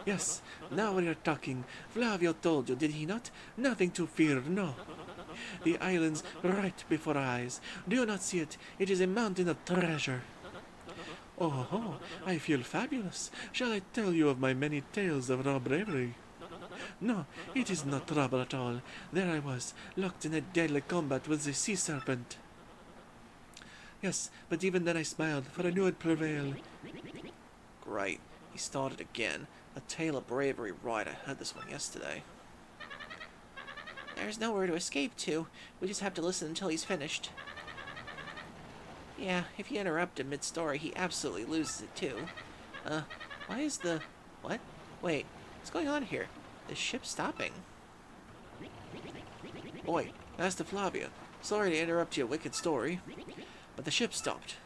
Yes, now we are talking. Flavio told you, did he not? Nothing to fear, no. The island's right before our eyes. Do you not see it? It is a mountain of treasure. Oh, I feel fabulous. Shall I tell you of my many tales of raw bravery? No, it is not trouble at all. There I was, locked in a deadly combat with the sea serpent. Yes, but even then I smiled, for I knew I'd prevail. Great, he started again. A tale of bravery, right? I heard this one yesterday. There's nowhere to escape to. We just have to listen until he's finished. Yeah, if you interrupt him mid-story, he absolutely loses it too. Why is the... What? Wait, what's going on here? The ship's stopping. Oi, Master Flavio. Sorry to interrupt your wicked story, but the ship stopped.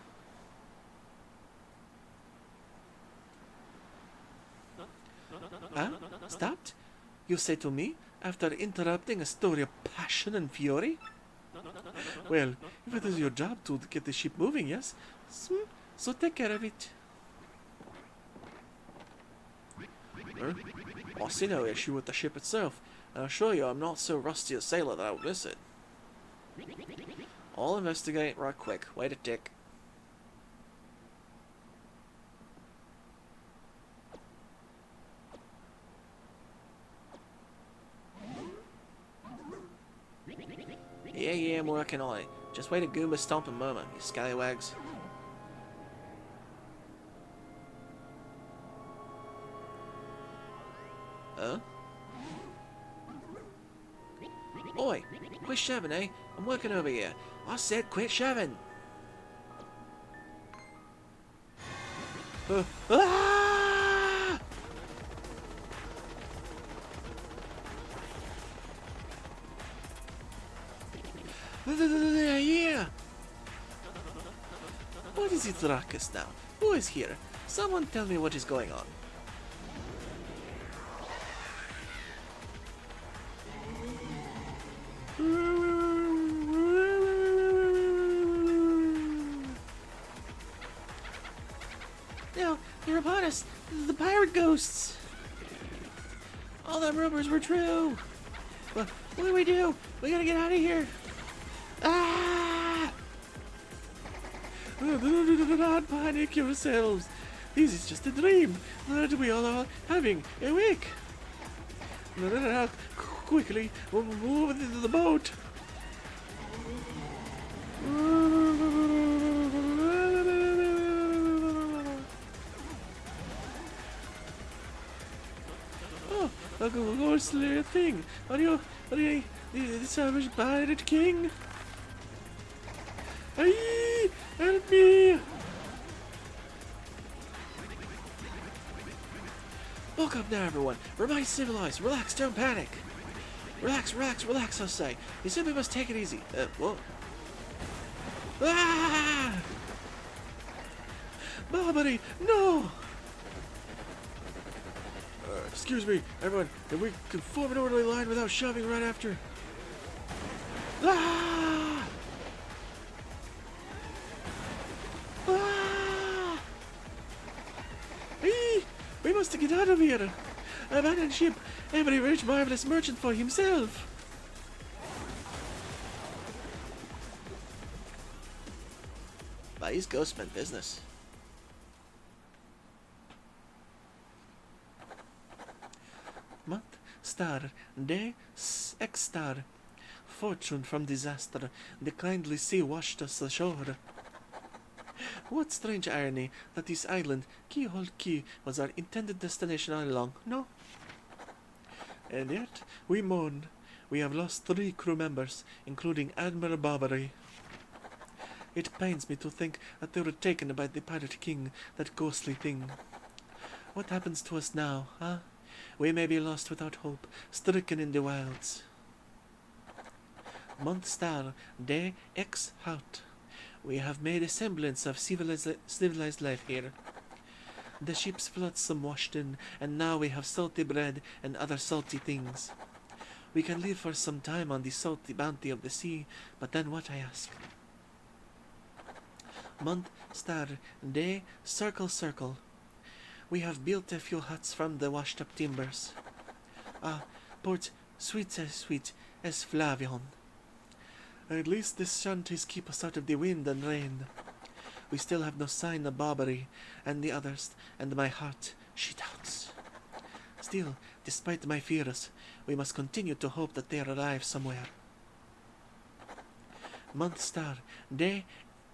Huh? Stopped? You say to me, after interrupting a story of passion and fury? Well, if it is your job to get the ship moving, yes? So take care of it. I see no issue with the ship itself, and I assure you I'm not so rusty a sailor that I would miss it. I'll investigate right quick. Wait a tick. Yeah, I'm working on it. Just wait a Goomba stomp a moment, you scallywags. Huh? Oi, quit shoving, eh? I'm working over here. I said quit shoving. Ah! Yeah. What is it ruckus now? Who is here? Someone tell me what is going on. No, they're upon us. The pirate ghosts. All them rumors were true. What do we do? We gotta get out of here. Ah! Do not panic yourselves. This is just a dream that we all are having. Awake! Quickly, move into the boat. Oh, a ghostly thing. Are you the savage pirate king? Aye, help me! Woke up now, everyone. Remain civilized. Relax, don't panic. Relax, I say. You simply must take it easy. What? Ah! Barbary, no! Excuse me, everyone, if we can form an orderly line without shoving right after. Ah! Ah! We must get out of here. Abandon ship. Every rich, marvelous merchant for himself. These ghosts meant business. Month, star, day, X star. Fortune from disaster, the kindly sea washed us ashore. What strange irony that this island, Keyhole Key, was our intended destination all along, no? And yet, we mourn. We have lost 3 crew members, including Admiral Barbary. It pains me to think that they were taken by the Pirate King, that ghostly thing. What happens to us now, huh? We may be lost without hope, stricken in the wilds. Month star, day X Heart. We have made a semblance of civilized life here. The ship's flotsam washed in, and now we have salty bread and other salty things. We can live for some time on the salty bounty of the sea, but then what, I ask? Month, star, day, circle, circle. We have built a few huts from the washed-up timbers. Port sweet as Flavion. At least the shanties keep us out of the wind and rain. We still have no sign of Barbary and the others, and my heart, she doubts. Still, despite my fears, we must continue to hope that they arrive somewhere. Month star, day,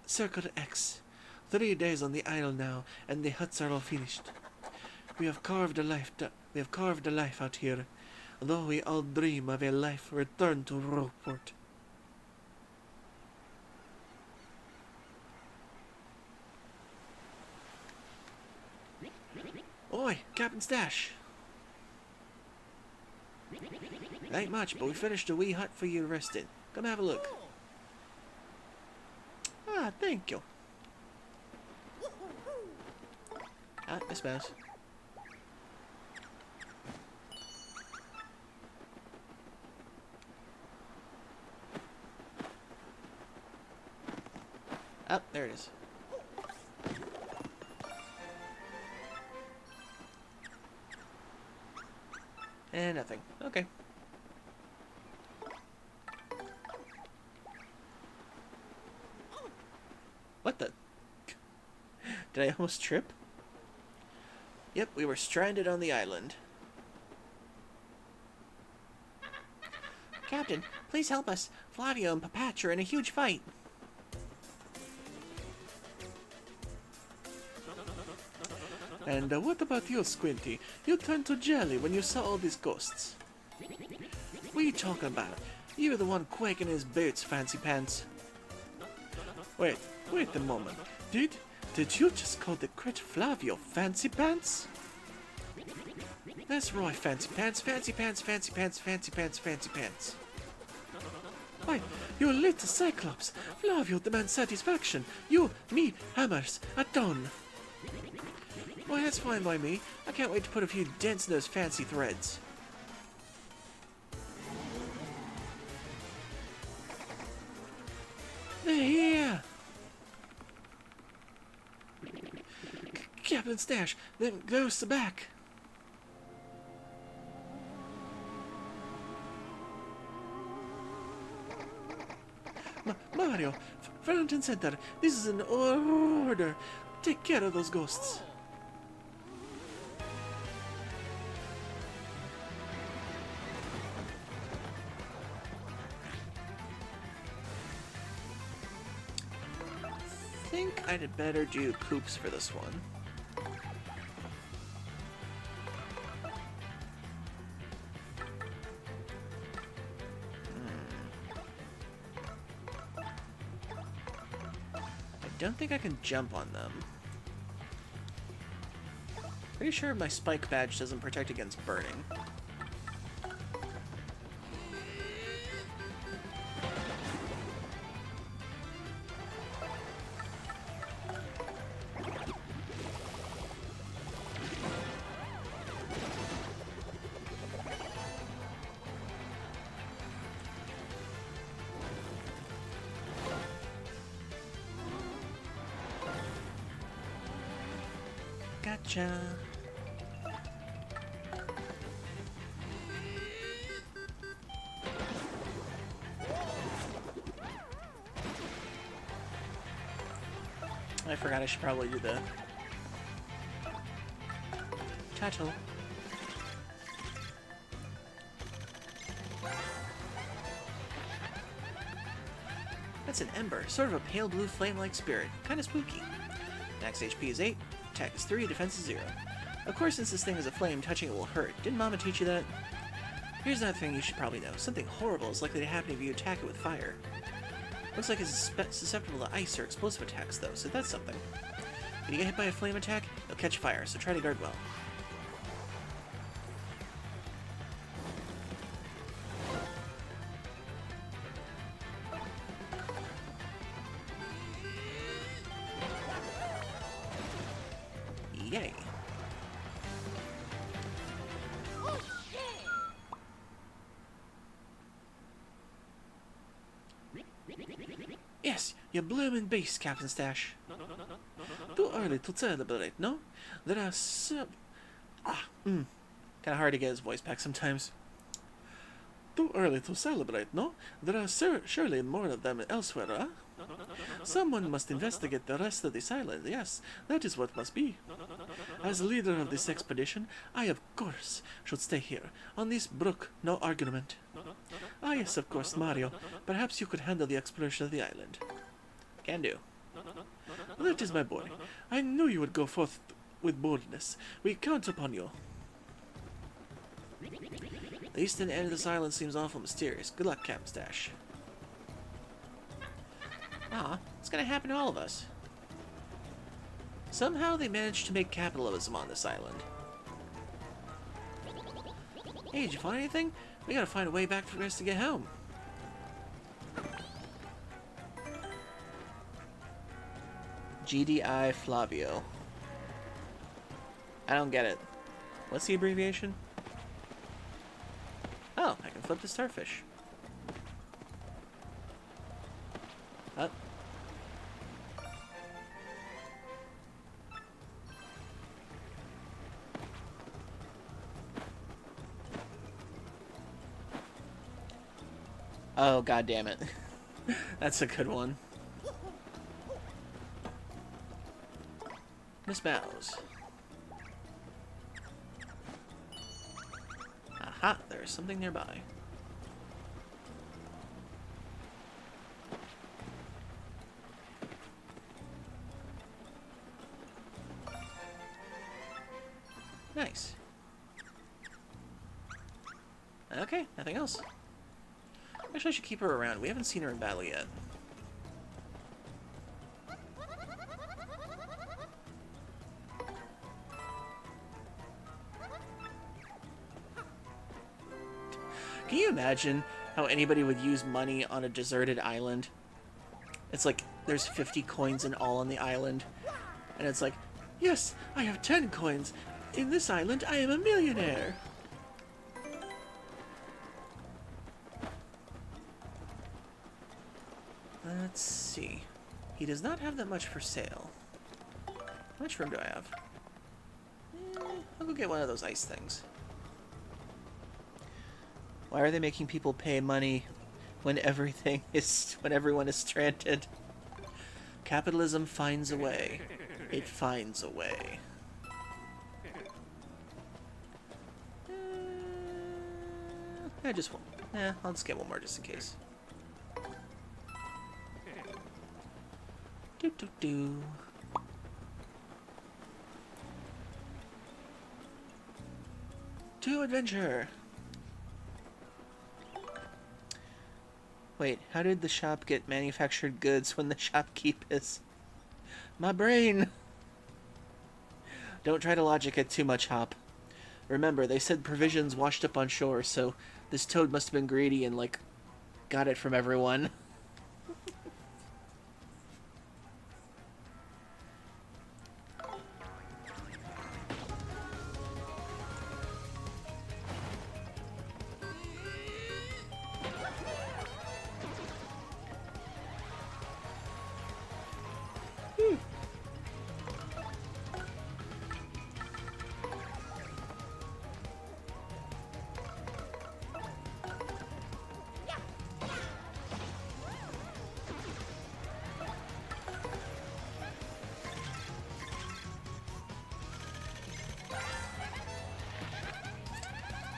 circle X. 3 days on the isle now, and the huts are all finished. We have carved a life out here, though we all dream of a life returned to Rogueport. Oi, Captain Stash! Ain't much, but we finished a wee hut for you to rest in. Come have a look. Thank you. Miss Mouse. There it is. And nothing. Okay. What the? Did I almost trip? Yep, we were stranded on the island. Captain, please help us. Flavio and Papatch are in a huge fight. And what about you, Squinty? You turned to jelly when you saw all these ghosts. What are you talking about? You were the one quaking his boots, Fancy Pants. Wait a moment. Did you just call the crit Flavio Fancy Pants? That's right, Fancy Pants, Fancy Pants, Fancy Pants, Fancy Pants, Fancy Pants. Why, you little Cyclops! Flavio demands satisfaction. You, me, hammers, at dawn. Why, that's fine by me. I can't wait to put a few dents in those fancy threads. They're here! Captain Stash, them ghosts are back! Mario, front and center, this is an order. Take care of those ghosts. I think I'd better do Koops for this one. I don't think I can jump on them. Pretty sure my spike badge doesn't protect against burning. Gotcha. I forgot I should probably do the tattle. That's an ember, sort of a pale blue flame-like spirit. Kinda spooky. Max HP is 8, attack is 3, defense is 0. Of course, since this thing is a flame, touching it will hurt. Didn't Mama teach you that? Here's another thing you should probably know. Something horrible is likely to happen if you attack it with fire. Looks like it's susceptible to ice or explosive attacks, though, so that's something. If you get hit by a flame attack, it'll catch fire, so try to guard well. Yay. Yes, you bloomin' beast, Captain Stash. Too early to celebrate, no? There are Kinda hard to get his voice back sometimes. Too early to celebrate, no? There are surely more of them elsewhere, huh? Someone must investigate the rest of this island, yes, that is what must be. As leader of this expedition, I of course should stay here, on this brook, no argument. Ah yes, of course, Mario, perhaps you could handle the exploration of the island. Can do. That is my boy. I knew you would go forth with boldness. We count upon you. The eastern end of this island seems awful mysterious. Good luck, Captain Stash. Ah, it's gonna happen to all of us. Somehow they managed to make capitalism on this island. Hey, did you find anything? We gotta find a way back for us to get home. GDI Flavio. I don't get it. What's the abbreviation? Oh, I can flip the starfish. Up. Oh, god damn it. That's a good one. Miss Mouse. Aha, there is something nearby. Nice. Okay, nothing else. Actually, I should keep her around. We haven't seen her in battle yet. Can you imagine how anybody would use money on a deserted island? It's like, there's 50 coins in all on the island. And it's like, yes, I have 10 coins. In this island, I am a millionaire. Let's see. He does not have that much for sale. How much room do I have? I'll go get one of those ice things. Why are they making people pay money when everyone is stranded? Capitalism finds a way. It finds a way. I just won't. I'll just get one more just in case. Do. To adventure. Wait, how did the shop get manufactured goods when the shopkeep is... My brain! Don't try to logic it too much, Hop. Remember, they said provisions washed up on shore, so this toad must have been greedy and, like, got it from everyone.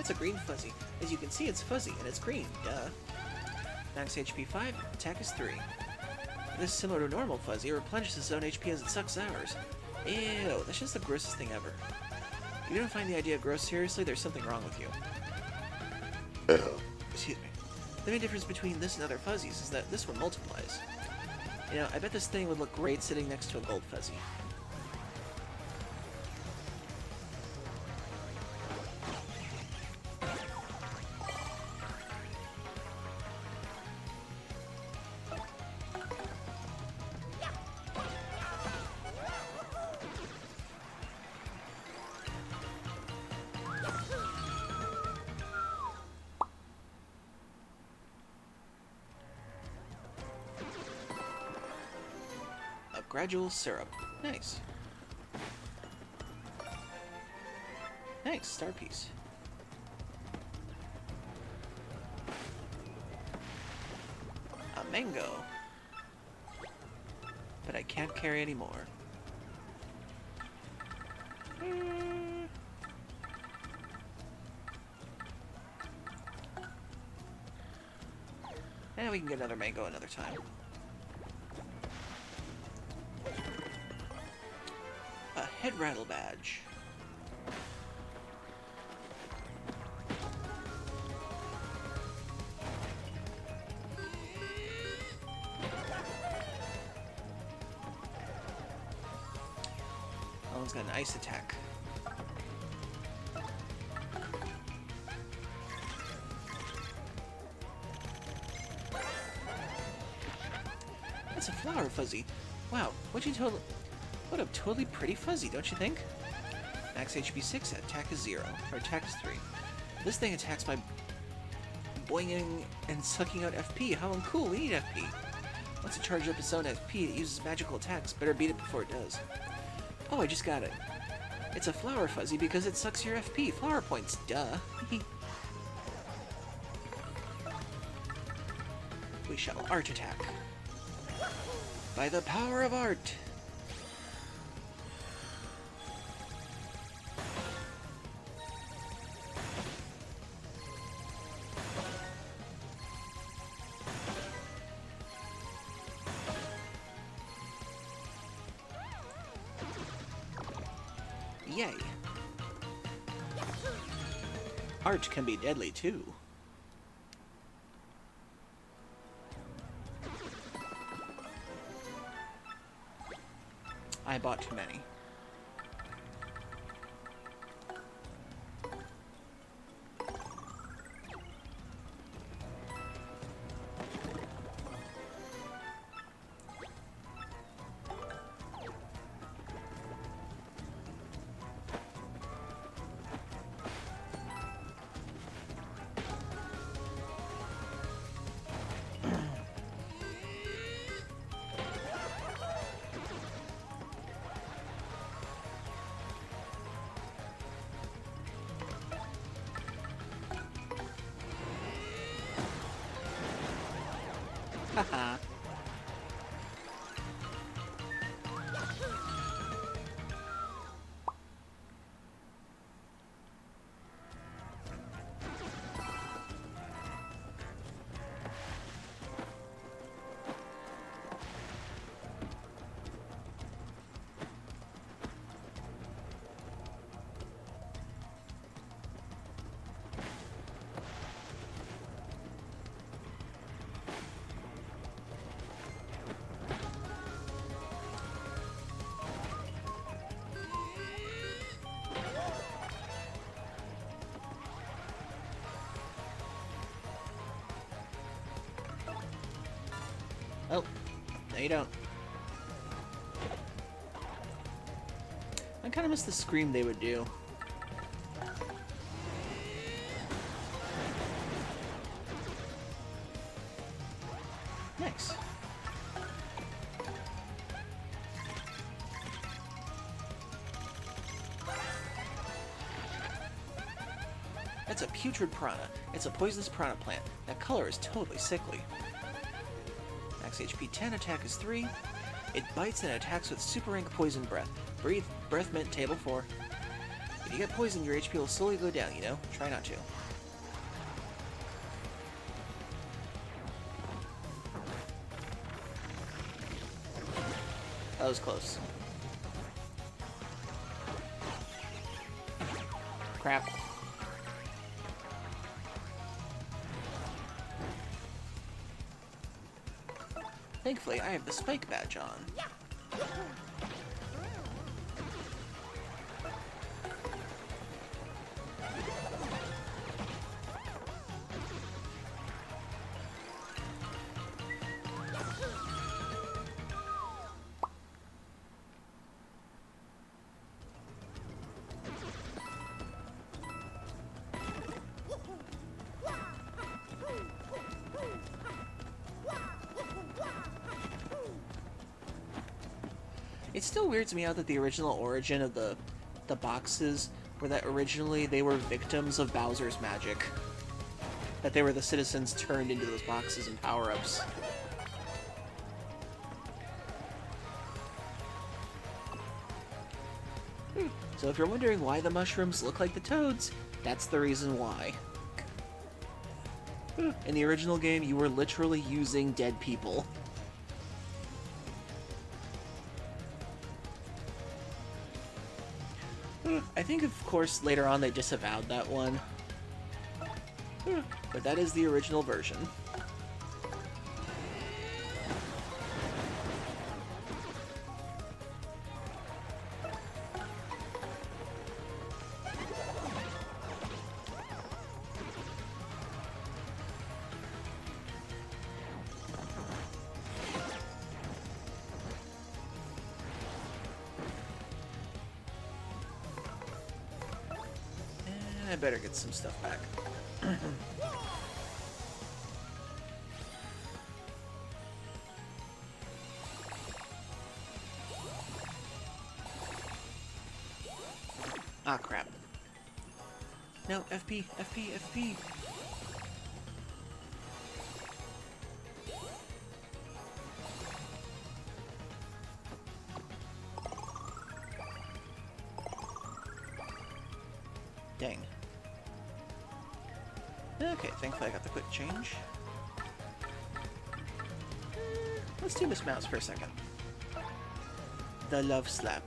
It's a green fuzzy. As you can see, it's fuzzy, and it's green, duh. Max HP 5, attack is 3. This is similar to a normal fuzzy, it replenishes its own HP as it sucks ours. Ew, that's just the grossest thing ever. If you don't find the idea gross seriously, there's something wrong with you. Excuse me. The main difference between this and other fuzzies is that this one multiplies. You know, I bet this thing would look great sitting next to a gold fuzzy. Gradual syrup. Nice. Nice, star piece. A mango. But I can't carry any more. And we can get another mango another time. A head rattle badge. That one's got an ice attack. That's a flower fuzzy. Wow, what a totally pretty fuzzy, don't you think? Max HP 6, attack is 0, or attack is 3. This thing attacks by boinging and sucking out FP. How uncool, we need FP. Once it charges up its own FP, it uses magical attacks. Better beat it before it does. Oh, I just got it. It's a flower fuzzy because it sucks your FP. Flower points, duh. We shall art attack. By the power of art! Yay. Art can be deadly too. I bought too many. Haha. Oh, no you don't. I kind of miss the scream they would do. Nice. That's a putrid piranha. It's a poisonous piranha plant. That color is totally sickly. Max HP 10, attack is 3. It bites and attacks with super rank poison breath. Breath mint table 4. If you get poisoned, your HP will slowly go down, you know? Try not to. That was close. Crap. Thankfully, I have the spike badge on. It still weirds me out that the original origin of the boxes were that originally they were victims of Bowser's magic. That they were the citizens turned into those boxes and power-ups. So if you're wondering why the mushrooms look like the toads, that's the reason why. In the original game, you were literally using dead people. I think, of course, later on they disavowed that one. But that is the original version. I better get some stuff back. Ah, crap. No, FP, FP, FP. Dang. Okay, thankfully I got the quick change. Let's do Miss Mouse for a second. The Love Slap.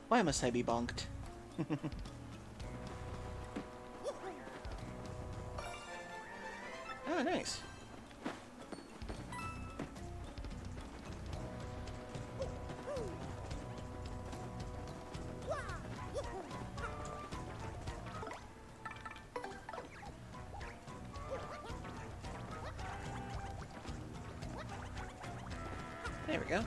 Why must I be bonked? Oh, nice. There we go.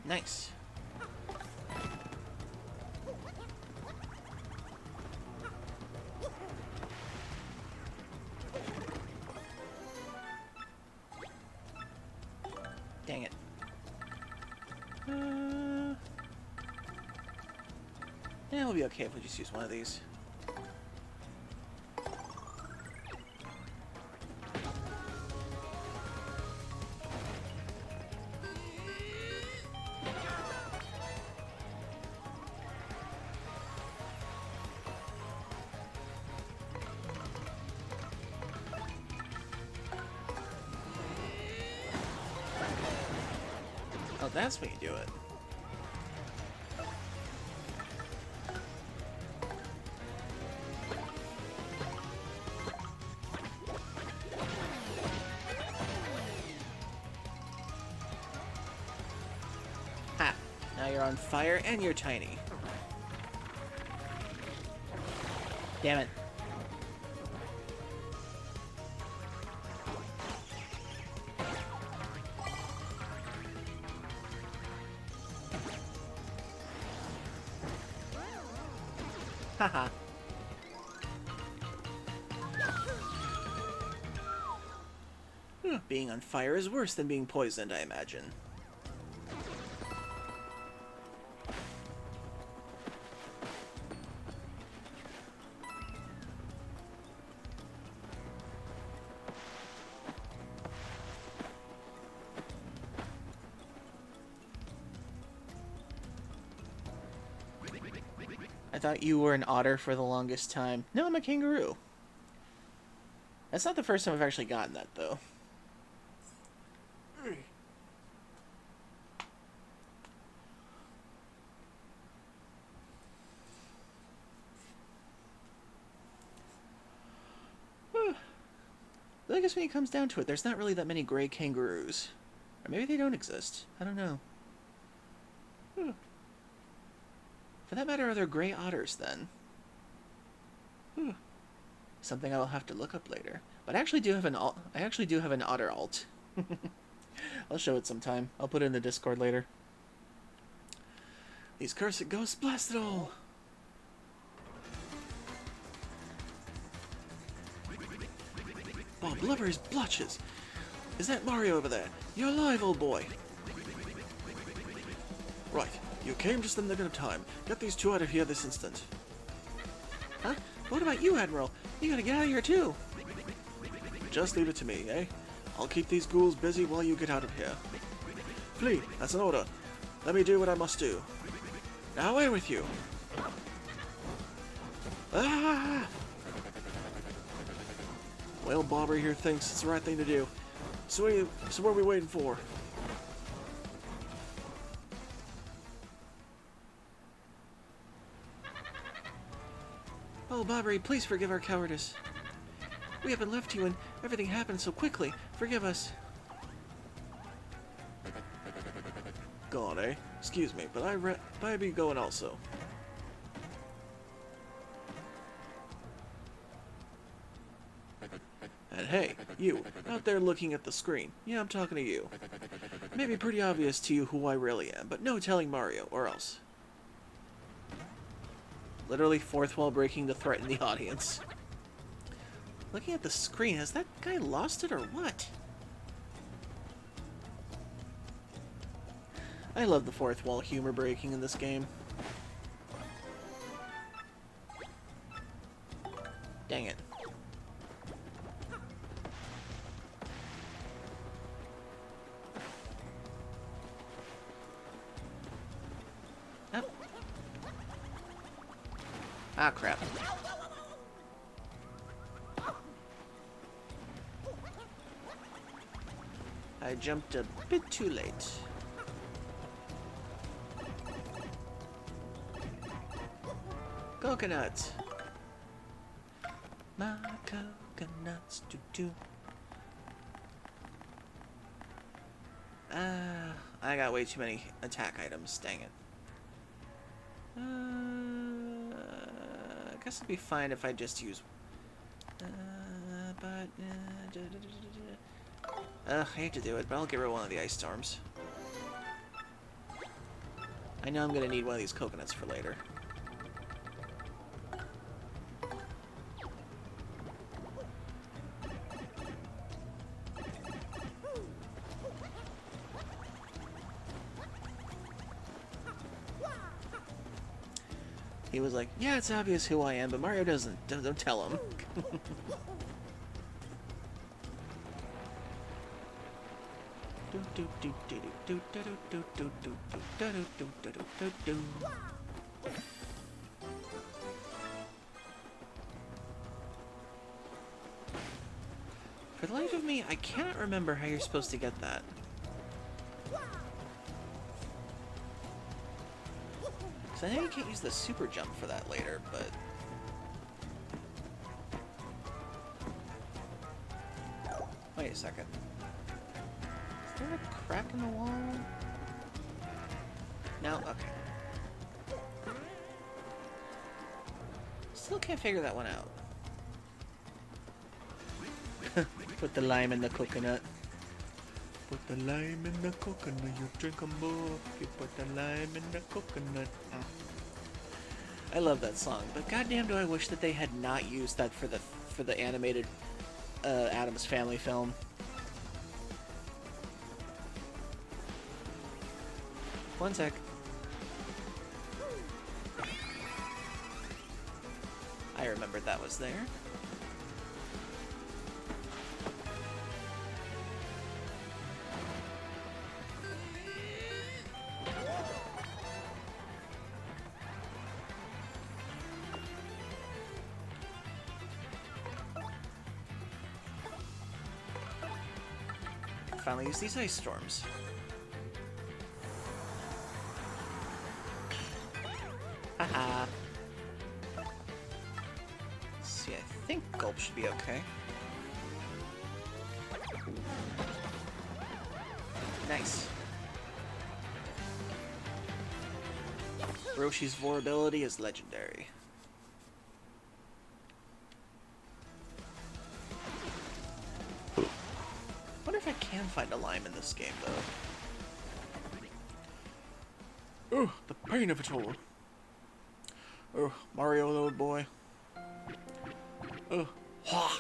Nice. Dang it. Yeah, we'll be okay if we just use one of these. Oh, that's when you do it. Ha! Now you're on fire and you're tiny. Damn it. Haha. Being on fire is worse than being poisoned, I imagine. I thought you were an otter for the longest time. No, I'm a kangaroo. That's not the first time I've actually gotten that, though. I guess when it comes down to it, there's not really that many gray kangaroos. Or maybe they don't exist. I don't know. For that matter, are there gray otters, then? Something I will have to look up later. But I actually do have an otter alt. I'll show it sometime. I'll put it in the Discord later. These cursed ghosts, blast it all! Bob Lover's blotches! Is that Mario over there? You're alive, old boy! Right, you came just in the nick of time. Get these two out of here this instant. Huh? What about you, Admiral? You gotta get out of here too! Just leave it to me, eh? I'll keep these ghouls busy while you get out of here. Flee, that's an order. Let me do what I must do. Now away with you! Ah! Well, Bobber here thinks it's the right thing to do. So what are we waiting for? Oh, Bobbery, please forgive our cowardice. We haven't left you and everything happened so quickly. Forgive us. Gone, eh? Excuse me, but I be going also. And hey, you, out there looking at the screen. Yeah, I'm talking to you. It may be pretty obvious to you who I really am, but no telling Mario, or else. Literally fourth wall breaking to threaten the audience. Looking at the screen, has that guy lost it or what? I love the fourth wall humor breaking in this game. Dang it. Oh. Ah, crap. I jumped a bit too late. Coconuts. My coconuts do. I got way too many attack items, dang it. I guess it'd be fine if I just use... I hate to do it, but I'll get rid of one of the ice storms. I know I'm gonna need one of these coconuts for later. He was like, yeah, it's obvious who I am, but Mario doesn't. Don't tell him. For the life of me, I cannot remember how you're supposed to get that. So I know you can't use the super jump for that later, but... Wait a second. Is there a crack in the wall? No? Okay. Still can't figure that one out. Put the lime in the coconut. Put the lime in the coconut, you drink 'em both. You put the lime in the coconut. I love that song, but goddamn do I wish that they had not used that for the animated Addams Family film. One sec. I remembered that was there. Finally use these ice storms. Haha. See, I think Gulp should be okay. Nice. Roshi's vulnerability is legendary. Wonder if I can find a lime in this game, though. Oh, the pain of it all. Oh, Mario, old boy. Oh, ha!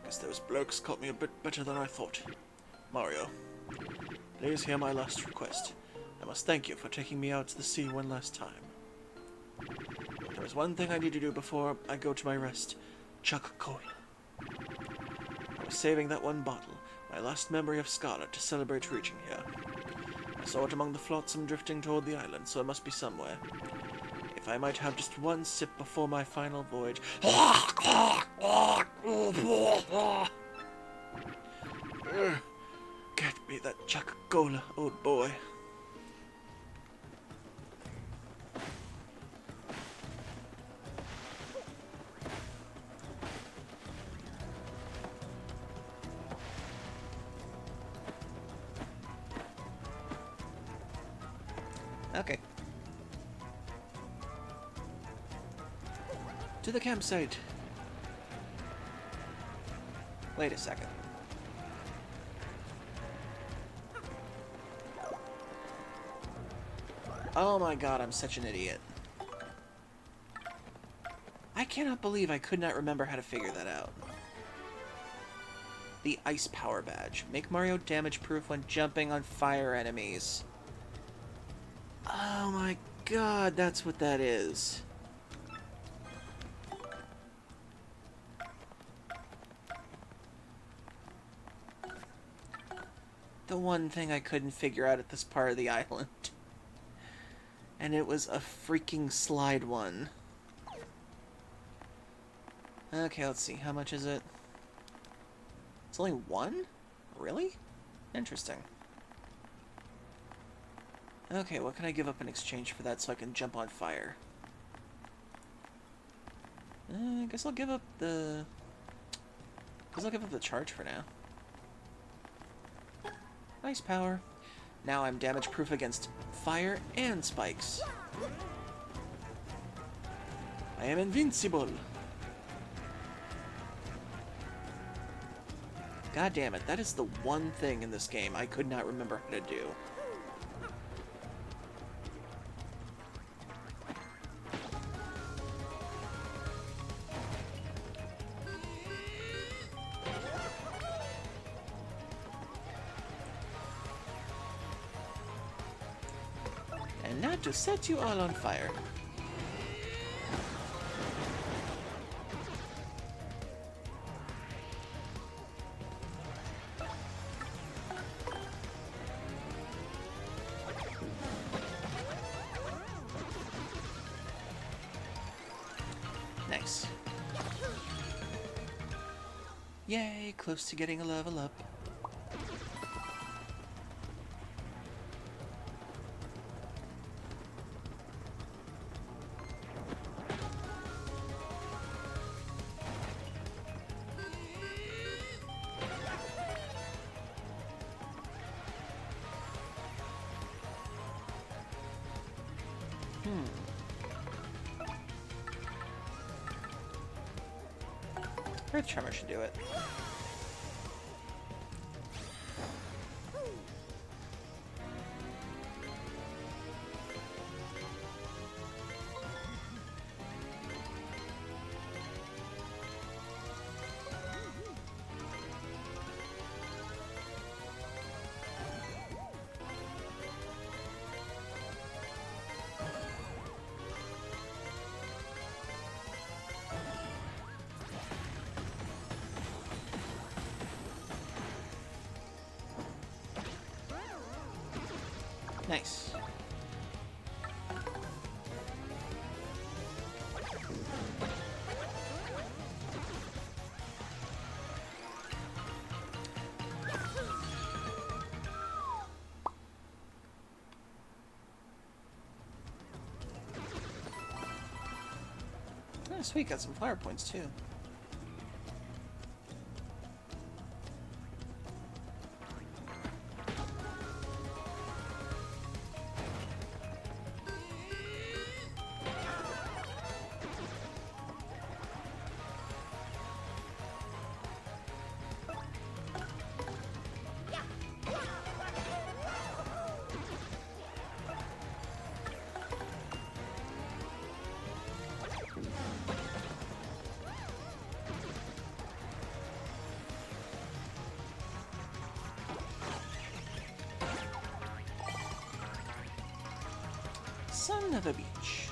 Guess those blokes caught me a bit better than I thought. Mario, please hear my last request. I must thank you for taking me out to the sea one last time. There is one thing I need to do before I go to my rest. Chuck Cola. I was saving that one bottle, my last memory of Scarlet, to celebrate reaching here. I saw it among the flotsam drifting toward the island, so it must be somewhere. If I might have just one sip before my final voyage. Get me that Chuck Cola, old boy. Okay. To the campsite. Wait a second. Oh my god, I'm such an idiot. I cannot believe I could not remember how to figure that out. The Ice Power Badge. Make Mario damage-proof when jumping on fire enemies. Oh my god, that's what that is. The one thing I couldn't figure out at this part of the island. And it was a freaking slide one. Okay, let's see. How much is it? It's only one? Really? Interesting. Okay, what can I give up in exchange for that so I can jump on fire? I guess I'll give up the... charge for now. Ice power. Now I'm damage proof against fire and spikes. I am invincible. God damn it, that is the one thing in this game I could not remember how to do. And not to set you all on fire. Nice. Yay, close to getting a level up. Earth Tremor should do it. Nice. Oh, sweet, got some flower points too. Son of a beach.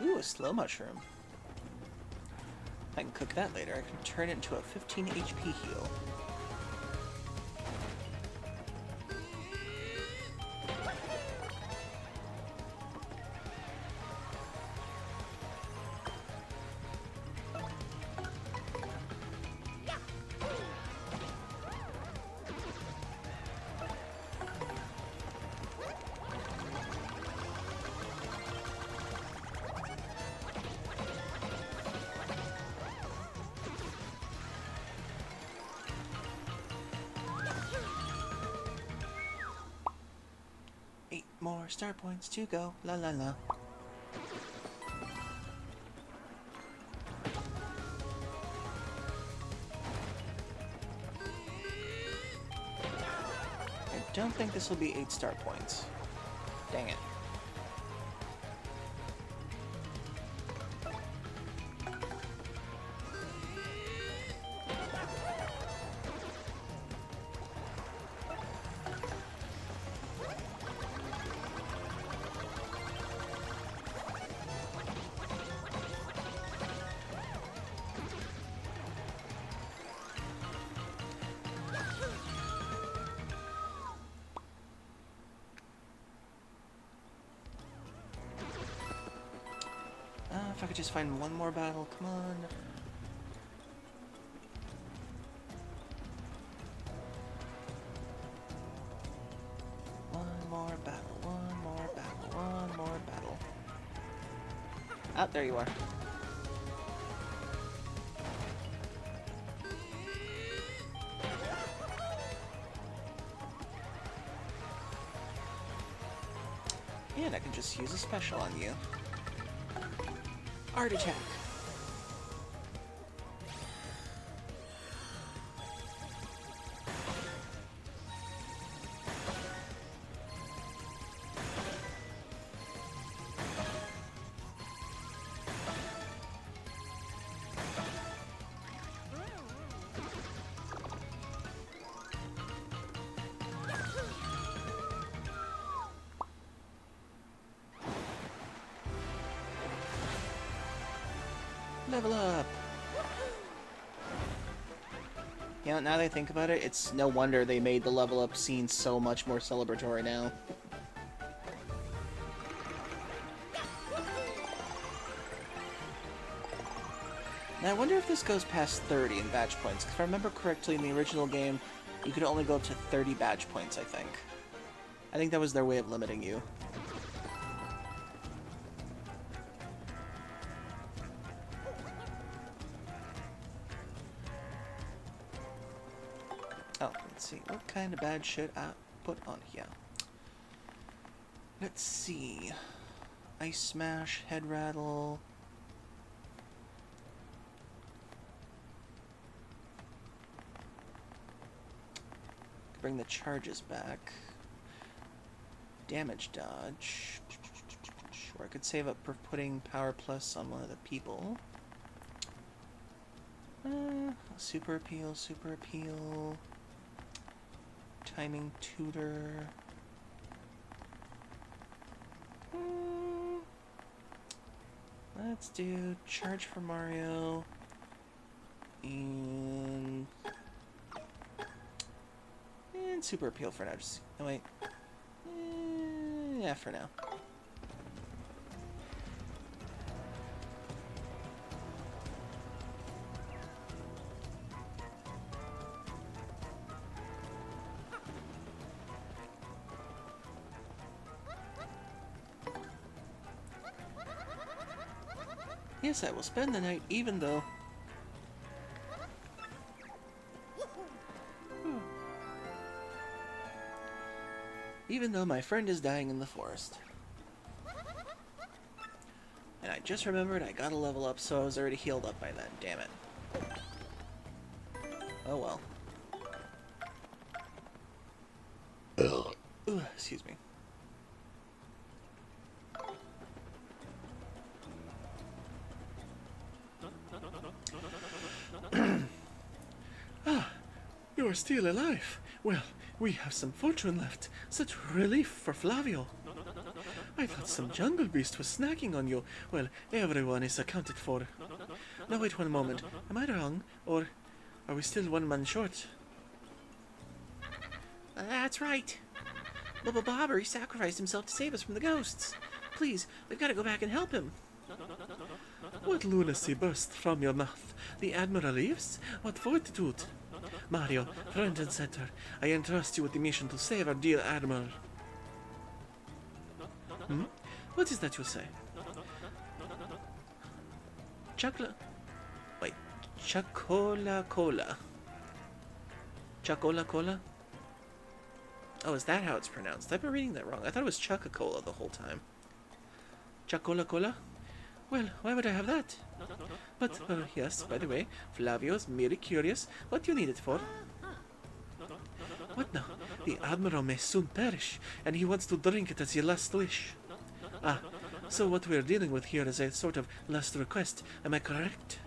Ooh, a slow mushroom. I can cook that later. I can turn it into a 15 HP heal. More star points to go. La la la. I don't think this will be 8 star points. Dang it. If I could just find one more battle, come on. One more battle, one more battle, one more battle. Ah, there you are. And I can just use a special on you. Art attack. Level up! You know, now that I think about it, it's no wonder they made the level up scene so much more celebratory now. Now I wonder if this goes past 30 in badge points, because if I remember correctly, in the original game, you could only go up to 30 badge points, I think. I think that was their way of limiting you. Oh, let's see. What kind of badge should I put on here? Let's see. Ice Smash, Head Rattle. Bring the charges back. Damage dodge. Or I could save up for putting Power Plus on one of the people. Super appeal, super appeal. Timing tutor. Let's do charge for Mario. And super appeal for now. Just no wait. Yeah, for now. Yes, I will spend the night, even though. Even though my friend is dying in the forest. And I just remembered I gotta level up, so I was already healed up by then. Damn it. Oh well. Ugh. Ooh, excuse me. You are still alive. Well, we have some fortune left. Such relief for Flavio. I thought some jungle beast was snacking on you. Well, everyone is accounted for. Now wait one moment. Am I wrong? Or are we still one man short? That's right. Bubba Bobber sacrificed himself to save us from the ghosts. Please, we've got to go back and help him. What lunacy burst from your mouth? The Admiral leaves? What fortitude? Mario, friend and center, I entrust you with the mission to save our dear Admiral. What is that you say? Wait, Chocola Cola. Chocola Cola? Oh, is that how it's pronounced? I've been reading that wrong. I thought it was Choca-Cola the whole time. Chocola Cola? Well, why would I have that? But, yes, by the way, Flavio's merely curious. What do you need it for? What now? The Admiral may soon perish, and he wants to drink it as your last wish. Ah, so what we're dealing with here is a sort of last request, am I correct?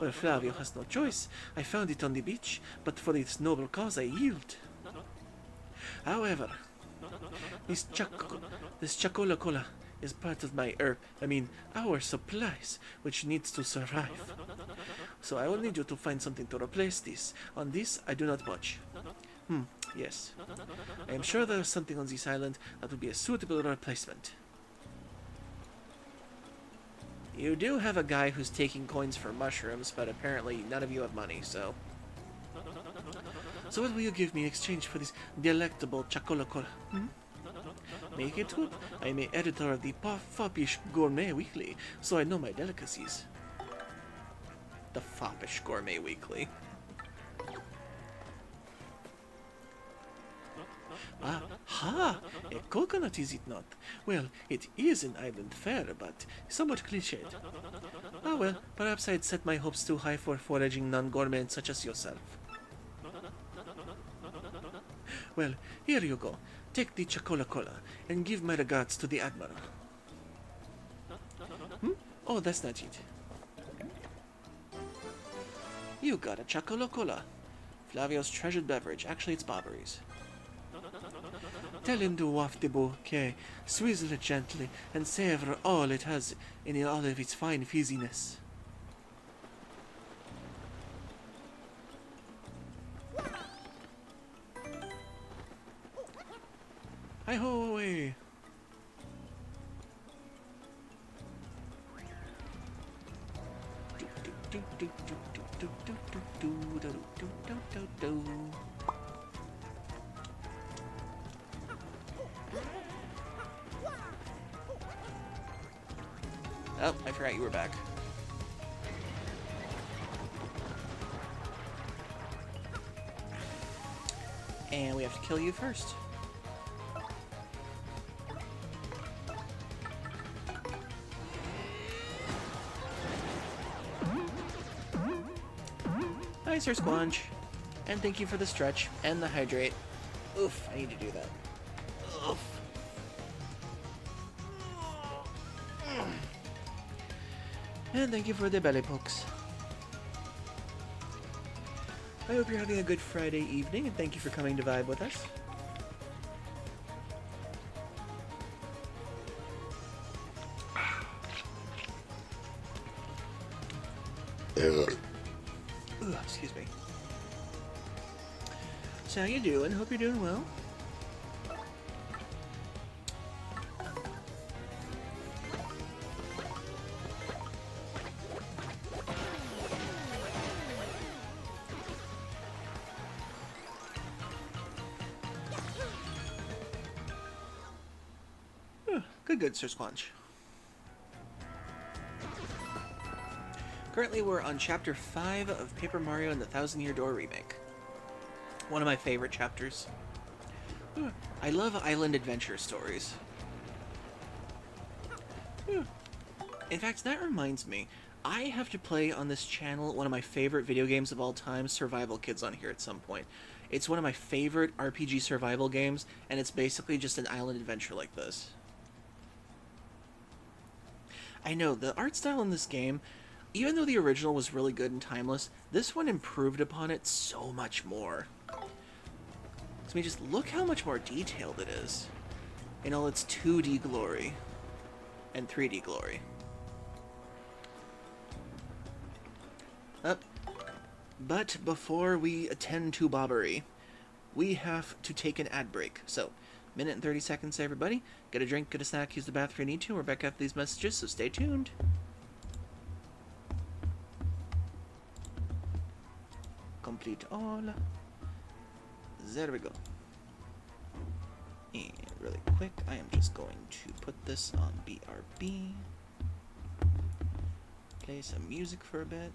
Well, Flavio has no choice. I found it on the beach, but for its noble cause I yield. However, this Chocola Cola is part of our supplies, which needs to survive. So I will need you to find something to replace this. On this, I do not budge. Yes. I am sure there is something on this island that would be a suitable replacement. You do have a guy who's taking coins for mushrooms, but apparently none of you have money, so... So what will you give me in exchange for this delectable Chocola Cola? Make it good. I am an editor of the Foppish Gourmet Weekly, so I know my delicacies. The Foppish Gourmet Weekly. Ah, a coconut is it not? Well, it is an island fare, but somewhat cliched. Ah well, perhaps I'd set my hopes too high for foraging non-gourmets such as yourself. Well, here you go. Take the Chocola Cola and give my regards to the Admiral. Oh, that's not it. You got a Chocola Cola. Flavio's treasured beverage. Actually, it's Bobbery's. Tell him to waft the bouquet, swizzle it gently, and savor all it has in all of its fine fizziness. Hi-ho away! Oh, I forgot you were back. And we have to kill you first. Hi, Sir Squanch. And thank you for the stretch and the hydrate. Oof, I need to do that. Oof. And thank you for the belly pokes. I hope you're having a good Friday evening, and thank you for coming to vibe with us. Ooh, excuse me. So how you doing? Hope you're doing well. Good, Sir Squanch. Currently, we're on Chapter 5 of Paper Mario and the Thousand Year Door Remake. One of my favorite chapters. I love island adventure stories. In fact, that reminds me, I have to play on this channel one of my favorite video games of all time, Survival Kids, on here at some point. It's one of my favorite RPG survival games, and it's basically just an island adventure like this. I know, the art style in this game, even though the original was really good and timeless, this one improved upon it so much more. I mean, just look how much more detailed it is in all its 2D glory and 3D glory. But before we attend to bobbery, we have to take an ad break. So, minute and 30 seconds, everybody. Get a drink, get a snack, use the bathroom if you need to. We're back after these messages, so stay tuned. Complete all. There we go. And really quick, I am just going to put this on BRB. Play some music for a bit.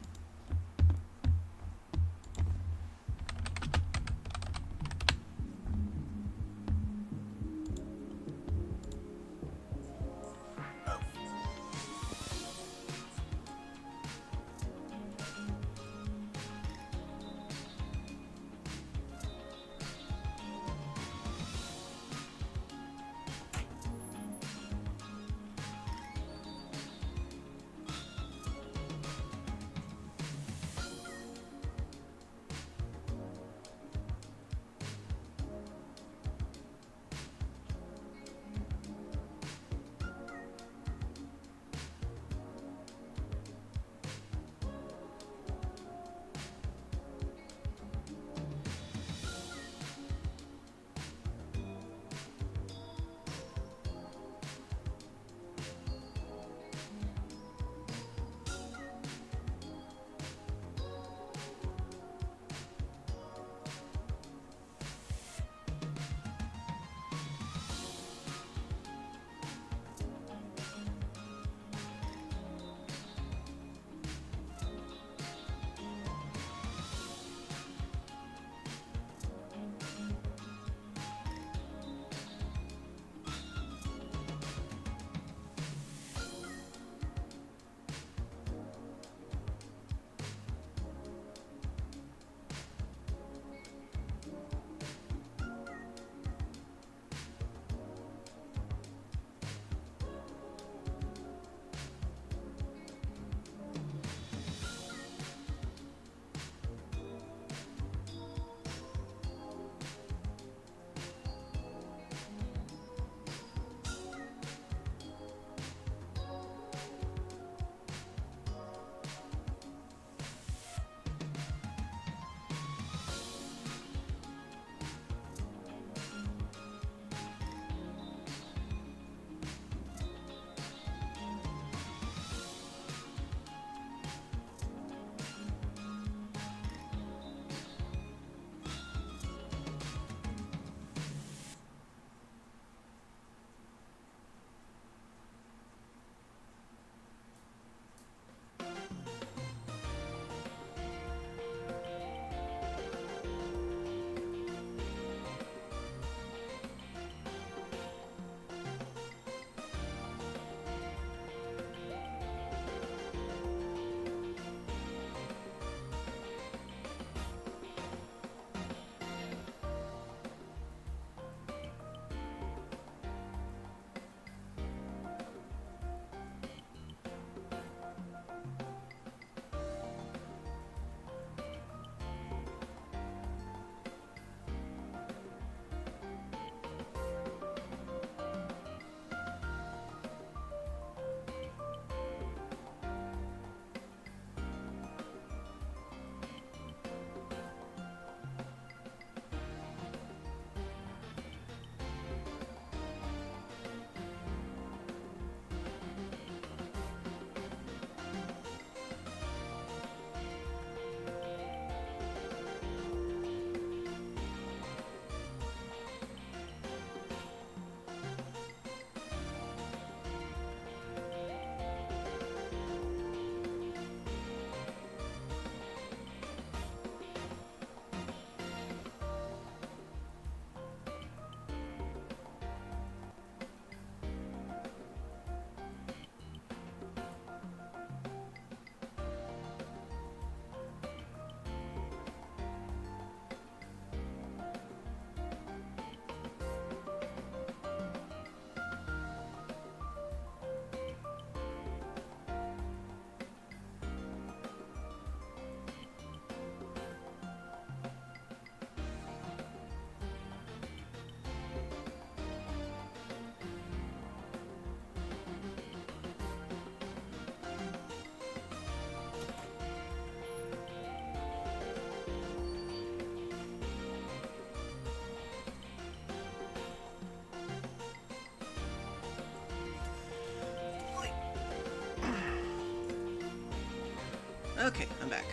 Okay, I'm back.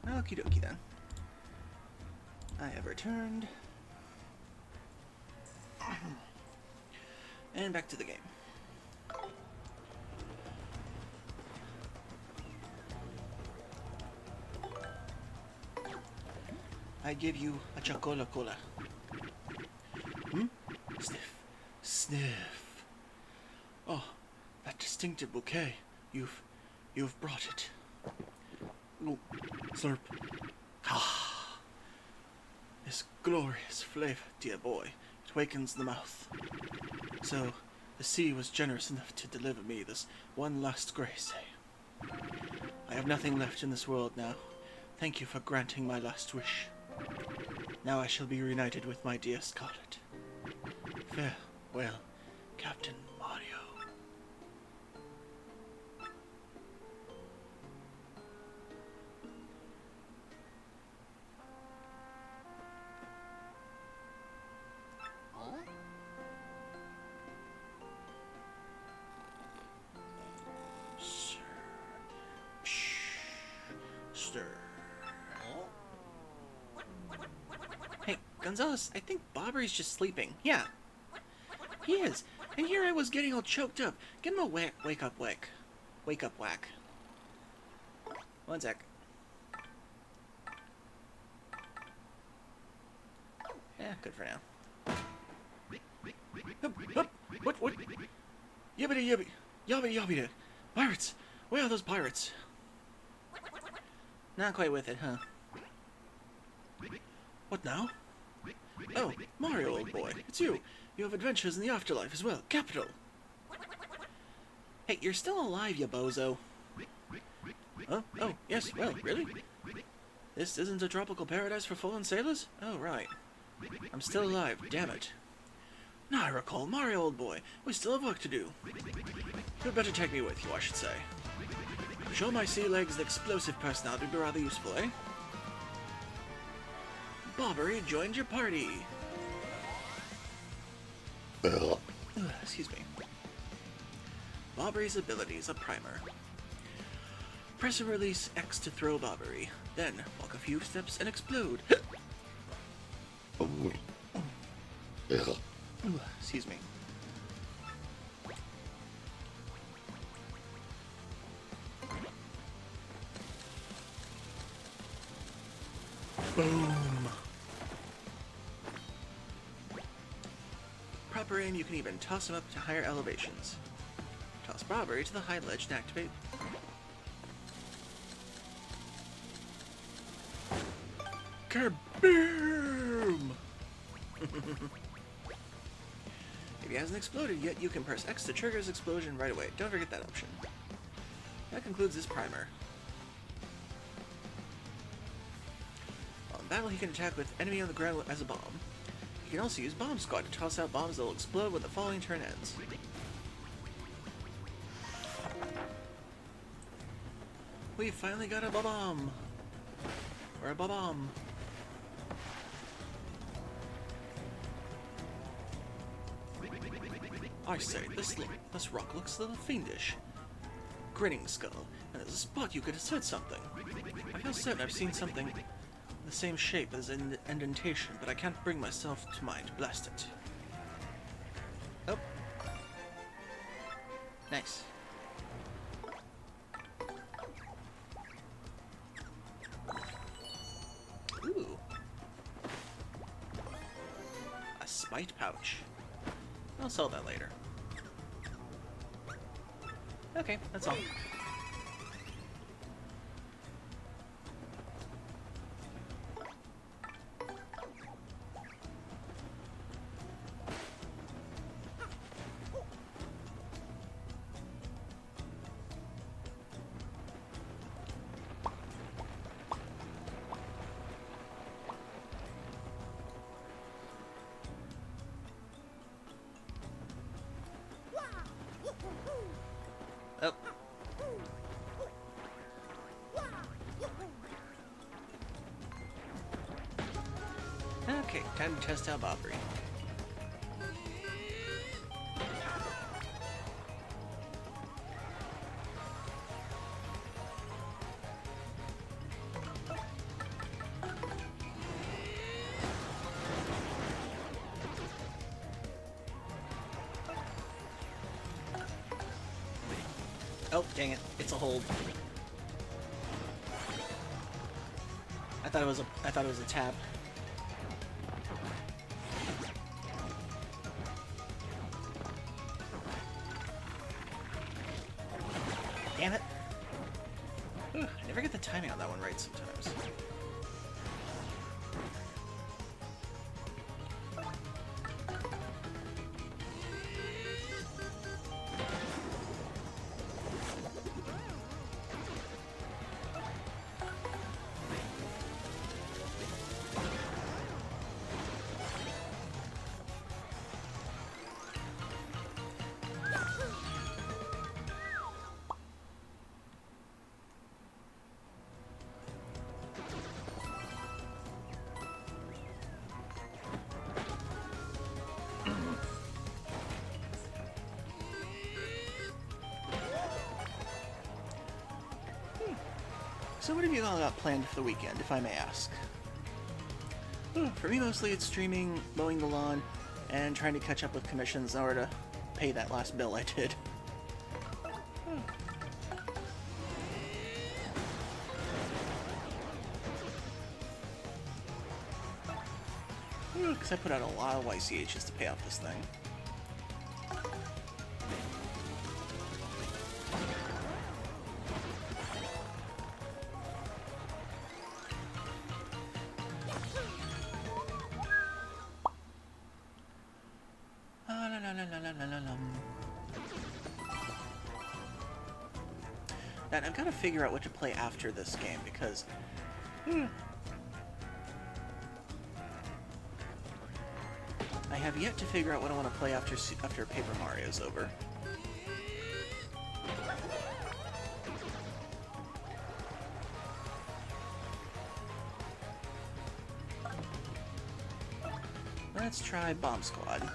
Okie dokie then. I have returned. And back to the game. I give you a chocola cola. Sniff. Sniff. Oh, that distinctive bouquet. You've brought it. Oh, slurp. Ah. This glorious flavor, dear boy. It wakens the mouth. So, the sea was generous enough to deliver me this one last grace, eh? I have nothing left in this world now. Thank you for granting my last wish. Now I shall be reunited with my dear Scarlet. Farewell, Captain Mario. Huh? Sir. Psh. Stir. Hey, Gonzalez, I think Bobbery's just sleeping. Yeah. He is. And here I was getting all choked up. Give him a wake up whack. Wake up whack. One sec. Yeah, good for now. Hup, hup. What? Yibbity yibby. Yabby yabby. Pirates! Where are those pirates? Not quite with it, huh? What now? Oh, Mario, old boy. It's you. You have adventures in the afterlife as well. Capital! Hey, you're still alive, you bozo. Huh? Oh, yes, well, really? This isn't a tropical paradise for fallen sailors? Oh, right. I'm still alive, damn it. Now I recall, Mario, old boy, we still have work to do. You'd better take me with you, I should say. To show my sea legs the explosive personality would be rather useful, eh? Bobbery joined your party. Excuse me. Bobbery's abilities, a primer. Press and release X to throw Bobbery. Then, walk a few steps and explode. Excuse me. Boom! Proper aim, you can even toss him up to higher elevations. Toss Bobbery to the high ledge and activate. Kaboom! If he hasn't exploded yet, you can press X to trigger his explosion right away. Don't forget that option. That concludes this primer. While in battle, he can attack with enemy on the ground as a bomb. He can also use Bomb Squad to toss out bombs that will explode when the following turn ends. We finally got a bomb! Or a bomb. I say, this rock looks a little fiendish. Grinning skull, and there's a spot you could insert something. I feel certain I've seen something the same shape as an indentation, but I can't bring myself to mind to blast it. Oh. Nice. Ooh. A spite pouch. I'll sell that later. Okay, that's all. Oh. Okay, time to test out Bobbery. Oh, dang it. It's a hold. I thought it was a tap. Damn it. Whew, I never get the timing on that one right sometimes. So what have you all got planned for the weekend, if I may ask? For me, mostly it's streaming, mowing the lawn, and trying to catch up with commissions in order to pay that last bill I did. Because I put out a lot of YCHs to pay off this thing. And I've got to figure out what to play after this game, because... I have yet to figure out what I want to play after Paper Mario's over. Let's try Bomb Squad.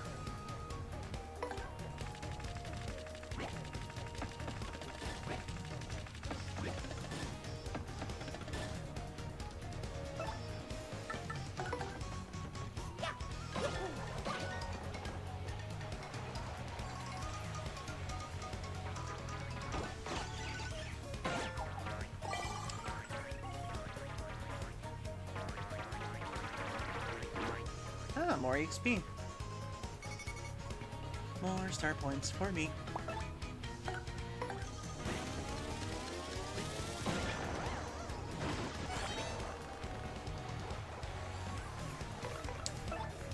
Ah, more XP. More star points for me.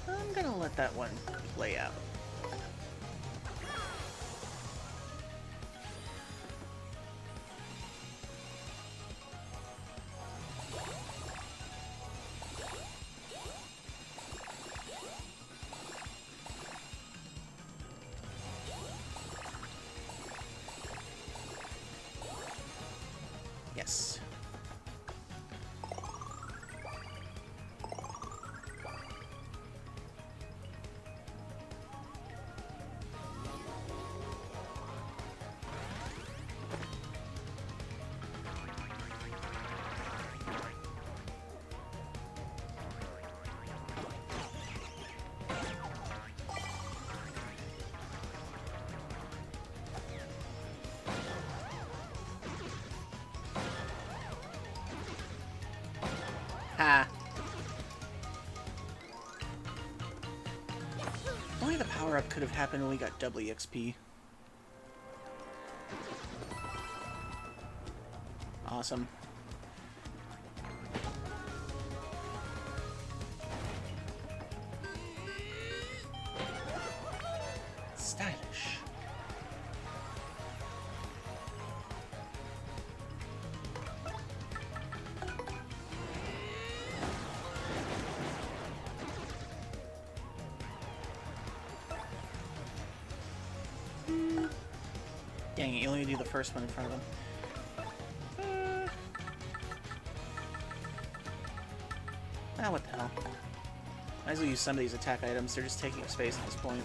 I'm gonna let that one play out. Yes. Ha! Only the power-up could have happened when we got double EXP. Awesome. Stylish. Dang it, you only do the first one in front of him. What the hell. Might as well use some of these attack items, they're just taking up space at this point.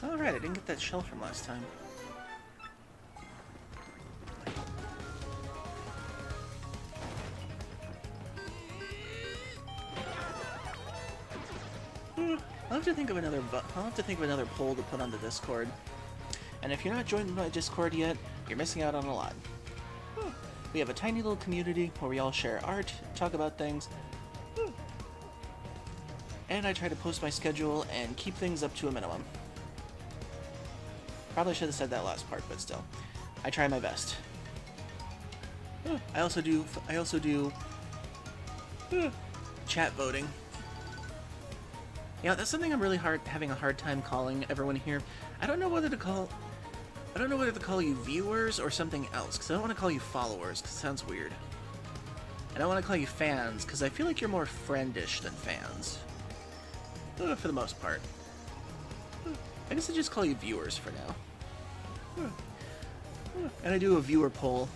Alright. didn't get that shell from last time. I'll have to think of another poll to put on the Discord. And if you're not joined my Discord yet, you're missing out on a lot. We have a tiny little community where we all share art, talk about things, and I try to post my schedule and keep things up to a minimum. Probably should have said that last part, but still, I try my best. I also do chat voting. Yeah, that's something I'm really having a hard time calling everyone here. I don't know whether to call you viewers or something else, because I don't want to call you followers, because it sounds weird. And I want to call you fans, because I feel like you're more friendish than fans. For the most part. I guess I just call you viewers for now. And I do a viewer poll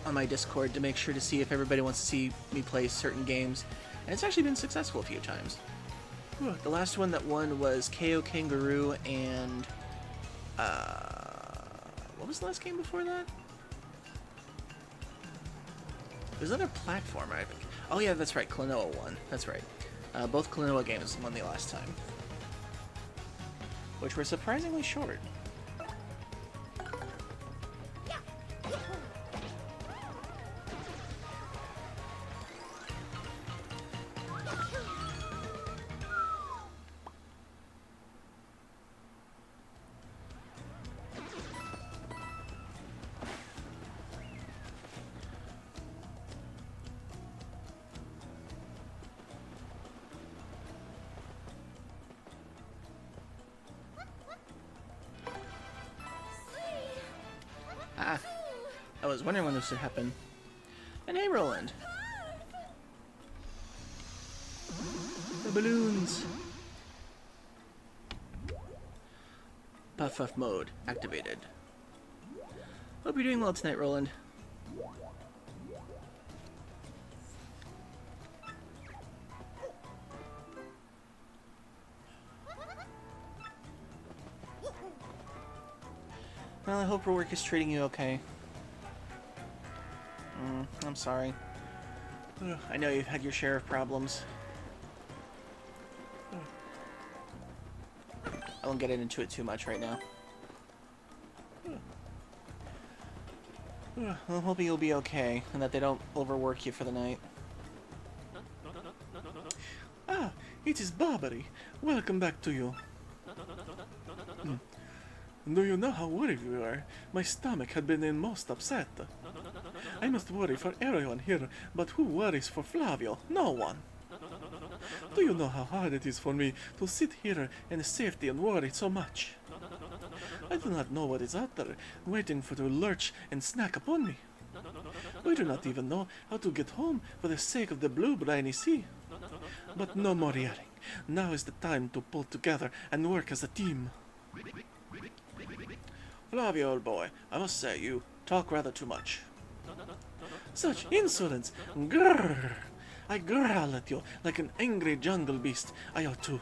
on my Discord to make sure to see if everybody wants to see me play certain games, and it's actually been successful a few times. The last one that won was KO Kangaroo and what was the last game before that? There's another platform, I think. Oh yeah, that's right, Klonoa won. That's right. Both Klonoa games won the last time. Which were surprisingly short. I was wondering when this would happen. And hey, Roland! The balloons! Puff mode activated. Hope you're doing well tonight, Roland. Well, I hope your work is treating you okay. I'm sorry. I know you've had your share of problems. I won't get into it too much right now. I'm hoping you'll be okay, and that they don't overwork you for the night. Ah, it is Barbary. Welcome back to you. Do you know how worried we were? My stomach had been in most upset. I must worry for everyone here, but who worries for Flavio? No one. Do you know how hard it is for me to sit here in safety and worry so much? I do not know what is out there, waiting for to lurch and snack upon me. We do not even know how to get home for the sake of the blue briny sea. But no more yelling. Now is the time to pull together and work as a team. Flavio, old boy, I must say, you talk rather too much. Such insolence! Grrr! I growl at you like an angry jungle beast. I ought to.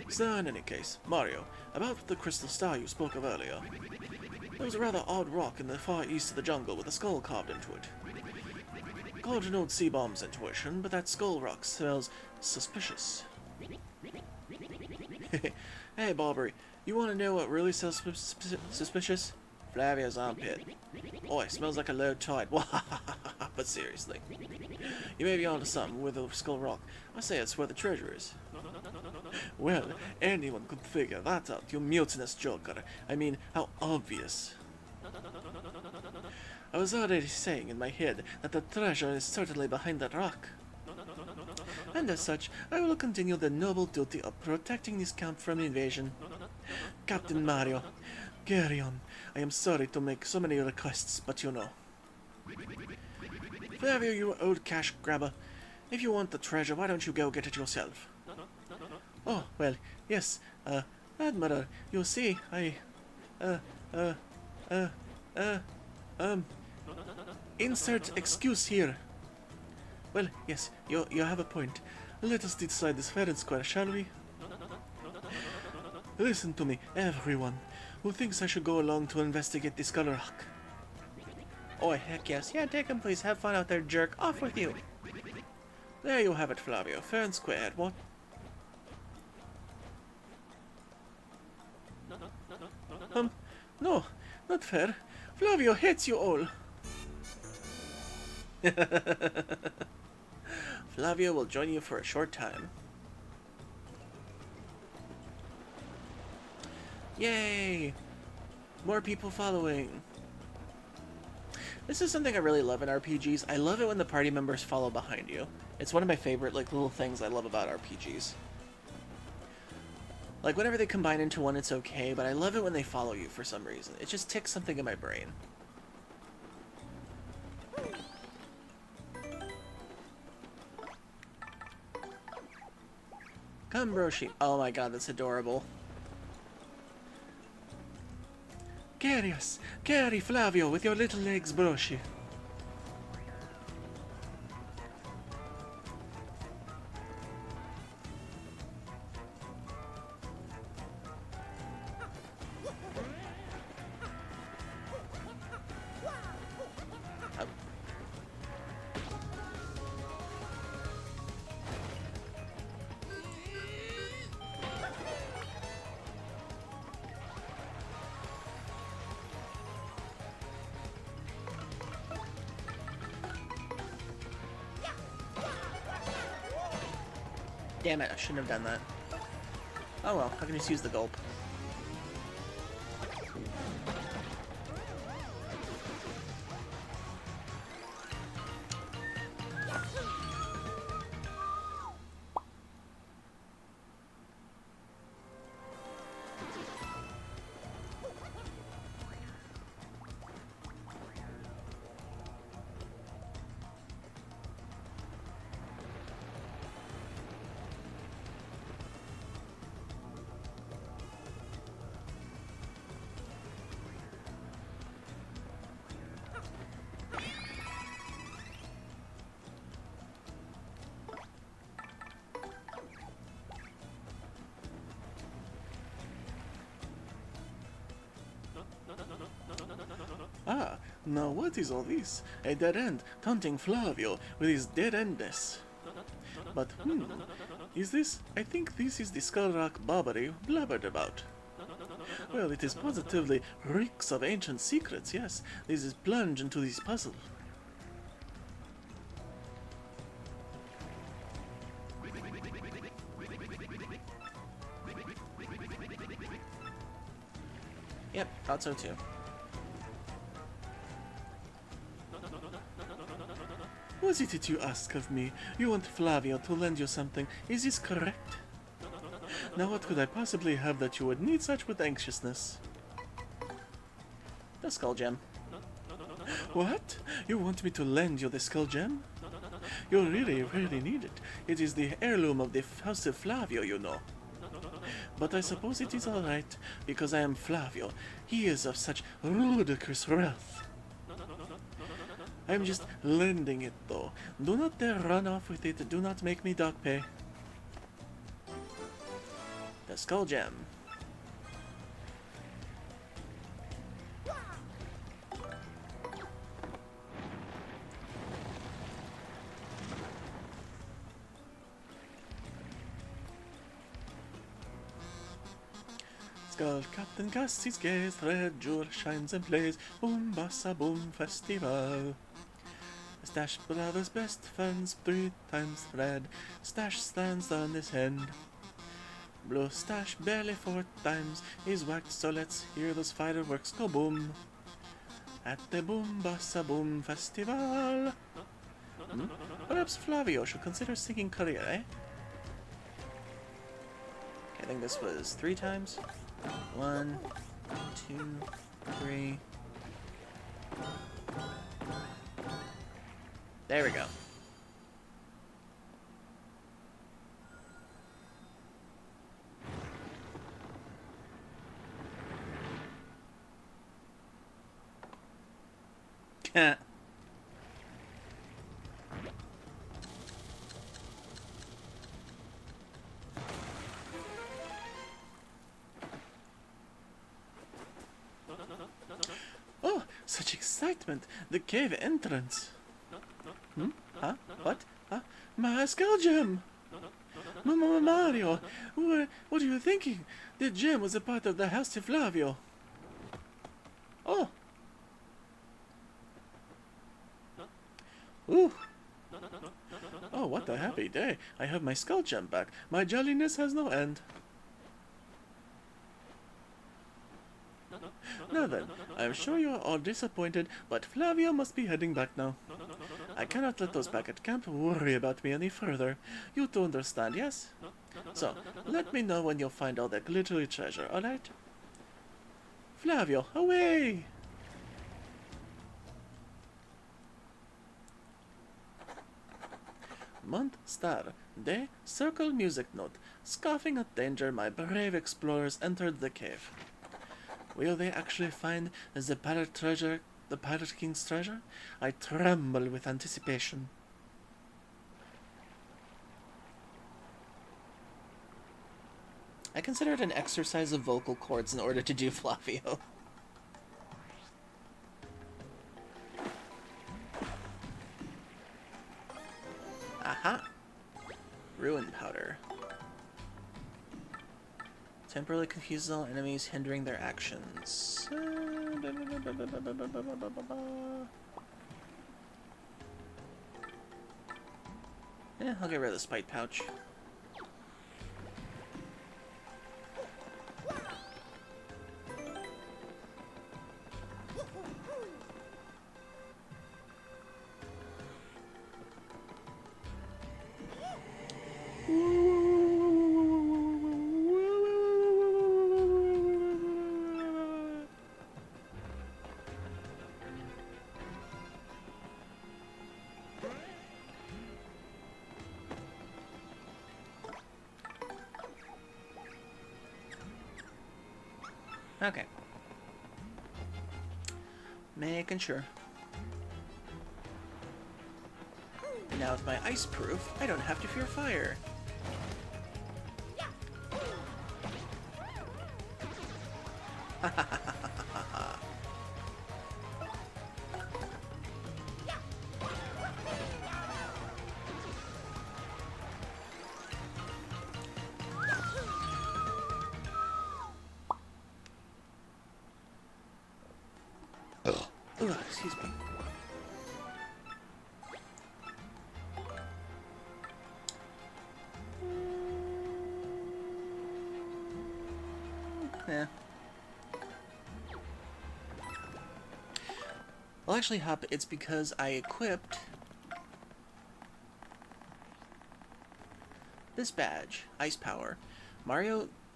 So, in any case, Mario, about the crystal star you spoke of earlier. There was a rather odd rock in the far east of the jungle with a skull carved into it. College note C-bomb's intuition, but that skull rock smells suspicious. Hey, Barbary, you want to know what really smells suspicious? Flavio's armpit. Oi, smells like a low tide. But seriously. You may be onto something with the skull rock. I say it's where the treasure is. Well, anyone could figure that out, you mutinous joker. I mean, how obvious. I was already saying in my head that the treasure is certainly behind that rock. And as such, I will continue the noble duty of protecting this camp from invasion. Captain Mario, carry on. I am sorry to make so many requests, but you know. Flavio, you old cash grabber. If you want the treasure, why don't you go get it yourself? Oh, well, yes, Admiral, you see, insert excuse here. Well, yes, you have a point. Let us decide this fair and square, shall we? Listen to me, everyone. Who thinks I should go along to investigate the Skull Rock? Oh, heck yes. Yeah, take him, please. Have fun out there, jerk. Off with you. There you have it, Flavio. Fair and square. What? No, not fair. Flavio hates you all. Flavio will join you for a short time. Yay! More people following. This is something I really love in RPGs. I love it when the party members follow behind you. It's one of my favorite little things I love about RPGs. Like, whenever they combine into one, it's okay, but I love it when they follow you for some reason. It just ticks something in my brain. Come, Broshi. Oh my god, that's adorable. Carry us! Carry Flavio with your little legs, Broshi. Damn it, I shouldn't have done that. Oh well, I can just use the gulp. Ah, now what is all this? A dead end, taunting Flavio with his dead endness. But, is this? I think this is the Skull Rock Barbary blabbered about. Well, it is positively reeks of ancient secrets, yes. This is plunge into this puzzle. Yep, thought so too. Was it you ask of me? You want Flavio to lend you something, is this correct? Now what could I possibly have that you would need such with anxiousness? The Skull Gem. What? You want me to lend you the Skull Gem? You really, really need it. It is the heirloom of the House of Flavio, you know. But I suppose it is alright, because I am Flavio. He is of such ludicrous wealth. I am just lending it, though. Do not dare run off with it. Do not make me dock pay. The Skull Gem. Skull Captain casts his gaze, red jewel shines and plays, boom bassa boom festival. Stash Brothers best friends 3 times red, Stash stands on his hand. Blue Stash barely 4 times is whacked, so let's hear those fireworks go boom. At the boom bassa boom festival. Perhaps Flavio should consider singing career, eh? Okay, I think this was 3 times. 1, 2, 3. There we go. Such excitement! The cave entrance! Hmm? Huh? What? Huh? My skull gem! Mario! What are you thinking? The gem was a part of the House de Flavio. Oh! Ooh! Oh, what a happy day! I have my skull gem back. My jolliness has no end. Now then, I am sure you are all disappointed, but Flavio must be heading back now. I cannot let those back at camp worry about me any further. You two understand, yes? So, let me know when you'll find all that glittery treasure, alright? Flavio, away! Month, star, day, circle, music note. Scoffing at danger, my brave explorers entered the cave. Will they actually find the pirate treasure, the Pirate King's treasure? I tremble with anticipation. I consider it an exercise of vocal cords in order to do Flavio. Aha! Ruin powder. Temporarily confuses all enemies, hindering their actions. Yeah, I'll get rid of the spite pouch. Okay. Making sure. Now with my ice proof, I don't have to fear fire. Ugh, excuse me. Yeah. Well, actually, Hop, it's because I equipped this badge, Ice Power.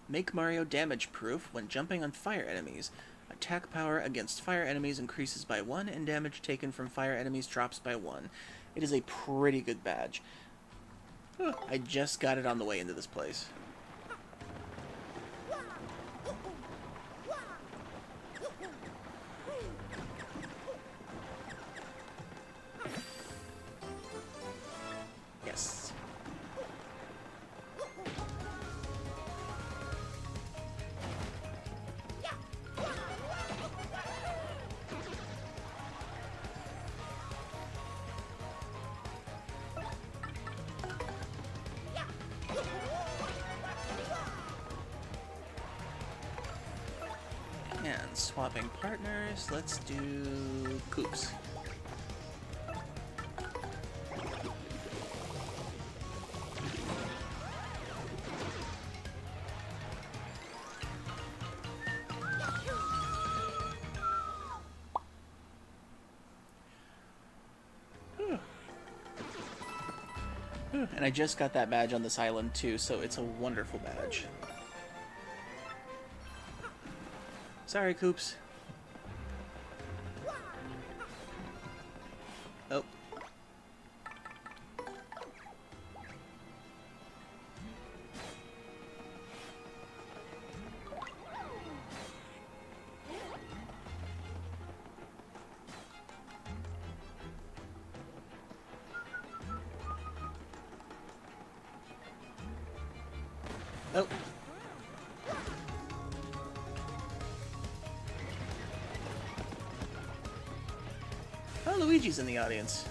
Make Mario damage proof when jumping on fire enemies. Attack power against fire enemies increases by 1, and damage taken from fire enemies drops by 1. It is a pretty good badge. I just got it on the way into this place. Yes. And swapping partners, let's do Koops. And I just got that badge on this island too, so it's a wonderful badge. Sorry, Koops. Oh. Oh. Oh, Luigi's in the audience.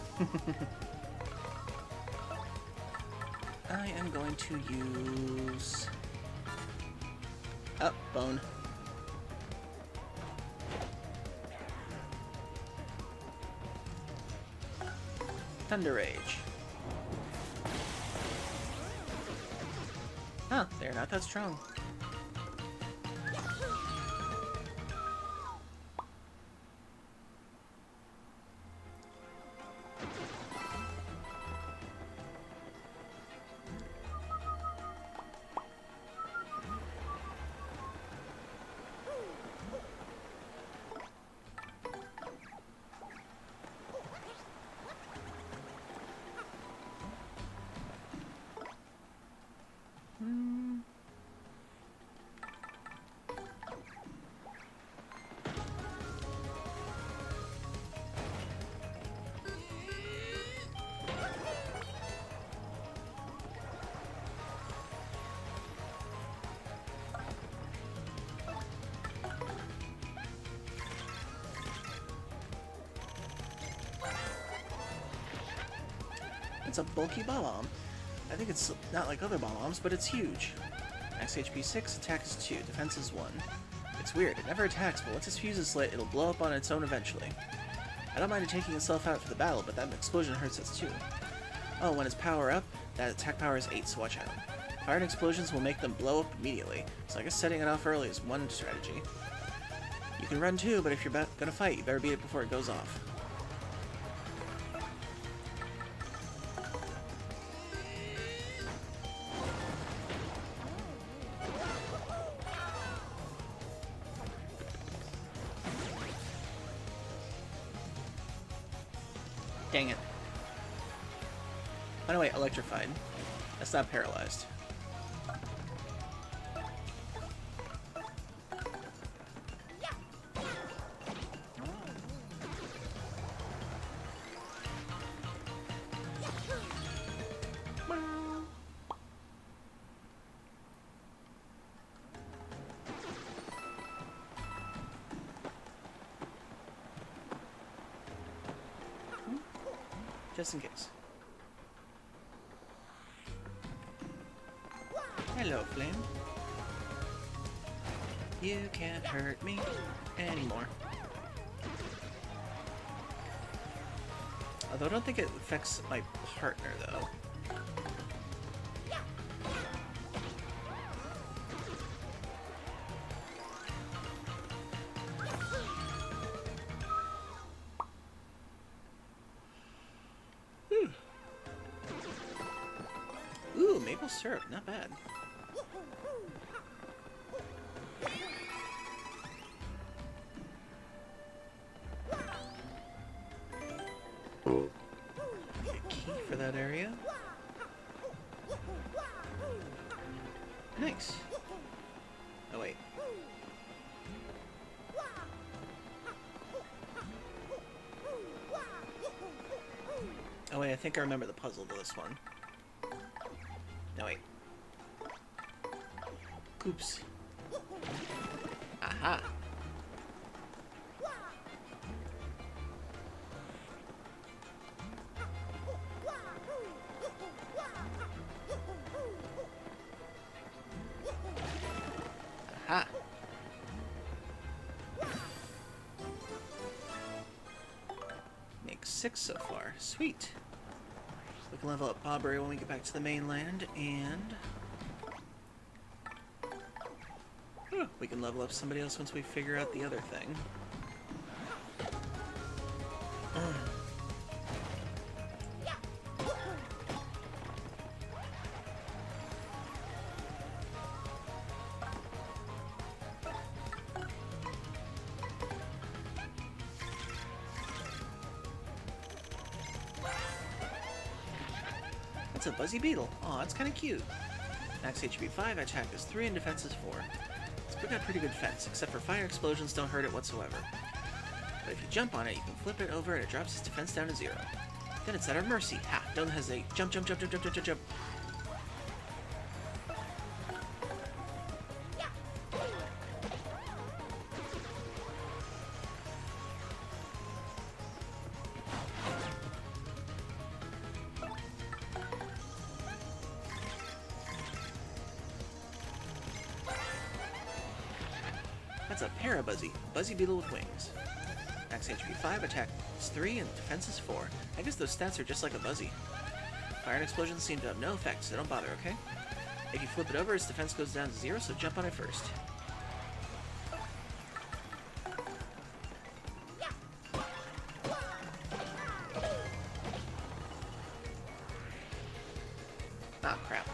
I am going to use... Oh, bone. Thunder Rage. Huh, they're not that strong. It's a bulky bomb. I think it's not like other bombs, but it's huge. Max HP 6, attack is 2, defense is 1. It's weird, it never attacks, but once its fuse is lit, it'll blow up on its own eventually. I don't mind it taking itself out for the battle, but that explosion hurts us too. Oh, when it's power up, that attack power is 8, so watch out. Fire and explosions will make them blow up immediately, so I guess setting it off early is one strategy. You can run too, but if you're gonna fight, you better beat it before it goes off. Dang it. Oh no, wait, electrified. That's not paralyzed. Just in case. Hello, Flame. You can't hurt me anymore. Although I don't think it affects my partner, though. Ooh, maple syrup, not bad. Get a key for that area. Nice. Oh wait. Oh wait, I think I remember the puzzle to this one. No, wait. Oops. Aha! Aha! Make 6 so far. Sweet! We can level up Bobbery when we get back to the mainland, and... we can level up somebody else once we figure out the other thing. That's a Buzzy Beetle. Aw, that's kind of cute. Max HP 5, attack is 3, and defense is 4. It's got pretty good defense, except for fire explosions don't hurt it whatsoever. But if you jump on it, you can flip it over and it drops its defense down to 0. Then it's at our mercy. Ha! Don't hesitate. Jump, jump, jump, jump, jump, jump, jump, jump. That's a Parabuzzy. Buzzy Beetle with wings. Max HP 5, attack is 3, and defense is 4. I guess those stats are just like a Buzzy. Fire and explosions seem to have no effect, so don't bother, okay? If you flip it over, its defense goes down to 0, so jump on it first. Ah, crap.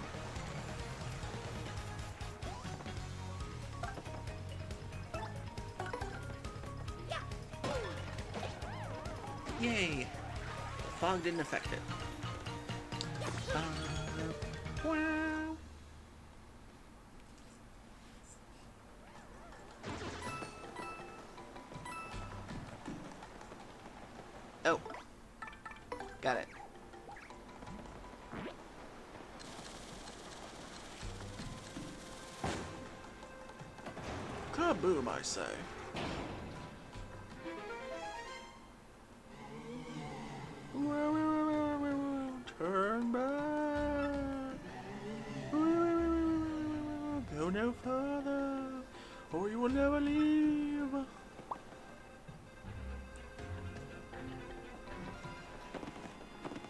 Yay! The fog didn't affect it. Wow. Oh. Got it. Kaboom, I say. Turn back. Go no further, or you will never leave.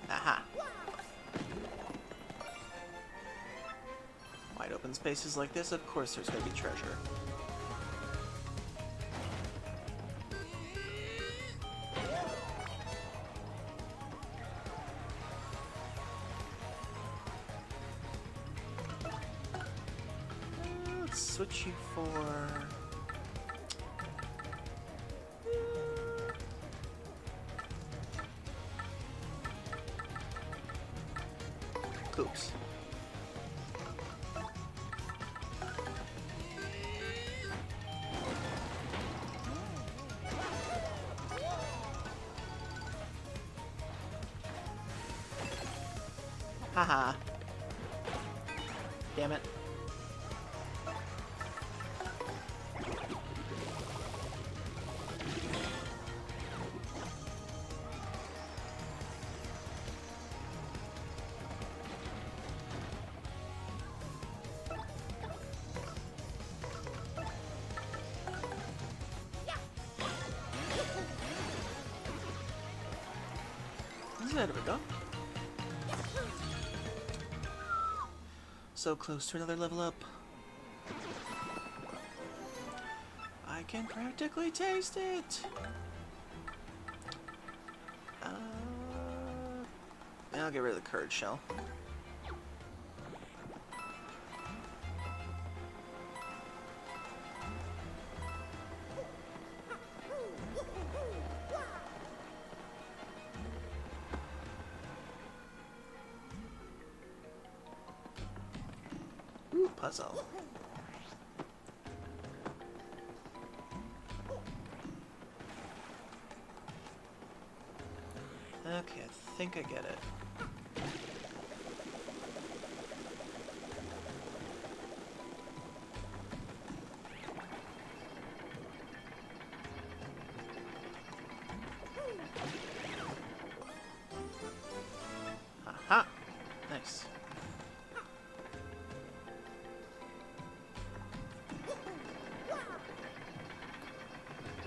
Aha. Wide open spaces like this, of course there's going to be treasure. Let's switch you for... Coops. Haha. Damn it. There we go. So close to another level up. I can practically taste it. I'll get rid of the curd shell. Ooh, puzzle. Okay, I think I get it. Aha! Nice.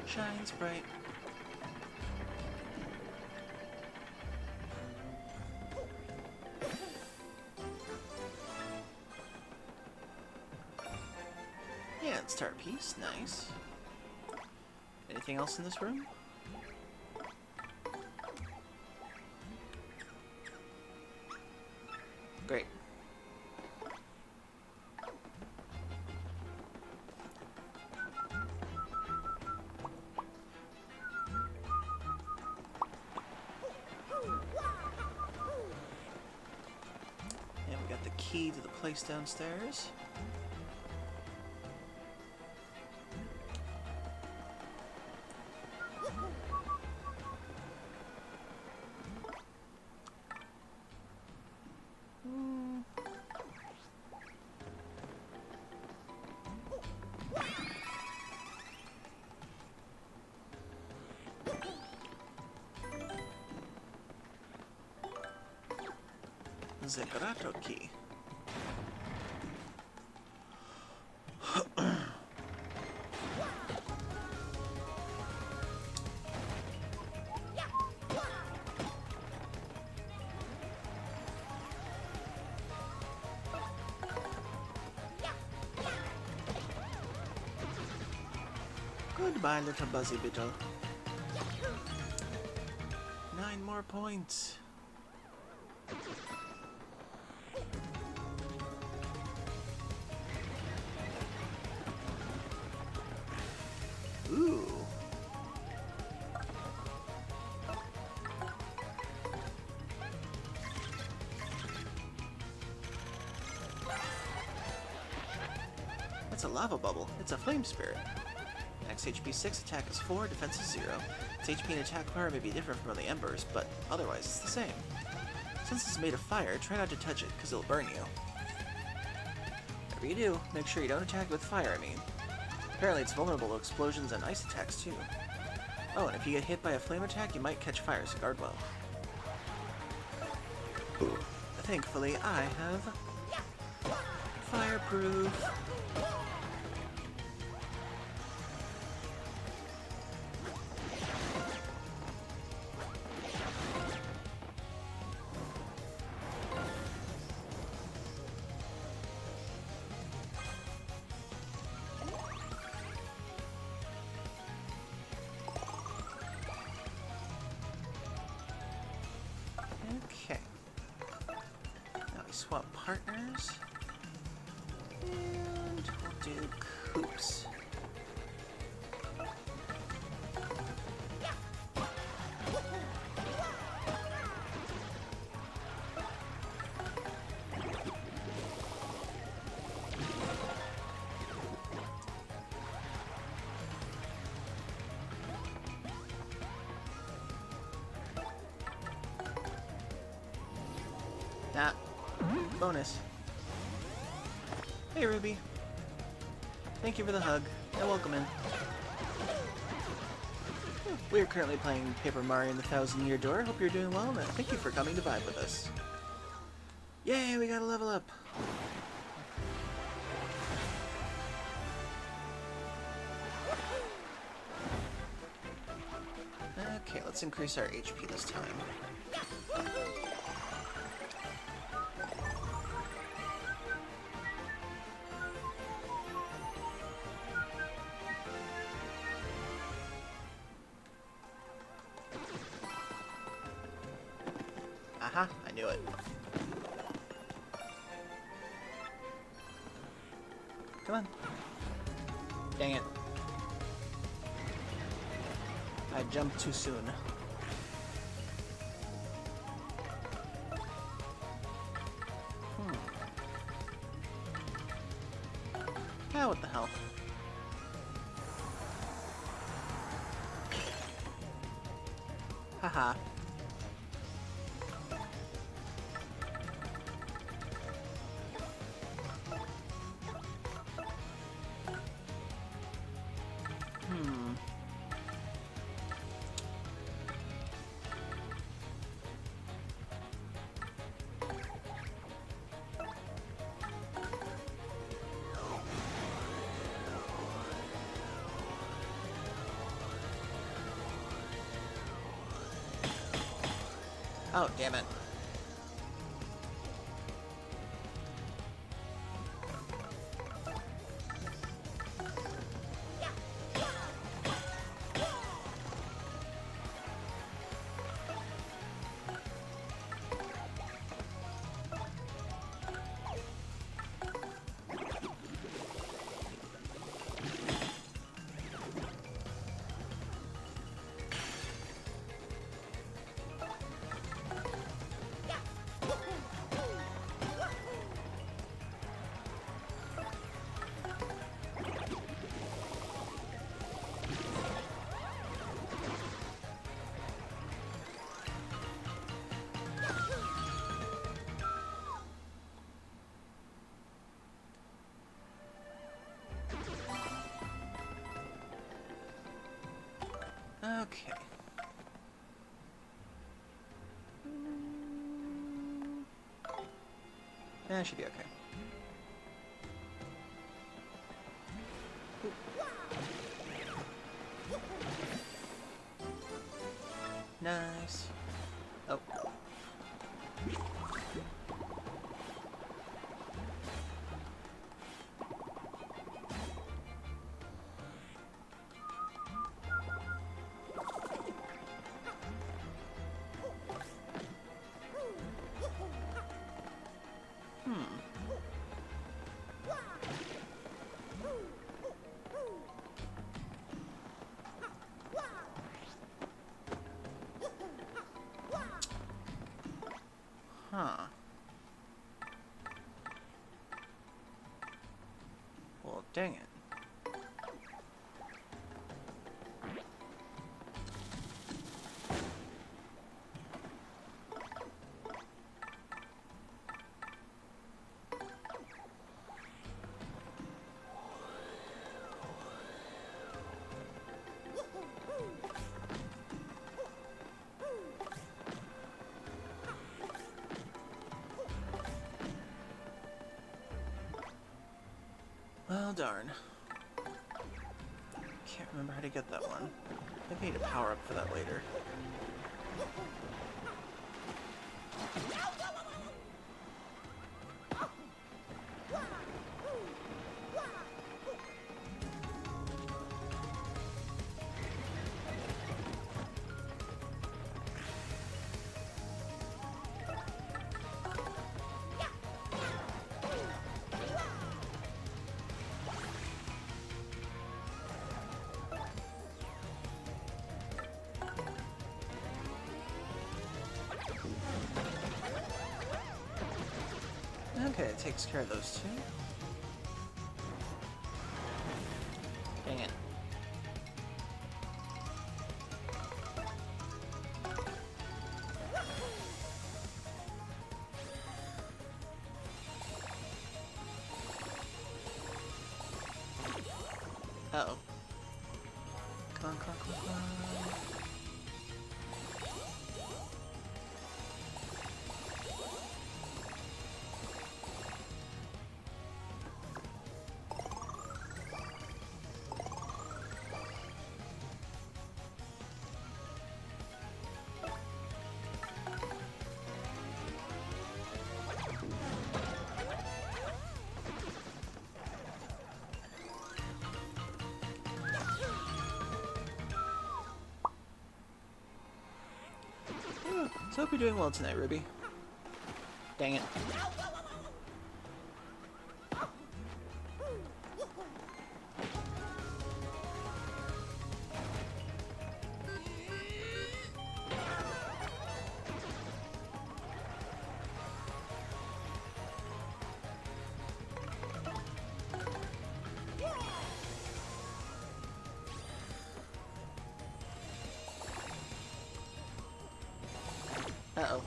Shines bright. Yeah, and start piece. Nice. Anything else in this room? Great. And we got the key to the place downstairs. Zekarato key. Goodbye, little Buzzy Beetle. 9 more points. Ooh. That's a lava bubble. It's a flame spirit. Max HP 6, attack is 4, defense is 0. Its HP and attack power may be different from the embers, but otherwise it's the same. Since it's made of fire, try not to touch it, because it'll burn you. Whatever you do, make sure you don't attack it with fire, I mean. Apparently it's vulnerable to explosions and ice attacks, too. Oh, and if you get hit by a flame attack, you might catch fire, so guard well. Thankfully, I have fireproof. Okay. Now we swap partners. And we'll do Koops. Nah. Bonus. Hey, Ruby. Thank you for the hug, and welcome in. We are currently playing Paper Mario and the Thousand Year Door. Hope you're doing well, and thank you for coming to vibe with us. Yay, we got a level up. Okay, let's increase our HP this time. Aha, I knew it. Come on. Dang it. I jumped too soon. Ah, what the hell. Haha. Oh, damn it. Okay. That should be okay. Nice. Oh. Huh. Well, dang it. Well, darn. Can't remember how to get that one. Maybe I need a power up for that later. Okay, it takes care of those two. Dang it. Uh-oh. Come on, come on, come on, come on. So hope you're doing well tonight, Ruby. Dang it. Uh-oh.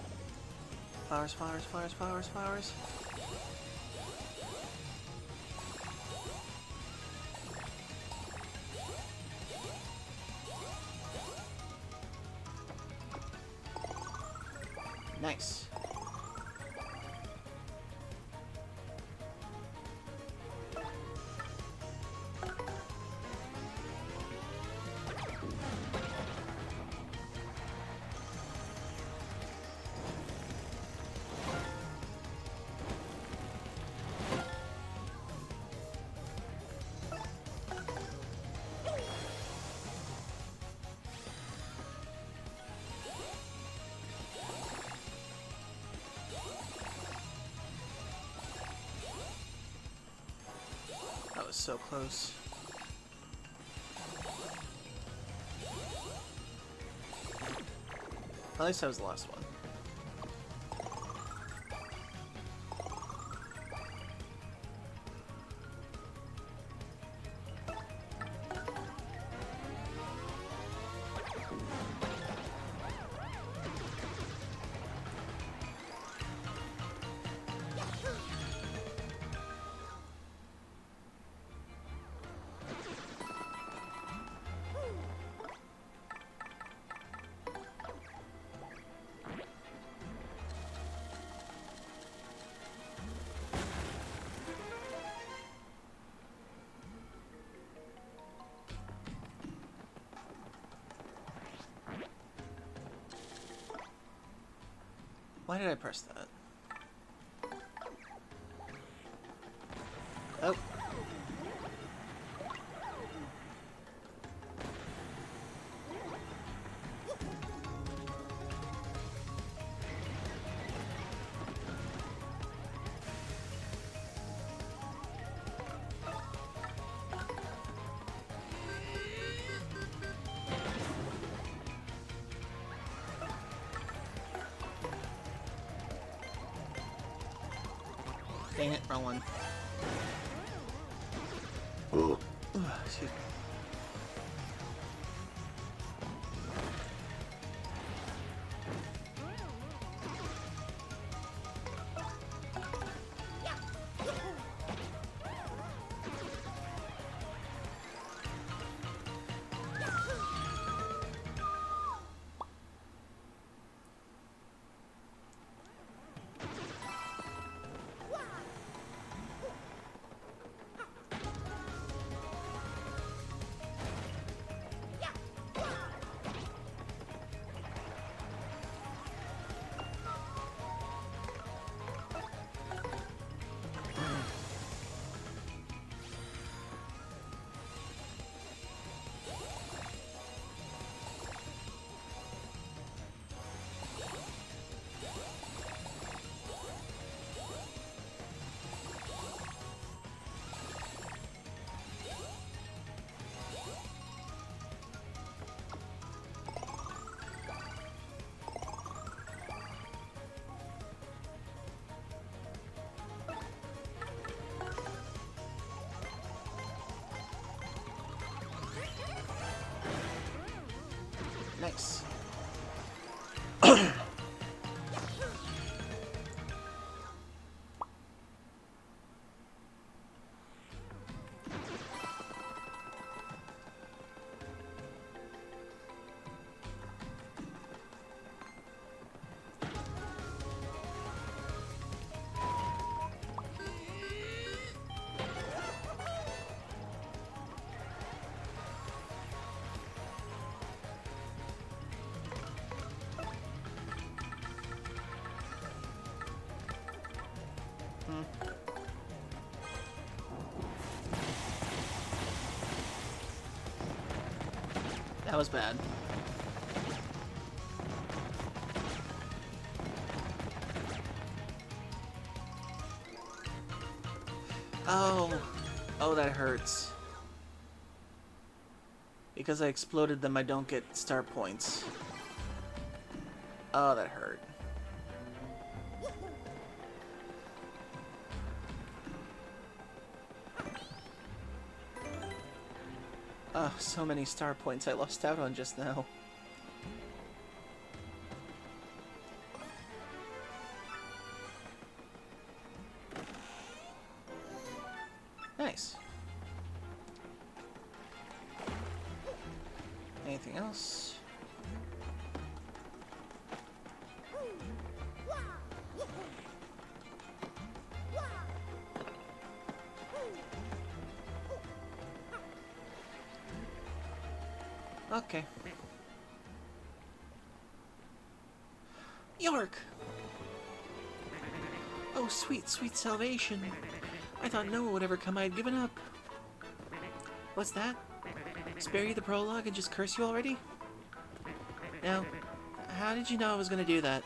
Flowers, flowers, flowers, flowers, flowers. Nice. That was so close. At least that was the last one. Why did I press that? Oh. Dang it, wrong one. Oh. Excuse me. Nice. That was bad. Oh. Oh, that hurts. Because I exploded them, I don't get star points. Oh, that hurt. Oh, so many star points I lost out on just now. Nice. Anything else? Okay. York! Oh, sweet, sweet salvation. I thought no one would ever come I had given up. What's that? Spare you the prologue and just curse you already? Now, how did you know I was gonna do that?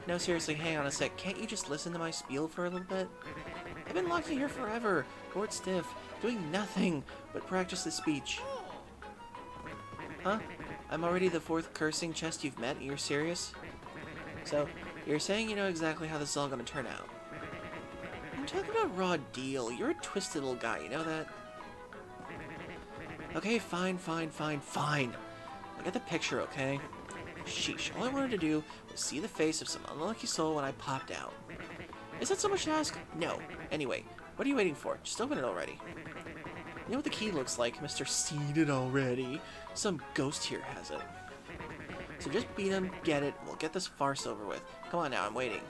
No, seriously, hang on a sec. Can't you just listen to my spiel for a little bit? I've been locked in here forever, bored stiff, doing nothing but practice the speech. Huh? I'm already the 4th cursing chest you've met? You're serious? So, you're saying you know exactly how this is all gonna turn out. I'm talking about raw deal. You're a twisted little guy, you know that? Okay, fine. I get the picture, okay? Sheesh, all I wanted to do was see the face of some unlucky soul when I popped out. Is that so much to ask? No. Anyway, what are you waiting for? Just open it already. You know what the key looks like, Mr. Seen It Already? Some ghost here has it. So just beat him, get it, and we'll get this farce over with. Come on now, I'm waiting.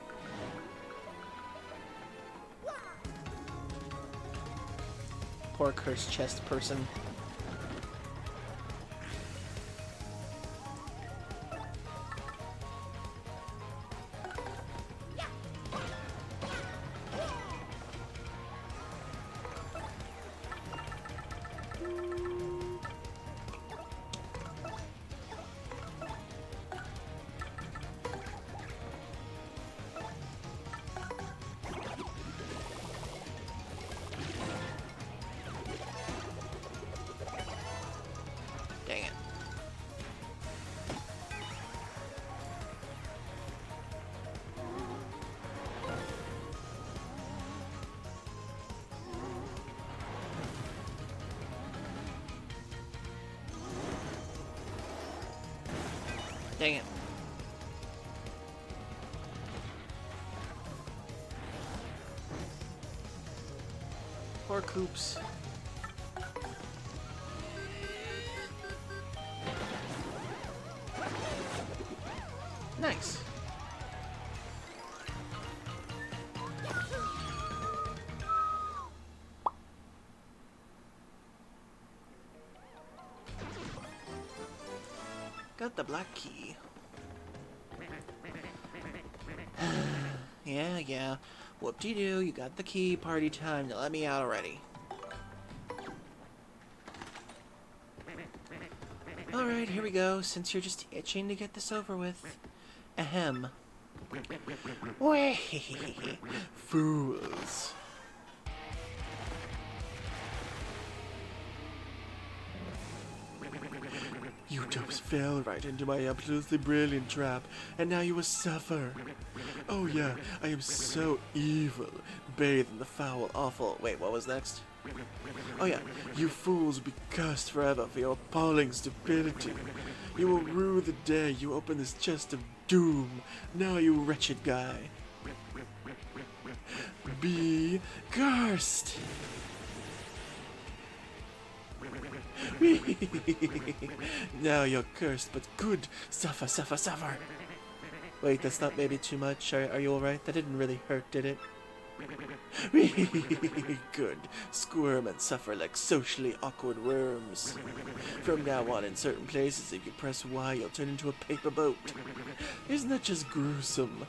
Poor cursed chest person. Dang it. Poor Coops. Nice. Got the black key. Yeah. Whoop-de-doo, you got the key. Party time. Now let me out already. Alright, here we go. Since you're just itching to get this over with. Ahem. Wait, fools. You dopes fell right into my absolutely brilliant trap, and now you will suffer. Oh yeah, I am so evil. Bathe in the foul, awful... Wait, what was next? Oh yeah, you fools will be cursed forever for your appalling stupidity. You will rue the day you open this chest of doom. Now, you wretched guy. Be cursed! Now you're cursed, but good. Suffer, suffer, suffer. Wait, that's not maybe too much. Are you alright? That didn't really hurt, did it? Good. Squirm and suffer like socially awkward worms. From now on, in certain places, if you press Y, you'll turn into a paper boat. Isn't that just gruesome?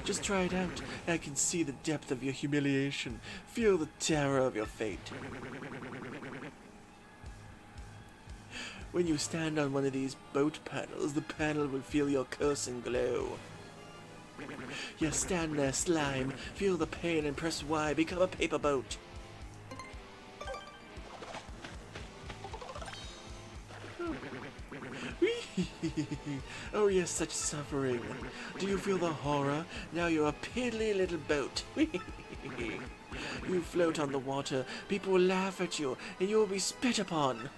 Just try it out. I can see the depth of your humiliation. Feel the terror of your fate. When you stand on one of these boat paddles, the paddle will feel your curse and glow. Yes, stand there, slime. Feel the pain and press Y. Become a paper boat. Oh yes, such suffering. Do you feel the horror? Now you're a piddly little boat. You float on the water, people will laugh at you, and you will be spit upon.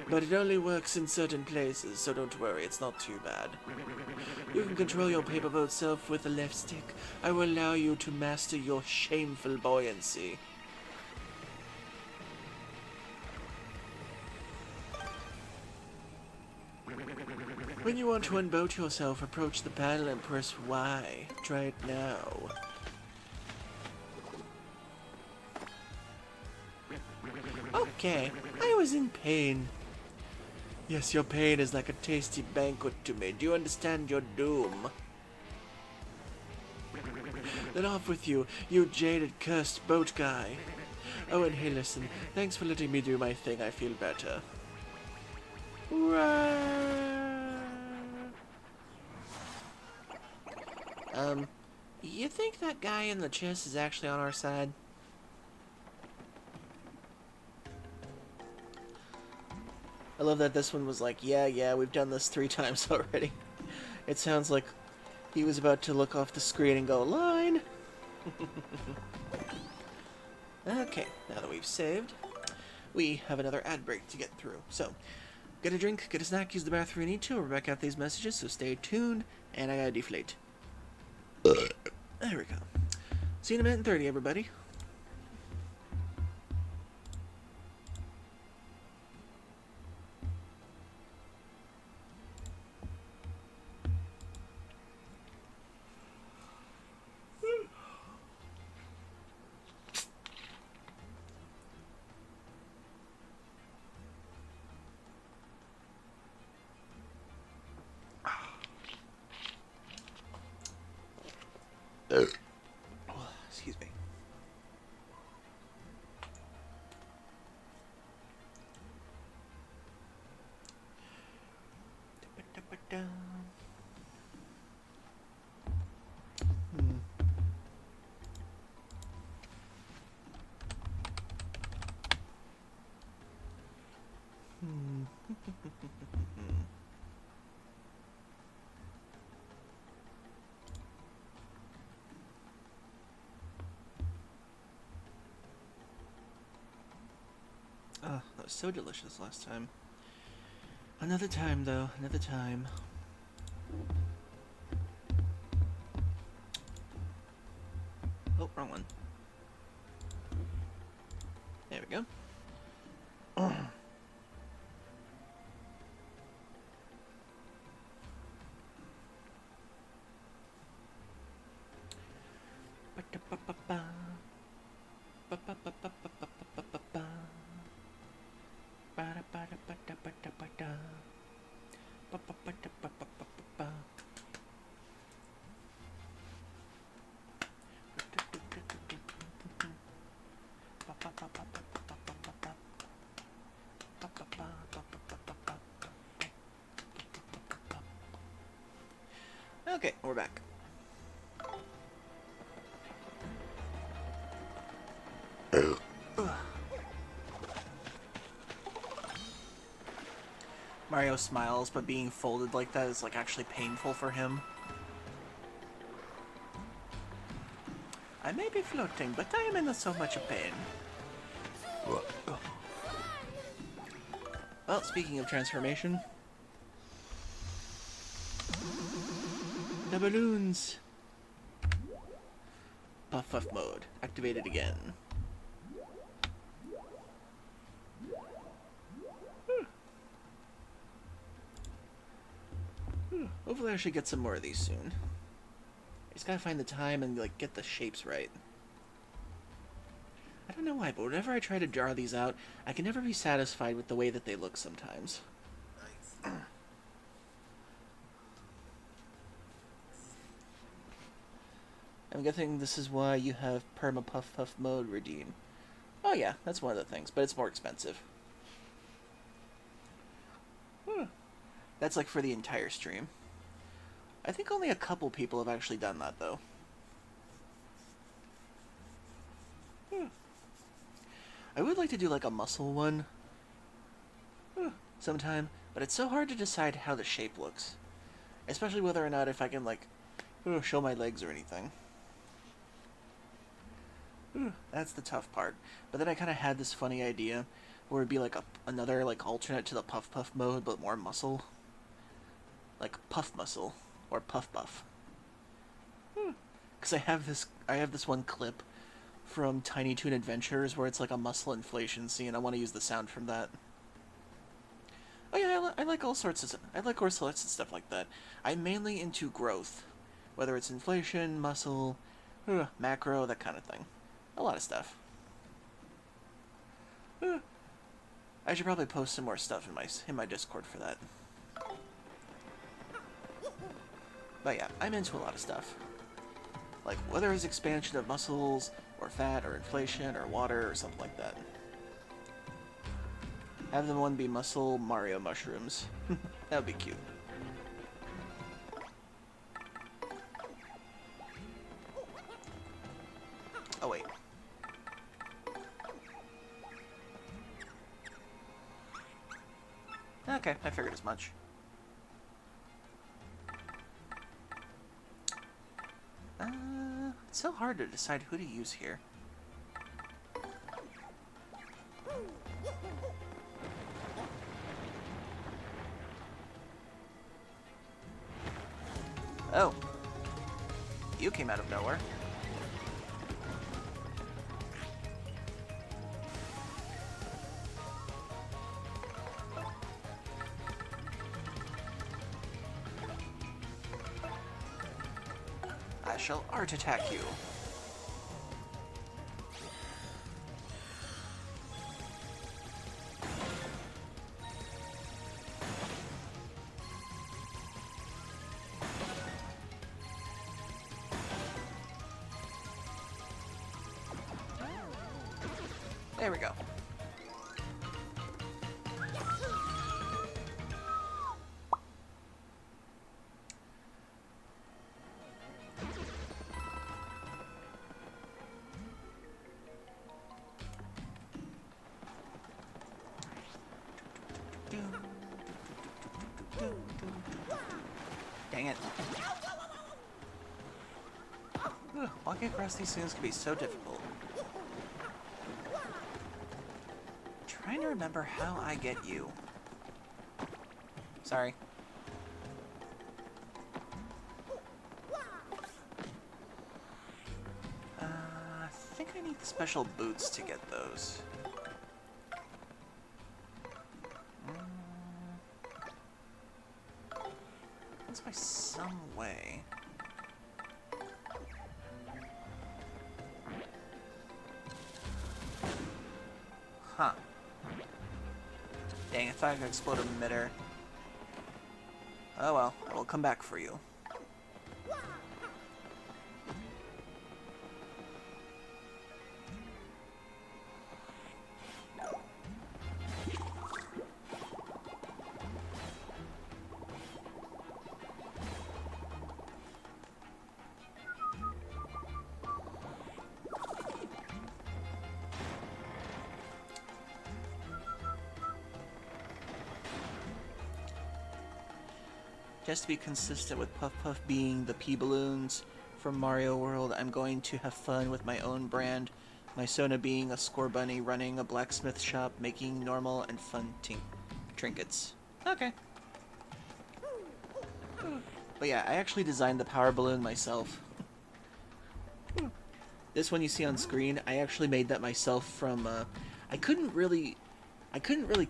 But it only works in certain places, so don't worry, it's not too bad. You can control your paper boat self with the left stick. I will allow you to master your shameful buoyancy. When you want to unboat yourself, approach the paddle and press Y. Try it now. Okay, I was in pain. Yes, your pain is like a tasty banquet to me. Do you understand your doom? Then off with you, you jaded, cursed boat guy. Oh, and hey, listen, thanks for letting me do my thing. I feel better. You think that guy in the chest is actually on our side? I love that this one was like, yeah, we've done this 3 times already. It sounds like he was about to look off the screen and go, line! Okay, now that we've saved, we have another ad break to get through. So, get a drink, get a snack, use the bathroom if you need to, or back out these messages, so stay tuned, and I gotta deflate. There we go. See you in a minute and 30, everybody. Excuse me. Oh, that was so delicious last time. Another time, though. Another time. Oh, wrong one. There we go. Okay, we're back. Mario smiles, but being folded like that is like actually painful for him. I may be floating, but I am in so much pain. Well, speaking of transformation, the balloons. Puff Puff mode activated again. Hopefully I should get some more of these soon. I just gotta find the time and like get the shapes right. I don't know why, but whenever I try to draw these out, I can never be satisfied with the way that they look sometimes. I'm guessing this is why you have Perma Puff Puff mode, Redeem. Oh yeah, that's one of the things, but it's more expensive. That's like for the entire stream. I think only a couple people have actually done that, though. I would like to do like a muscle one sometime, but it's so hard to decide how the shape looks. Especially whether or not if I can like show my legs or anything. That's the tough part. But then I kind of had this funny idea where it'd be like another like alternate to the Puff Puff mode, but more muscle. Like Puff Muscle or Puff Puff. Because I have this one clip from Tiny Toon Adventures where it's like a muscle inflation scene. I want to use the sound from that. Oh yeah, I like all sorts of stuff like that. I'm mainly into growth, whether it's inflation, muscle, macro, that kind of thing. A lot of stuff. I should probably post some more stuff in my Discord for that. But yeah, I'm into a lot of stuff. Like, whether it's expansion of muscles, or fat, or inflation, or water, or something like that. Have the one be muscle Mario mushrooms. That would be cute. Oh wait. Okay, I figured as much. It's so hard to decide who to use here. Oh. You came out of nowhere. I shall art attack you. There we go. Dang it. Ugh, walking across these things can be so difficult. Trying to remember how I get you. Sorry. I think I need the special boots to get those. That's by some way. Huh. Dang, I thought I could explode a emitter. Oh well, I will come back for you. Just to be consistent with Puff Puff being the P-Balloons from Mario World, I'm going to have fun with my own brand. My Sona being a score bunny running a blacksmith shop making normal and fun trinkets. Okay. But yeah, I actually designed the power balloon myself. This one you see on screen, I actually made that myself from, I couldn't really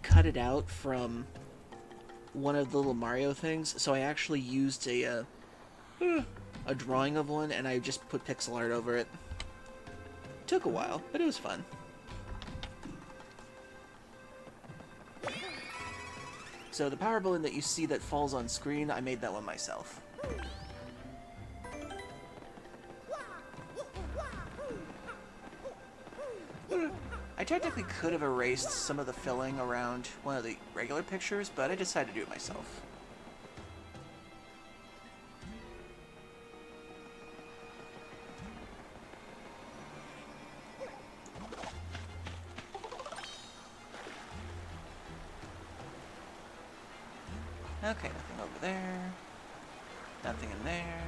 cut it out from one of the little Mario things, so I actually used a drawing of one, and I just put pixel art over it. Took a while, but it was fun. So the power balloon that you see that falls on screen, I made that one myself. I technically could have erased some of the filling around one of the regular pictures, but I decided to do it myself. Okay, nothing over there. Nothing in there.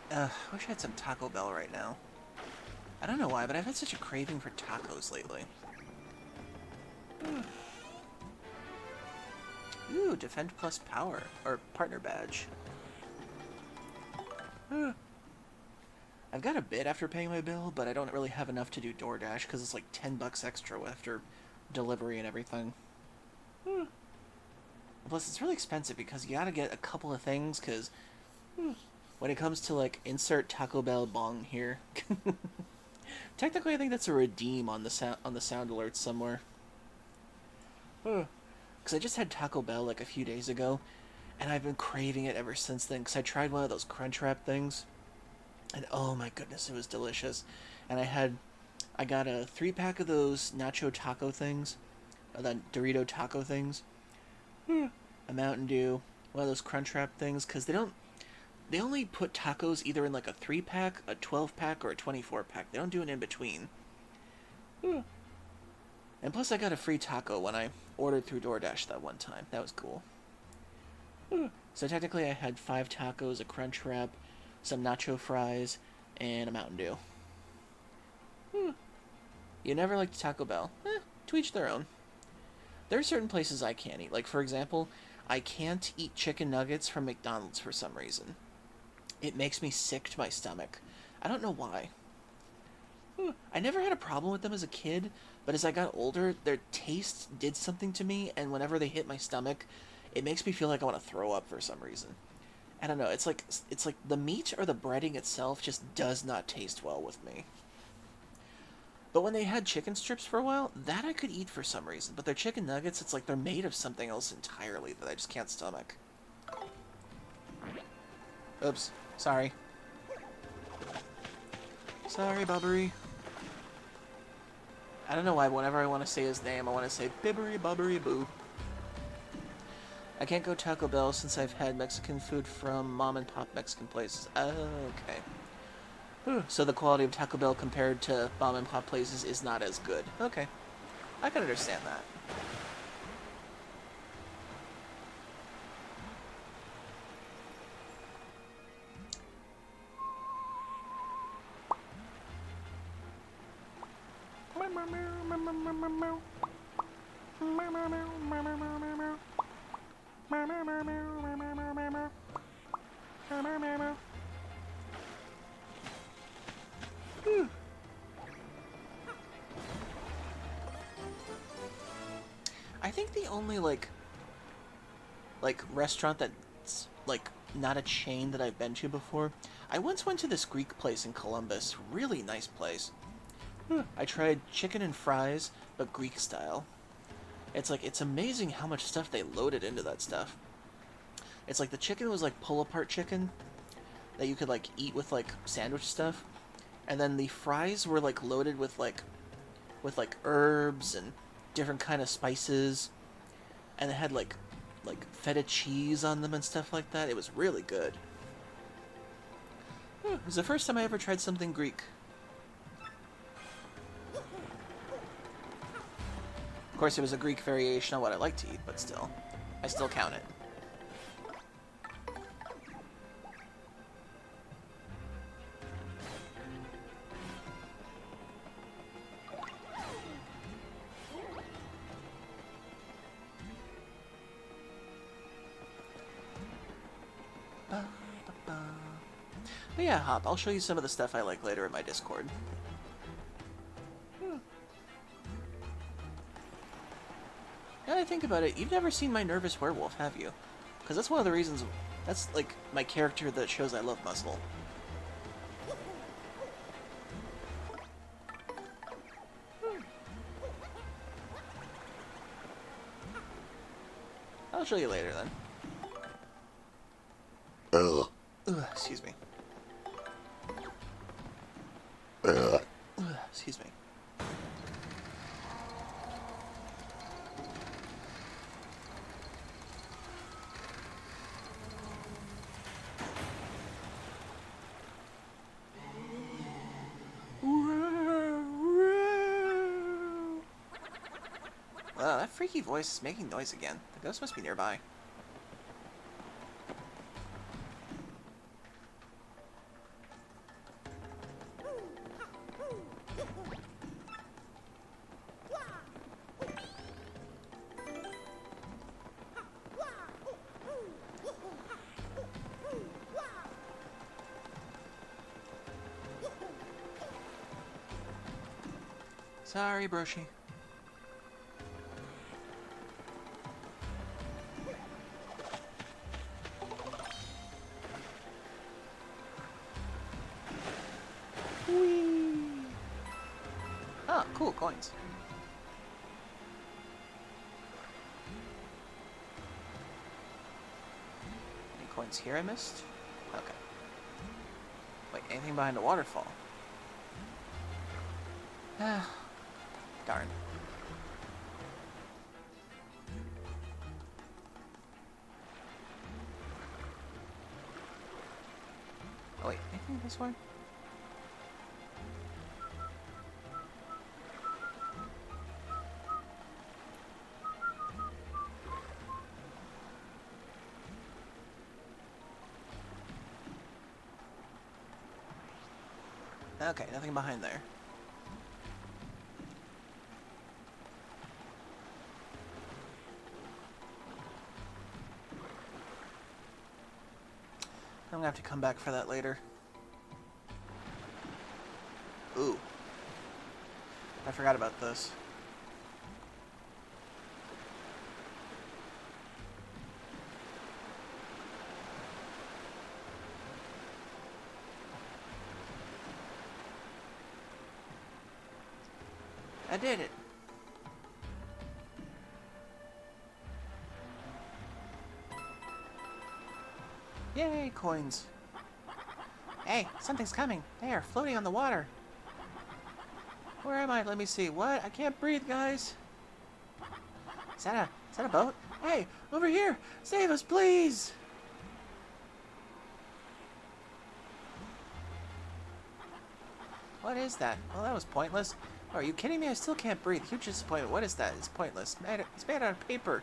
I wish I had some Taco Bell right now. I don't know why, but I've had such a craving for tacos lately. Ooh, Defend Plus Power, or Partner Badge. I've got a bit after paying my bill, but I don't really have enough to do DoorDash, because it's like 10 bucks extra after delivery and everything. Plus, it's really expensive, because you gotta get a couple of things, because when it comes to, like, insert Taco Bell bong here. Technically, I think that's a redeem on the sound alerts somewhere. Because I just had Taco Bell, like, a few days ago, and I've been craving it ever since then, because I tried one of those Crunchwrap things, and oh my goodness, it was delicious. And I got a 3-pack of those nacho taco things, the Dorito taco things, a Mountain Dew, one of those Crunchwrap things, because they only put tacos either in like a 3-pack, a 12-pack, or a 24-pack. They don't do an in-between. And plus I got a free taco when I ordered through DoorDash that one time. That was cool. So technically I had 5 tacos, a Crunchwrap, some nacho fries, and a Mountain Dew. You never liked Taco Bell? To each their own. There are certain places I can't eat. Like, for example, I can't eat chicken nuggets from McDonald's for some reason. It makes me sick to my stomach. I don't know why. I never had a problem with them as a kid, but as I got older, their taste did something to me, and whenever they hit my stomach, it makes me feel like I want to throw up for some reason. I don't know, it's like the meat or the breading itself just does not taste well with me. But when they had chicken strips for a while, that I could eat for some reason. But their chicken nuggets, it's like they're made of something else entirely that I just can't stomach. Oops. Sorry. Sorry, Bubbery. I don't know why whenever I want to say his name, I want to say Bibbery Bubbery Boo. I can't go Taco Bell since I've had Mexican food from mom and pop Mexican places. Okay. So the quality of Taco Bell compared to mom and pop places is not as good. Okay. I can understand that. Whew. I think the only like restaurant that's like not a chain that I've been to before. I once went to this Greek place in Columbus. Really nice place. I tried chicken and fries, but Greek style. It's amazing how much stuff they loaded into that stuff. It's like the chicken was like pull apart chicken that you could like eat with like sandwich stuff, and then the fries were like loaded with like herbs and different kind of spices, and it had like feta cheese on them and stuff like that. It was really good. It was the first time I ever tried something Greek. Of course, it was a Greek variation on what I like to eat, but still, I still count it. But yeah, Hop, I'll show you some of the stuff I like later in my Discord. Now that I think about it, you've never seen My Nervous Werewolf, have you? Because that's one of the reasons, that's like my character that shows I love muscle. I'll show you later then. Ugh. Excuse me. Ugh. Excuse me. Wow, that freaky voice is making noise again. The ghost must be nearby. Sorry, Broshi. Whee! Oh, cool, coins. Any coins here I missed? Okay. Wait, anything behind the waterfall? Ah, darn. Oh wait, anything this way? Okay, nothing behind there. I'm gonna have to come back for that later. Ooh. I forgot about this. I did it. Yay, coins. Hey, something's coming. They are floating on the water. Where am I? Let me see. What? I can't breathe, guys. Is that a boat? Hey, over here! Save us, please! What is that? Well, that was pointless. Oh, are you kidding me? I still can't breathe. Huge disappointment. What is that? It's pointless. It's made out of paper.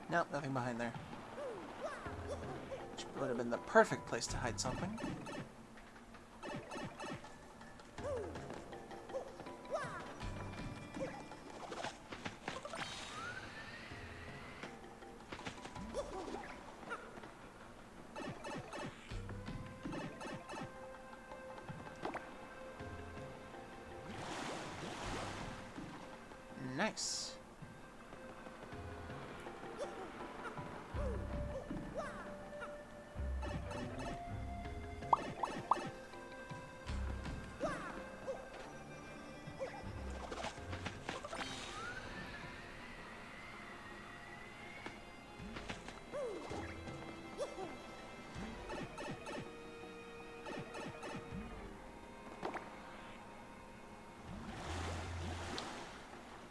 No, nothing behind there. Which would have been the perfect place to hide something. Nice.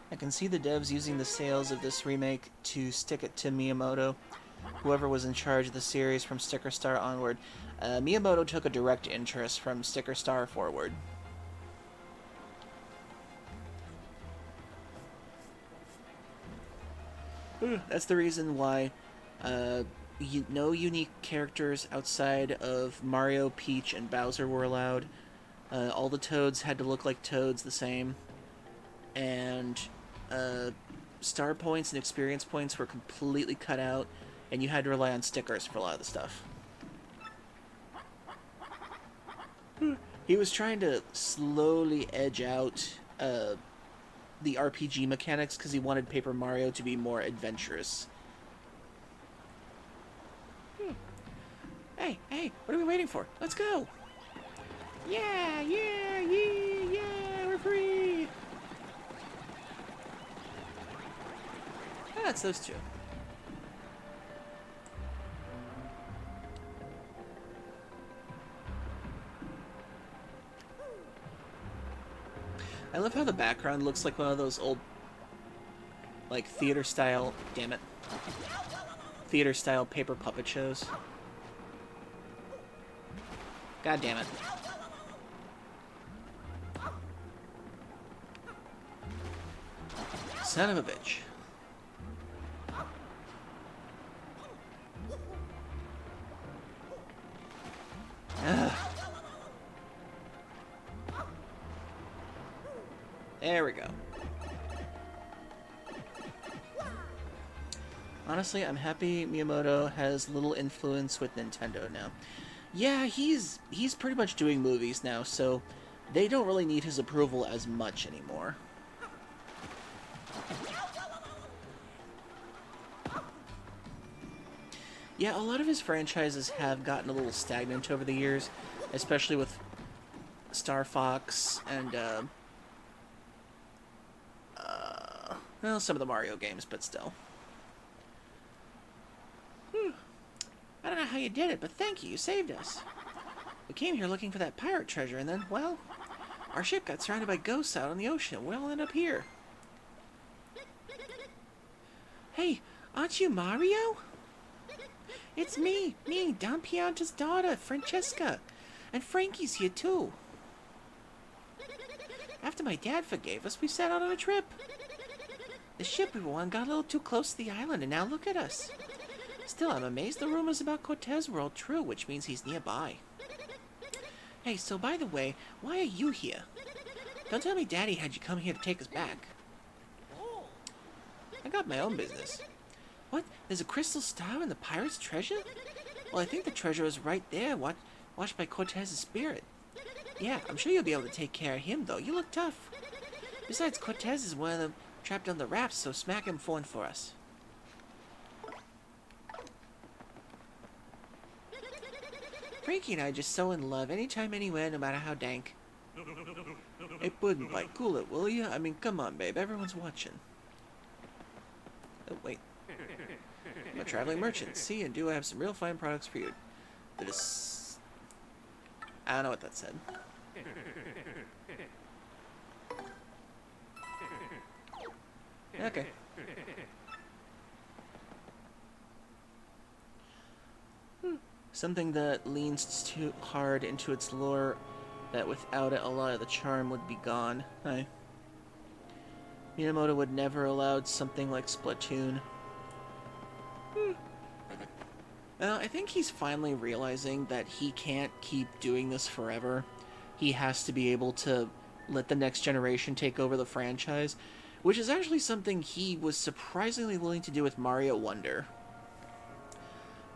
I can see the devs using the sales of this remake to stick it to Miyamoto, whoever was in charge of the series from Sticker Star onward. Miyamoto took a direct interest from Sticker Star forward. That's the reason why no unique characters outside of Mario, Peach, and Bowser were allowed. All the Toads had to look like Toads the same. And star points and experience points were completely cut out, and you had to rely on stickers for a lot of the stuff. He was trying to slowly edge out the RPG mechanics because he wanted Paper Mario to be more adventurous. Hey, what are we waiting for? Let's go! Yeah, we're free! Ah, it's those two. I love how the background looks like one of those old, like, theater-style, damn it, theater-style paper puppet shows. God damn it. Son of a bitch. Ugh. There we go. Honestly, I'm happy Miyamoto has little influence with Nintendo now. Yeah, he's pretty much doing movies now, so they don't really need his approval as much anymore. Yeah, a lot of his franchises have gotten a little stagnant over the years, especially with Star Fox and, well, some of the Mario games, but still. I don't know how you did it, but thank you. You saved us. We came here looking for that pirate treasure, and then, well, our ship got surrounded by ghosts out on the ocean. We'll end up here. Hey, aren't you Mario? It's me, Don Pianta's daughter, Francesca. And Frankie's here, too. After my dad forgave us, we set out on a trip. The ship we were on got a little too close to the island, and now look at us. Still, I'm amazed the rumors about Cortez were all true, which means he's nearby. Hey, so by the way, why are you here? Don't tell me Daddy had you come here to take us back. I got my own business. What? There's a crystal star in the pirate's treasure? Well, I think the treasure is right there, watched by Cortez's spirit. Yeah, I'm sure you'll be able to take care of him, though. You look tough. Besides, Cortez is one of them trapped on the rafts, so smack him for us. Frankie and I are just so in love, anytime, anywhere, no matter how dank. Hey, Puddin' Pie, cool it, will you? I mean, come on, babe, everyone's watching. Oh, wait. I'm a traveling merchant. See and do I have some real fine products for you. That is... I don't know what that said. Okay. Something that leans too hard into its lore, that without it a lot of the charm would be gone. Hi. Miyamoto would never allowed something like Splatoon. I think he's finally realizing that he can't keep doing this forever. He has to be able to let the next generation take over the franchise, which is actually something he was surprisingly willing to do with Mario Wonder.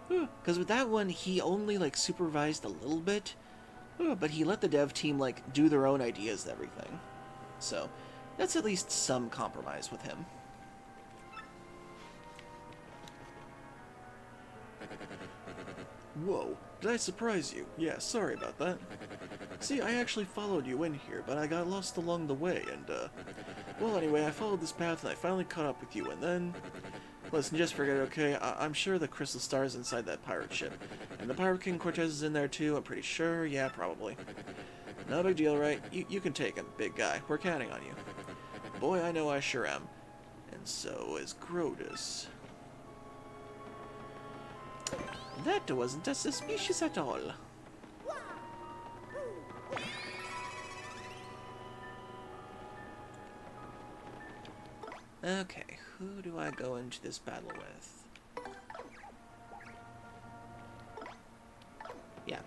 Because with that one, he only, like, supervised a little bit, but he let the dev team, like, do their own ideas and everything. So, that's at least some compromise with him. Whoa, did I surprise you? Yeah, sorry about that. See, I actually followed you in here, but I got lost along the way, and, well, anyway, I followed this path, and I finally caught up with you, and then... Listen, just forget it, okay? I'm sure the Crystal Star's inside that pirate ship. And the Pirate King Cortez is in there, too, I'm pretty sure. Yeah, probably. No big deal, right? You can take him, big guy. We're counting on you. Boy, I know I sure am. And so is Grodus. That wasn't a suspicious at all. Okay, who do I go into this battle with? Yeah.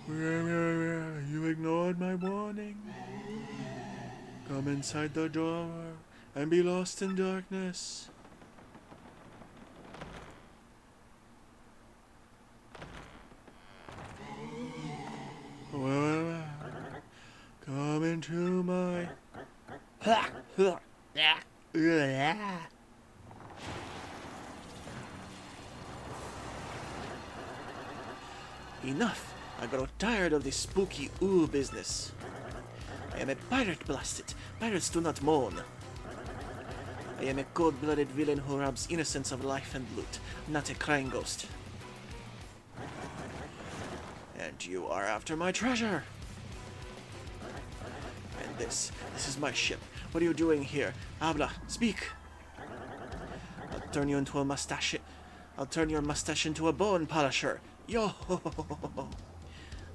You ignored my warning. Come inside the door and be lost in darkness. Well, come into my... Enough! I grow tired of this spooky business. I am a pirate, blasted. Pirates do not mourn. I am a cold-blooded villain who robs innocents of life and loot, not a crying ghost. And you are after my treasure! And this is my ship. What are you doing here? Habla, speak! I'll turn you into a mustache. I'll turn your mustache into a bone polisher. Yo!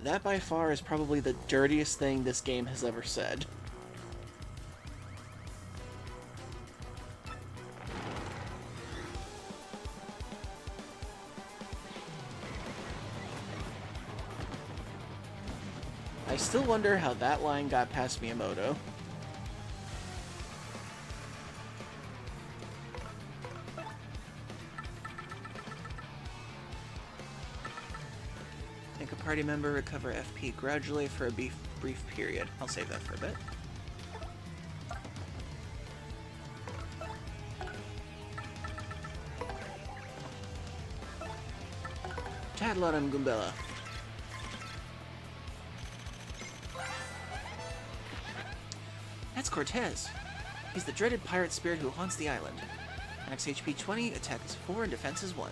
That by far is probably the dirtiest thing this game has ever said. I still wonder how that line got past Miyamoto. Make a party member recover FP gradually for a brief period. I'll save that for a bit. Tadlaram Goombella. That's Cortez. He's the dreaded pirate spirit who haunts the island. Max HP 20, attack is 4, and defense is 1.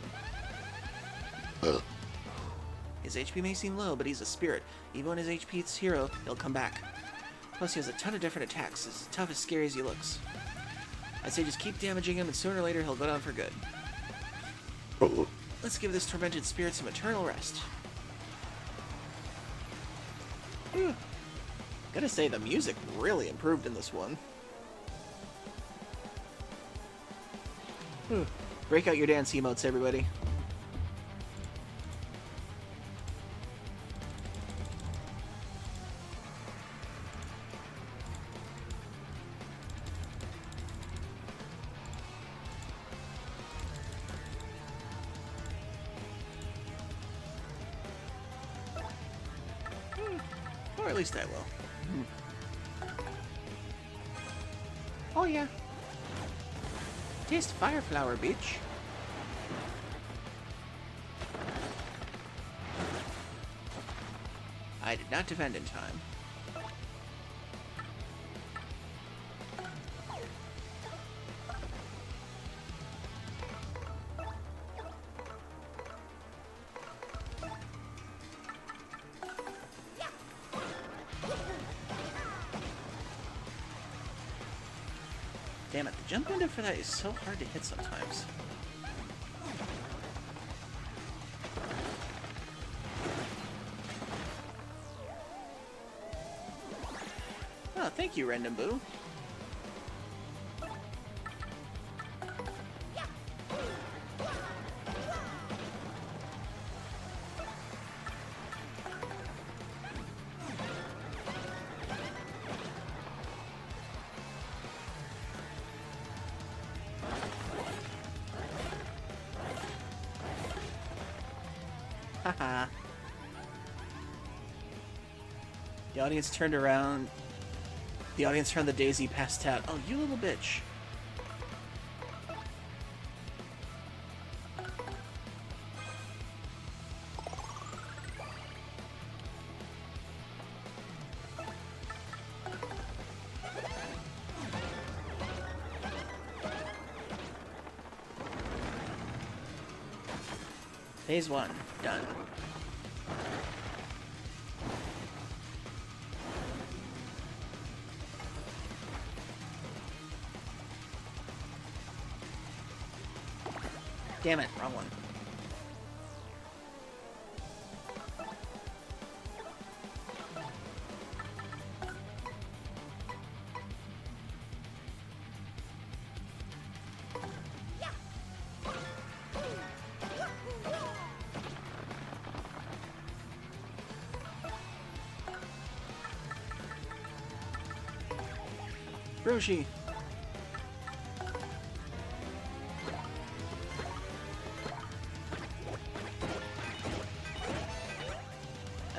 His HP may seem low, but he's a spirit. Even when his HP is 0, he'll come back. Plus, he has a ton of different attacks. He's as tough as scary as he looks. I'd say just keep damaging him, and sooner or later he'll go down for good. Let's give this tormented spirit some eternal rest. Whew. Gotta say, the music really improved in this one. Whew. Break out your dance emotes, everybody. Or at least I will. Oh yeah. Taste Fireflower, bitch. I did not defend in time. Damn it, the jump window for that is so hard to hit sometimes. Ah, thank you, Random Boo. Haha. The audience turned around. The audience turned the daisy past out. Oh, you little bitch. Phase 1. Done. Damn it, wrong one. Roshi.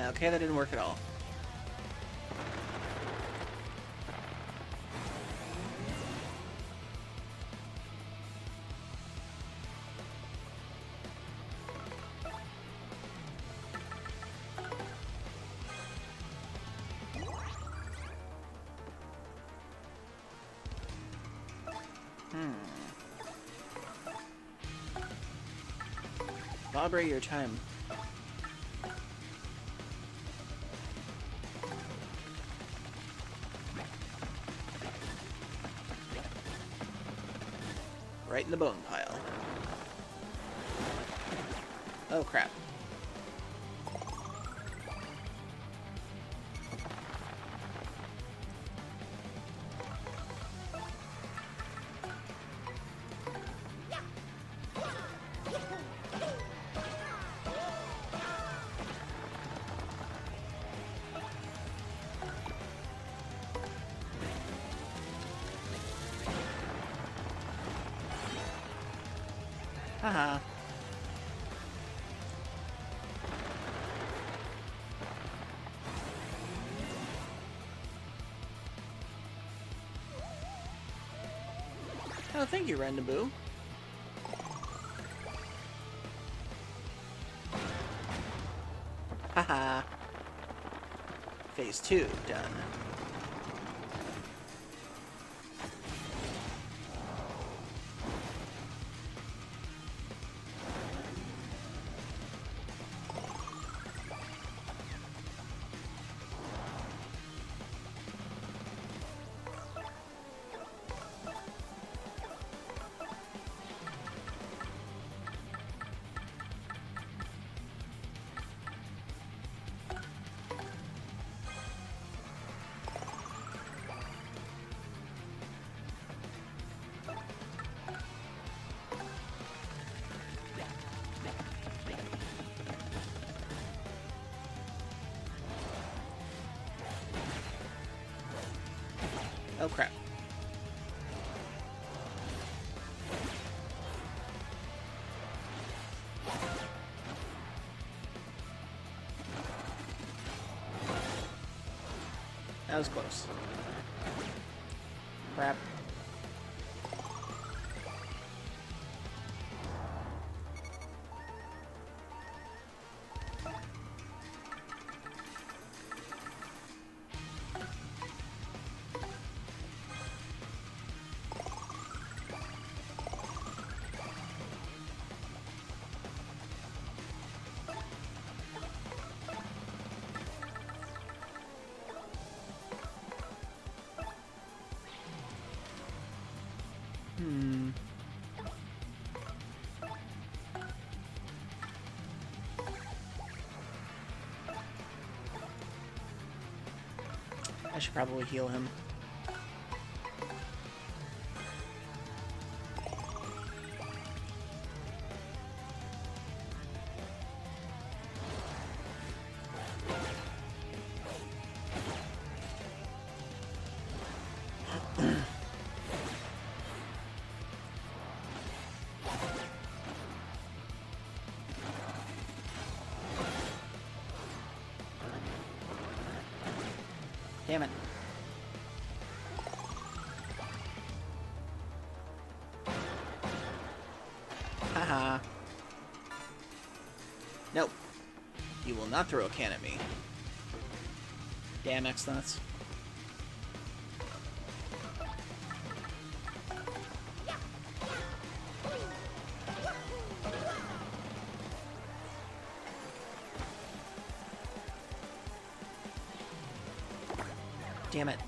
Okay, that didn't work at all. Vibrate your time. Right in the bone pile. Oh crap. Haha. Oh, thank you, Random Boo. Haha. Phase 2, done. Oh crap. That was close. Crap. I should probably heal him. Damn it. Haha. Nope. You will not throw a can at me. Damn X-Nuts. Damn it.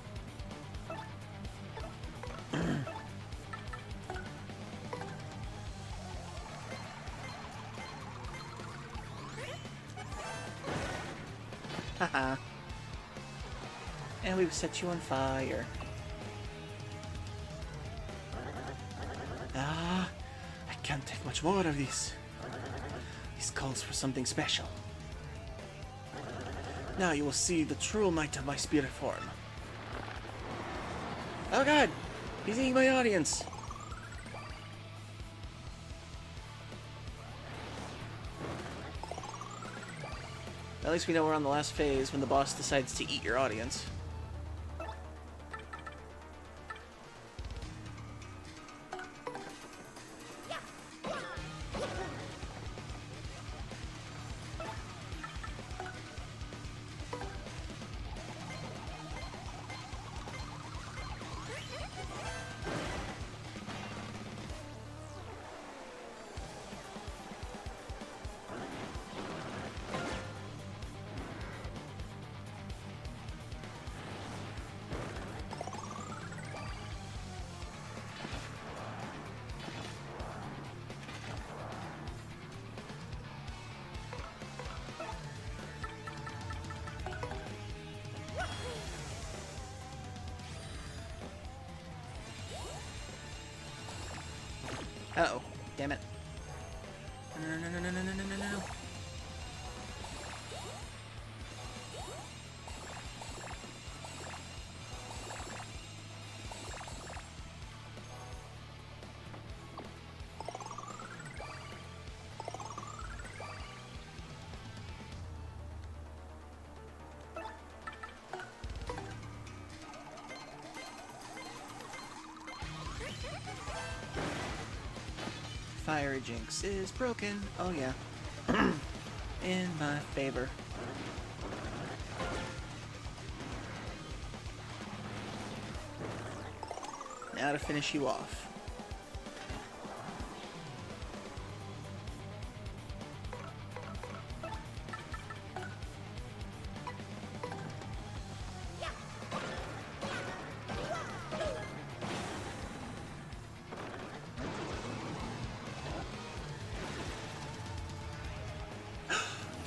Haha. And we've set you on fire. Ah, I can't take much more of this. This calls for something special. Now you will see the true might of my spirit form. Oh god! He's eating my audience! At least we know we're on the last phase when the boss decides to eat your audience. Uh-oh. Damn it. No, no, no, no, no, no, no, no, no. Fire Jinx is broken. Oh yeah. In my favor. Now to finish you off.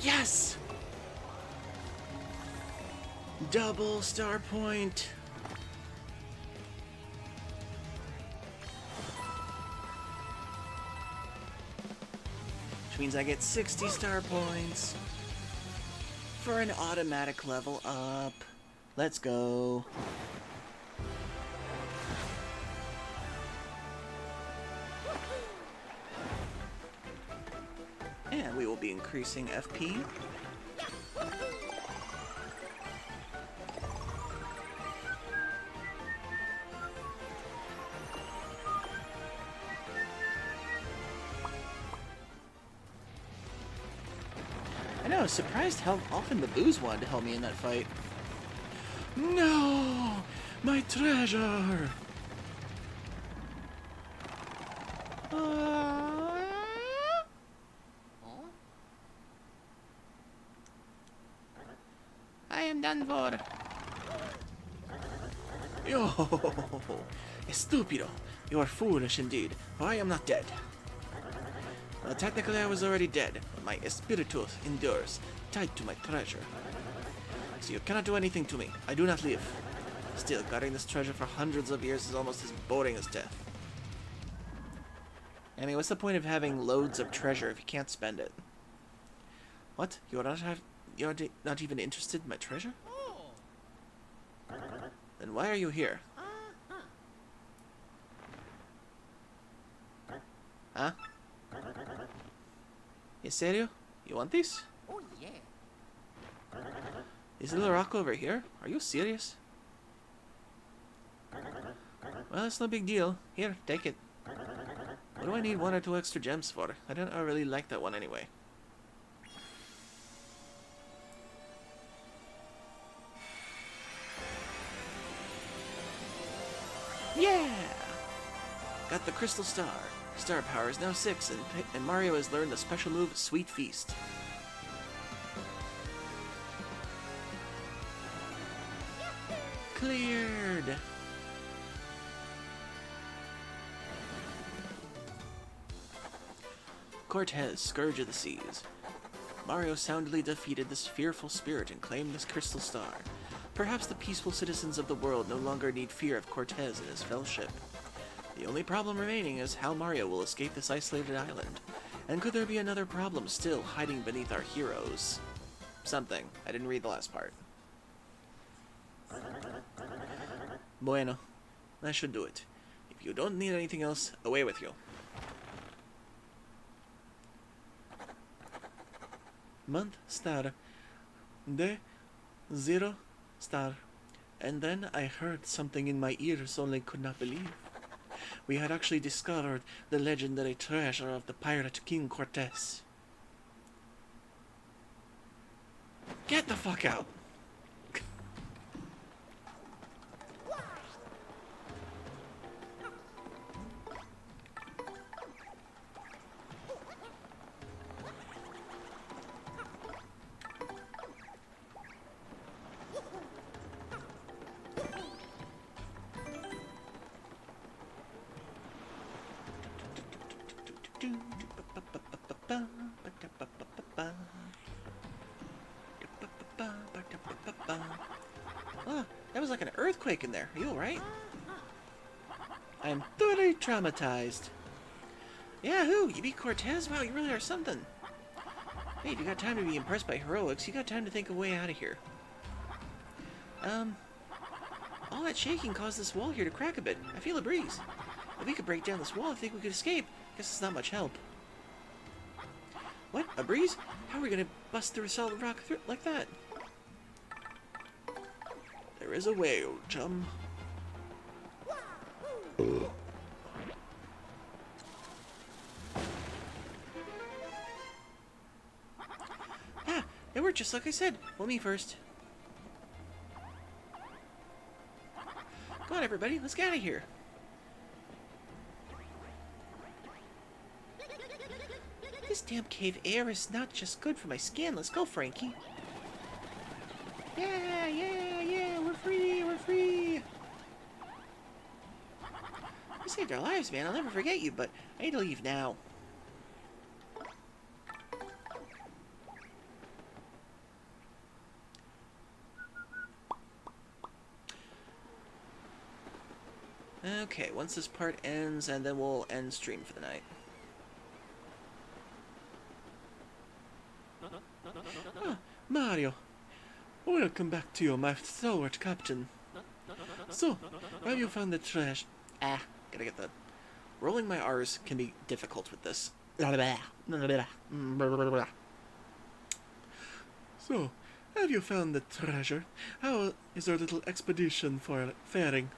Yes! Double star point. Which means I get 60 star points for an automatic level up. Let's go. And we will be increasing FP. I know, I was surprised how often the Boos wanted to help me in that fight. No! My treasure! I am done for. Yo, estúpido. You are foolish indeed, for I am not dead. Well, technically I was already dead, but my espiritus endures, tied to my treasure. So you cannot do anything to me. I do not live. Still, guarding this treasure for hundreds of years is almost as boring as death. I mean, what's the point of having loads of treasure if you can't spend it? What? You're not even interested in my treasure? Then why are you here? Huh? ¿En serio? You want these? Oh, yeah. Is little rock over here? Are you serious? Well, it's no big deal. Here, take it. What do I need 1 or 2 extra gems for? I don't really like that one anyway. Yeah! Got the Crystal Star. Star power is now 6, and Mario has learned the special move, Sweet Feast. Cleared! Cortez, Scourge of the Seas. Mario soundly defeated this fearful spirit and claimed this Crystal Star. Perhaps the peaceful citizens of the world no longer need fear of Cortez and his fellowship. The only problem remaining is how Mario will escape this isolated island. And could there be another problem still hiding beneath our heroes? Something. I didn't read the last part. Bueno. That should do it. If you don't need anything else, away with you. Month star. Day 0 star. And then I heard something in my ears only could not believe. We had actually discovered the legendary treasure of the pirate King Cortez. Get the fuck out! Oh, that was like an earthquake in there. Are you alright? I am thoroughly traumatized. Yahoo! You beat Cortez? Wow, you really are something. Hey, if you got time to be impressed by heroics, you got time to think a way out of here. All that shaking caused this wall here to crack a bit. I feel a breeze. If we could break down this wall, I think we could escape. Guess it's not much help. What? A breeze? How are we gonna bust through a solid rock like that? There is a way, old chum. Ah, it worked just like I said. Well, me first. Come on, everybody. Let's get out of here. This damn cave air is not just good for my skin. Let's go, Frankie. Yeah, yeah, yeah. We're free. We're free. You saved our lives, man. I'll never forget you, but I need to leave now. Okay, once this part ends, and then we'll end stream for the night. Ah, Mario, welcome back to you, my stalwart captain. So, have you found the trash? Ah, gotta get that. Rolling my R's can be difficult with this. So, have you found the treasure? How is our little expedition faring?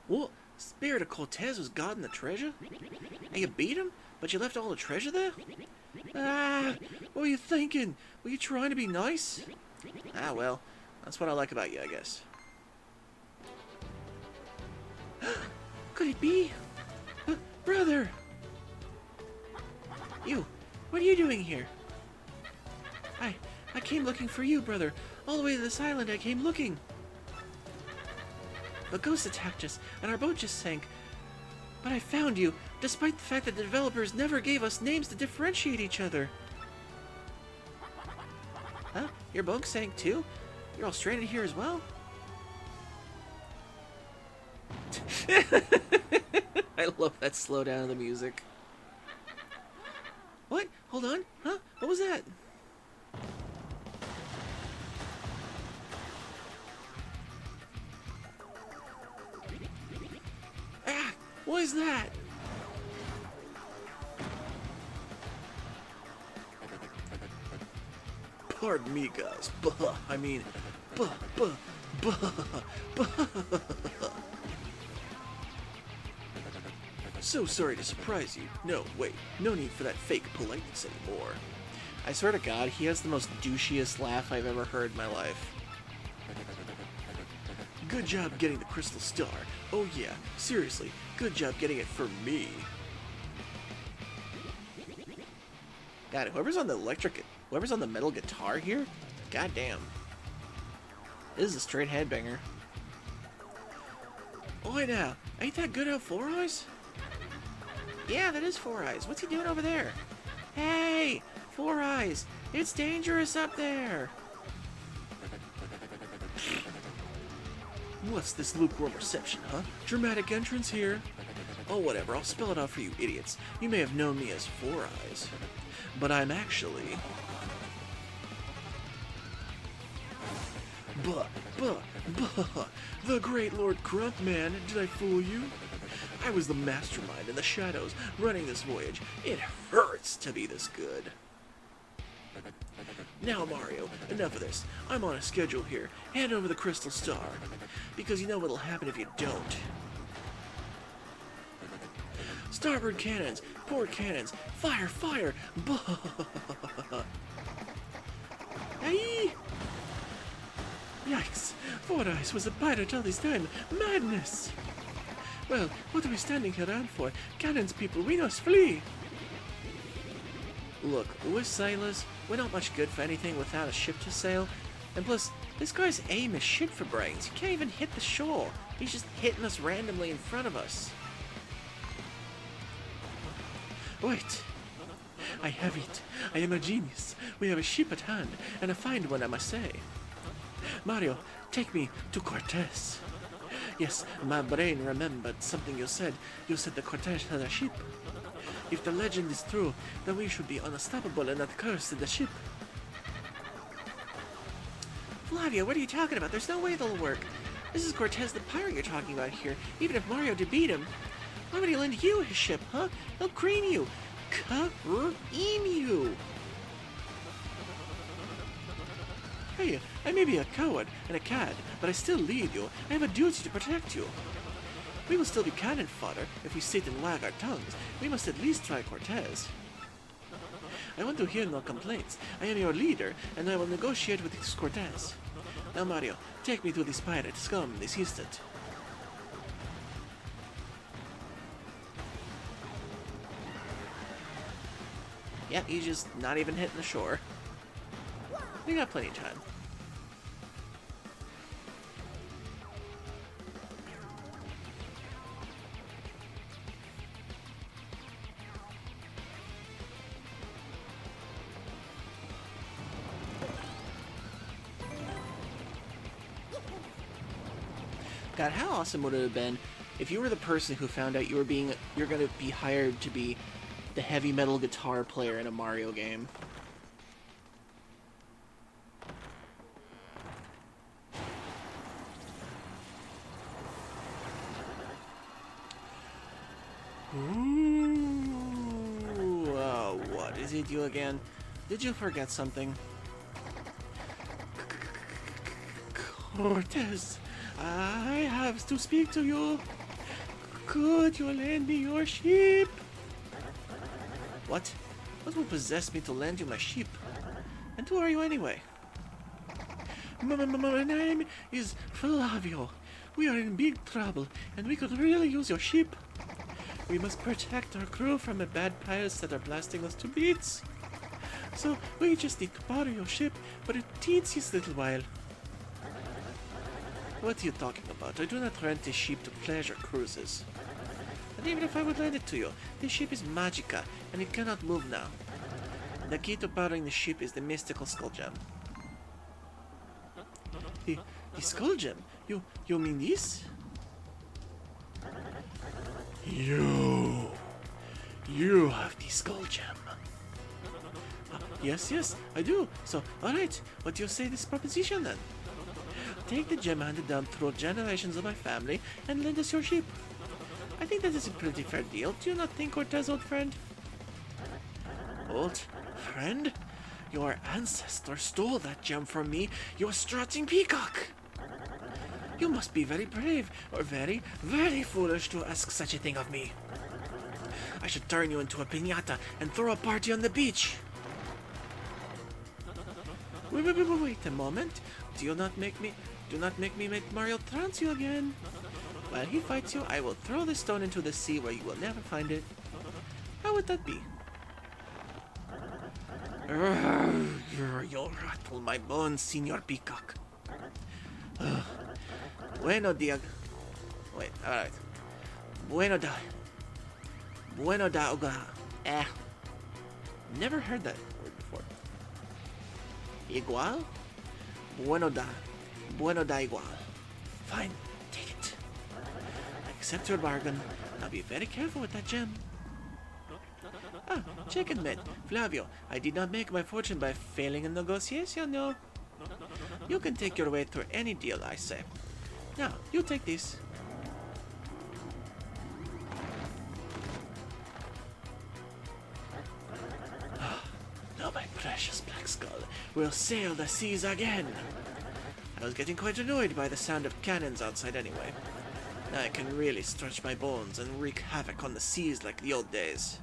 What? Spirit of Cortez was guarding the treasure? And you beat him? But you left all the treasure there? Ah! What were you thinking? Were you trying to be nice? Ah, well. That's what I like about you, I guess. Could it be? Brother! You! What are you doing here? I came looking for you, brother. All the way to this island I came looking. A ghost attacked us, and our boat just sank. But I found you, despite the fact that the developers never gave us names to differentiate each other. Huh? Your boat sank too? You're all stranded here as well? I love that slowdown of the music. What? Hold on. Huh? What was that? Ah! What is that? Pardon me, guys. I mean, So sorry to surprise you. No, wait. No need for that fake politeness anymore. I swear to God, he has the most douchiest laugh I've ever heard in my life. Good job getting the crystal star. Oh yeah, seriously, good job getting it for me. God, whoever's on the metal guitar here, goddamn. This is a straight headbanger. Oi now, ain't that good out Four Eyes? Yeah, that is Four Eyes. What's he doing over there? Hey, Four Eyes, it's dangerous up there. What's this lukewarm reception, huh? Dramatic entrance here. Oh, whatever, I'll spell it out for you idiots. You may have known me as Four Eyes, but I'm actually... the great Lord Grumpman. Did I fool you? I was the mastermind in the shadows running this voyage. It hurts to be this good. Now, Mario, enough of this. I'm on a schedule here. Hand over the crystal star. Because you know what'll happen if you don't. Starboard cannons! Port cannons! Fire! Fire! Aye! Yikes! Four Eyes was a pirate all this time! Madness! Well, what are we standing here around for? Cannons, people, we must flee! Look, we're sailors. We're not much good for anything without a ship to sail. And plus, this guy's aim is shit for brains. He can't even hit the shore. He's just hitting us randomly in front of us. Wait. I have it. I am a genius. We have a ship at hand, and a fine one, I must say. Mario, take me to Cortez. Yes, my brain remembered something you said. You said the Cortez had a ship. If the legend is true, then we should be unstoppable and not cursed in the ship. Flavio, what are you talking about? There's no way that'll work. This is Cortez the pirate you're talking about here. Even if Mario did beat him, why would he lend you his ship, huh? He'll cream you. Cream you. Hey, I may be a coward and a cad, but I still lead you. I have a duty to protect you. We will still be cannon fodder if we sit and wag our tongues. We must at least try Cortez. I want to hear no complaints. I am your leader, and I will negotiate with this Cortez. Now, Mario, take me to this pirate scum this instant. Yep, he's just not even hitting the shore. We got plenty of time. God, how awesome would it have been if you were the person who found out you're gonna be hired to be the heavy metal guitar player in a Mario game? Ooh, what is it, you again? Did you forget something? Cortez, I have to speak to you. Could you lend me your sheep? What? What would possess me to lend you my sheep? And who are you anyway? My name is Flavio. We are in big trouble, and we could really use your sheep. We must protect our crew from the bad pirates that are blasting us to bits. So we just need to borrow your ship for a teensy little while. What are you talking about? I do not rent this ship to pleasure cruises. And even if I would lend it to you, this ship is magica, and it cannot move now. The key to powering the ship is the mystical skull gem. The, the skull gem. You mean this? You have the skull gem. Yes, I do. So, alright, what do you say this proposition then? Take the gem handed down through generations of my family and lend us your sheep. I think that is a pretty fair deal, do you not think, Cortez, old friend? Old friend? Your ancestor stole that gem from me, you strutting peacock! You must be very brave, or very, very foolish to ask such a thing of me. I should turn you into a piñata and throw a party on the beach. Wait a moment. Do not make me make Mario trounce you again. While he fights you, I will throw the stone into the sea where you will never find it. How would that be? You'll rattle my bones, Senor Peacock. Bueno dia... Wait, alright. Bueno da... Never heard that word before. Igual? Bueno da igual. Fine, take it. I accept your bargain. Now be very careful with that gem. Ah, chicken man. Flavio, I did not make my fortune by failing in negotiation, no. You can take your way through any deal, I say. Now, you take this. Now my precious Black Skull will sail the seas again. I was getting quite annoyed by the sound of cannons outside anyway. Now I can really stretch my bones and wreak havoc on the seas like the old days.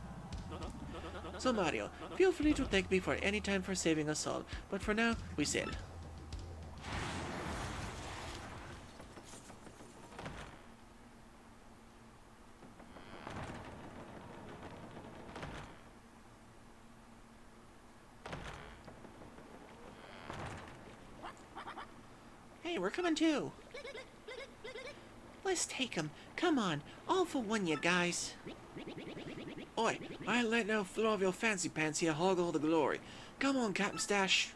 So Mario, feel free to thank me for any time for saving us all, but for now, we sail. Hey, we're coming too. Let's take 'em. Come on, all for one, you guys. Oi, I'll let no Flavio Fancy Pants here hog all the glory. Come on, Captain Stash.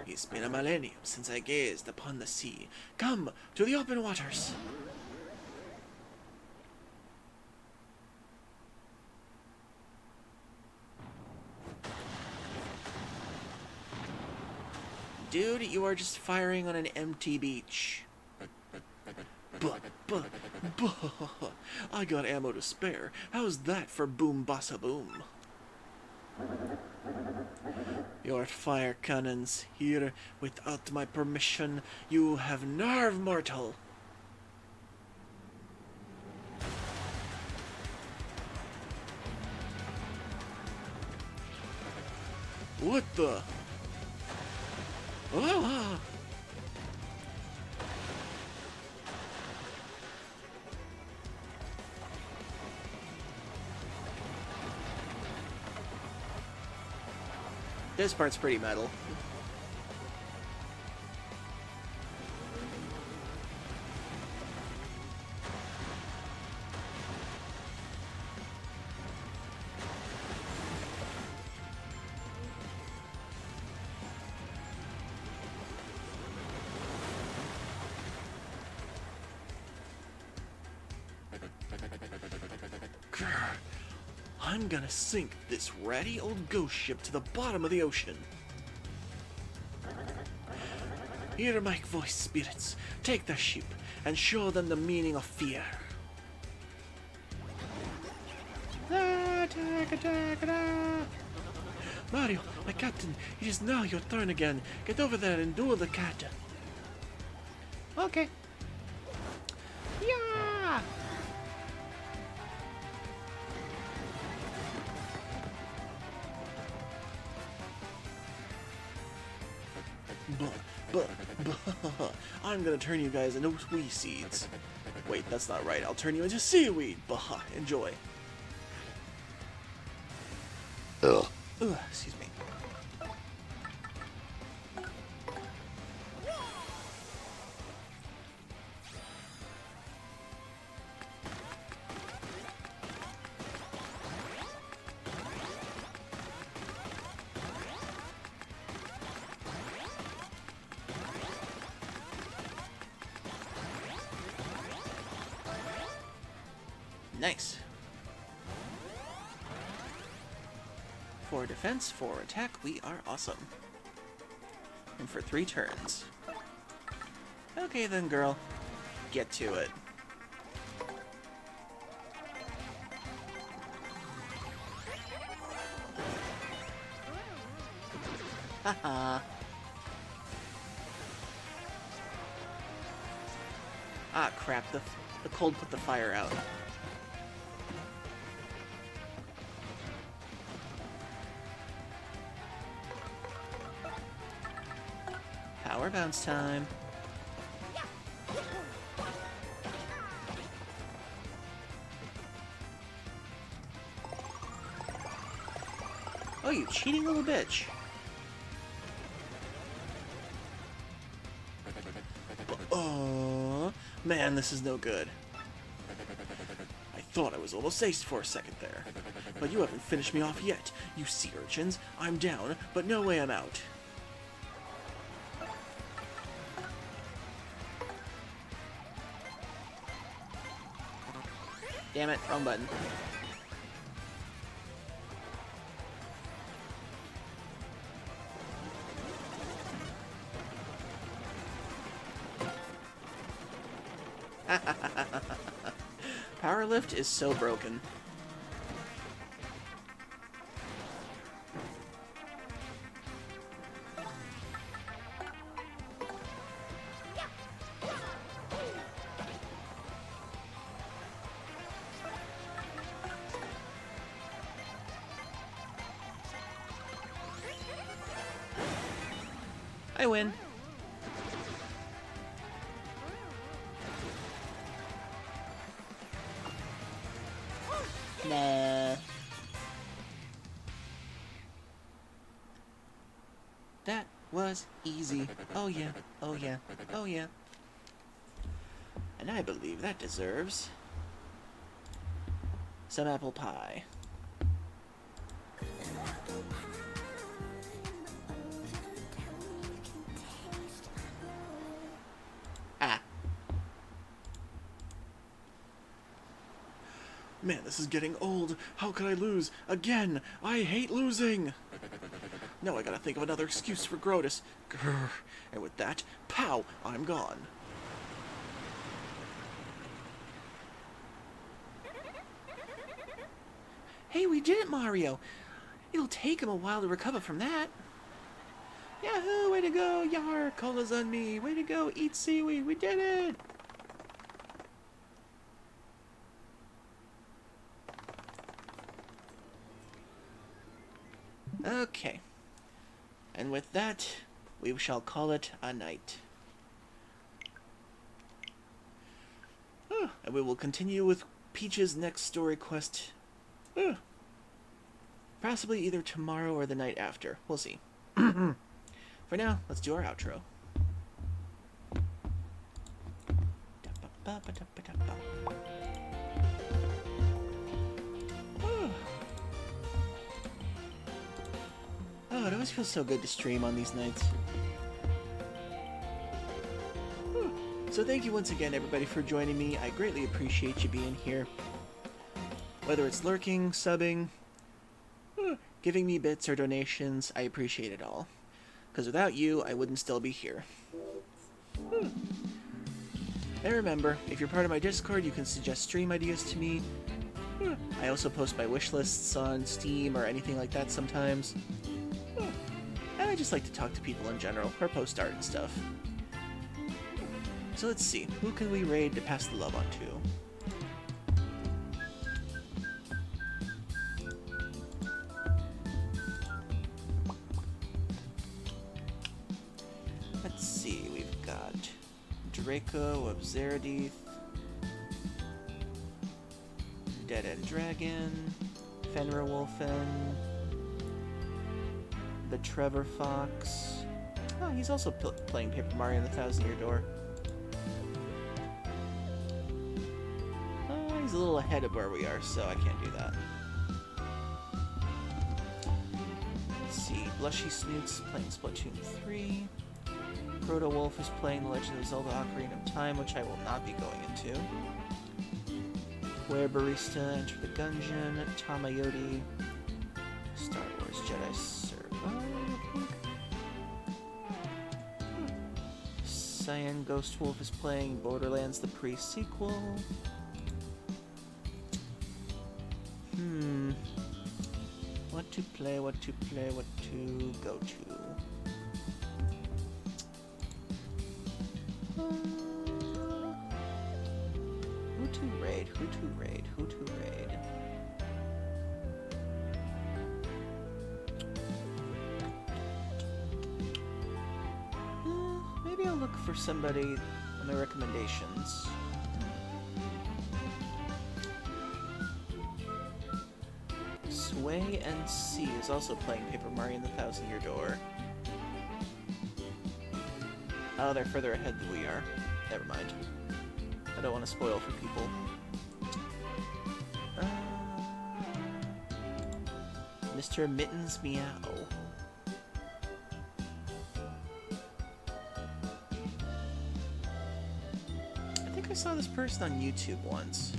It's been a millennium since I gazed upon the sea. Come to the open waters. Dude, you are just firing on an empty beach. I got ammo to spare. How's that for boom bassa boom? Your fire cannons here without my permission. You have nerve, mortal. What the? Ah! This part's pretty metal. I'm gonna sink this ratty old ghost ship to the bottom of the ocean. Hear my voice, spirits. Take the ship and show them the meaning of fear. Mario, my captain, it is now your turn again. Get over there and duel the cat. Okay. Yeah! I'm gonna turn you guys into wee seeds. Wait, that's not right. I'll turn you into seaweed. Bah, enjoy. Ugh. Ugh, excuse me. Nice. 4 defense, 4 attack. We are awesome. And for 3 turns. Okay then, girl. Get to it. Haha. Ah, crap. The cold put the fire out. Power bounce time. Oh, you cheating little bitch. Oh, man, this is no good. I thought I was almost aced for a second there. But you haven't finished me off yet, you sea urchins. I'm down, but no way I'm out. Damn it, wrong button. Power lift is so broken. I win. Nah. That was easy. Oh yeah, oh yeah, oh yeah. And I believe that deserves some apple pie. Ah. Man, this is getting old. How could I lose? Again! I hate losing! Now I gotta think of another excuse for Grotus. Grr. And with that, pow! I'm gone. Hey, we did it, Mario! It'll take him a while to recover from that. Yahoo! Way to go! Yar! Cola's on me! Way to go! Eat seaweed! We did it! Okay. And with that, we shall call it a night. And we will continue with Peach's next story quest. Possibly either tomorrow or the night after. We'll see. For now, let's do our outro. Oh, it always feels so good to stream on these nights. So thank you once again, everybody, for joining me. I greatly appreciate you being here. Whether it's lurking, subbing, giving me bits or donations, I appreciate it all. Because without you, I wouldn't still be here. And remember, if you're part of my Discord, you can suggest stream ideas to me. I also post my wish lists on Steam or anything like that sometimes. And I just like to talk to people in general, or post art and stuff. So let's see, who can we raid to pass the love on to? Let's see, we've got Draco of Zeradith, Dead End Dragon, Fenrir Wolfen, the Trevor Fox. Oh, he's also playing Paper Mario and the Thousand Year Door. He's a little ahead of where we are, so I can't do that. Let's see, Blushy Snoot's playing Splatoon 3. Proto Wolf is playing The Legend of Zelda Ocarina of Time, which I will not be going into. Where Barista, Enter the Gungeon, Tamayote, Star Wars Jedi Survivor, I think. Cyan Ghost Wolf is playing Borderlands the pre-sequel. What to play, what to go to. Who to raid, who to raid, who to raid. Maybe I'll look for somebody on my recommendations. Sway NC is also playing Paper Mario and the Thousand Year Door. Oh, they're further ahead than we are. Never mind. I don't want to spoil for people. Mr. Mittens Meow. I think I saw this person on YouTube once.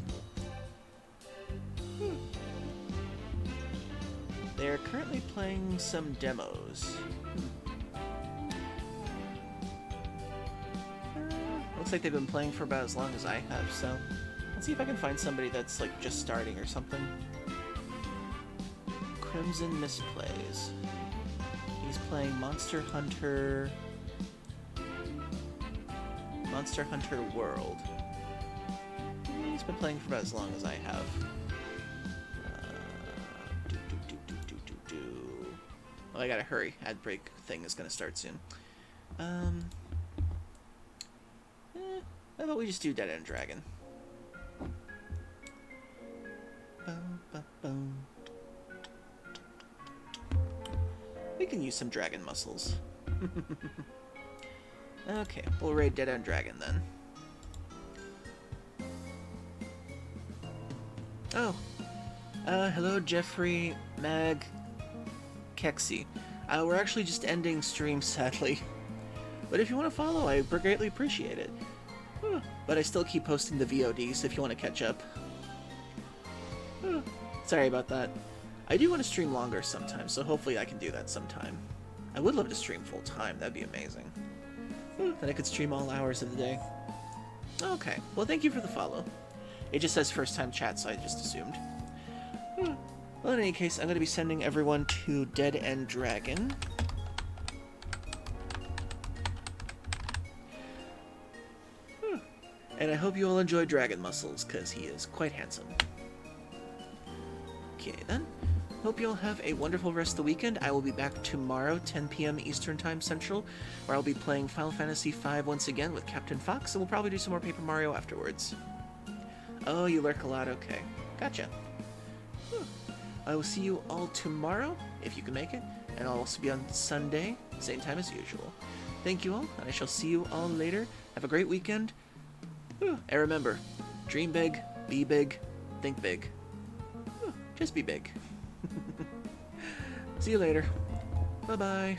They're currently playing some demos. Looks like they've been playing for about as long as I have, so let's see if I can find somebody that's like just starting or something. Crimson Misplays. He's playing Monster Hunter World. He's been playing for about as long as I have. Oh, I gotta hurry. Ad break thing is gonna start soon. How about we just do Dead End Dragon? We can use some dragon muscles. Okay, we'll raid Dead End Dragon then. Oh. Hello Jeffrey, Mag, Kexi. We're actually just ending stream, sadly. But if you want to follow, I greatly appreciate it. But I still keep posting the VODs if you want to catch up. Sorry about that. I do want to stream longer sometimes, so hopefully I can do that sometime. I would love to stream full time, that'd be amazing. Then I could stream all hours of the day. Okay, well thank you for the follow. It just says first time chat, so I just assumed. Well, in any case, I'm going to be sending everyone to Dead End Dragon. And I hope you all enjoy Dragon Muscles, because he is quite handsome. Okay, then. Hope you all have a wonderful rest of the weekend. I will be back tomorrow, 10 p.m. Eastern Time Central, where I'll be playing Final Fantasy V once again with Captain Fox, and we'll probably do some more Paper Mario afterwards. Oh, you lurk a lot? Okay. Gotcha. I will see you all tomorrow, if you can make it, and I'll also be on Sunday, same time as usual. Thank you all, and I shall see you all later. Have a great weekend. And remember, dream big, be big, think big. Just be big. See you later. Bye-bye.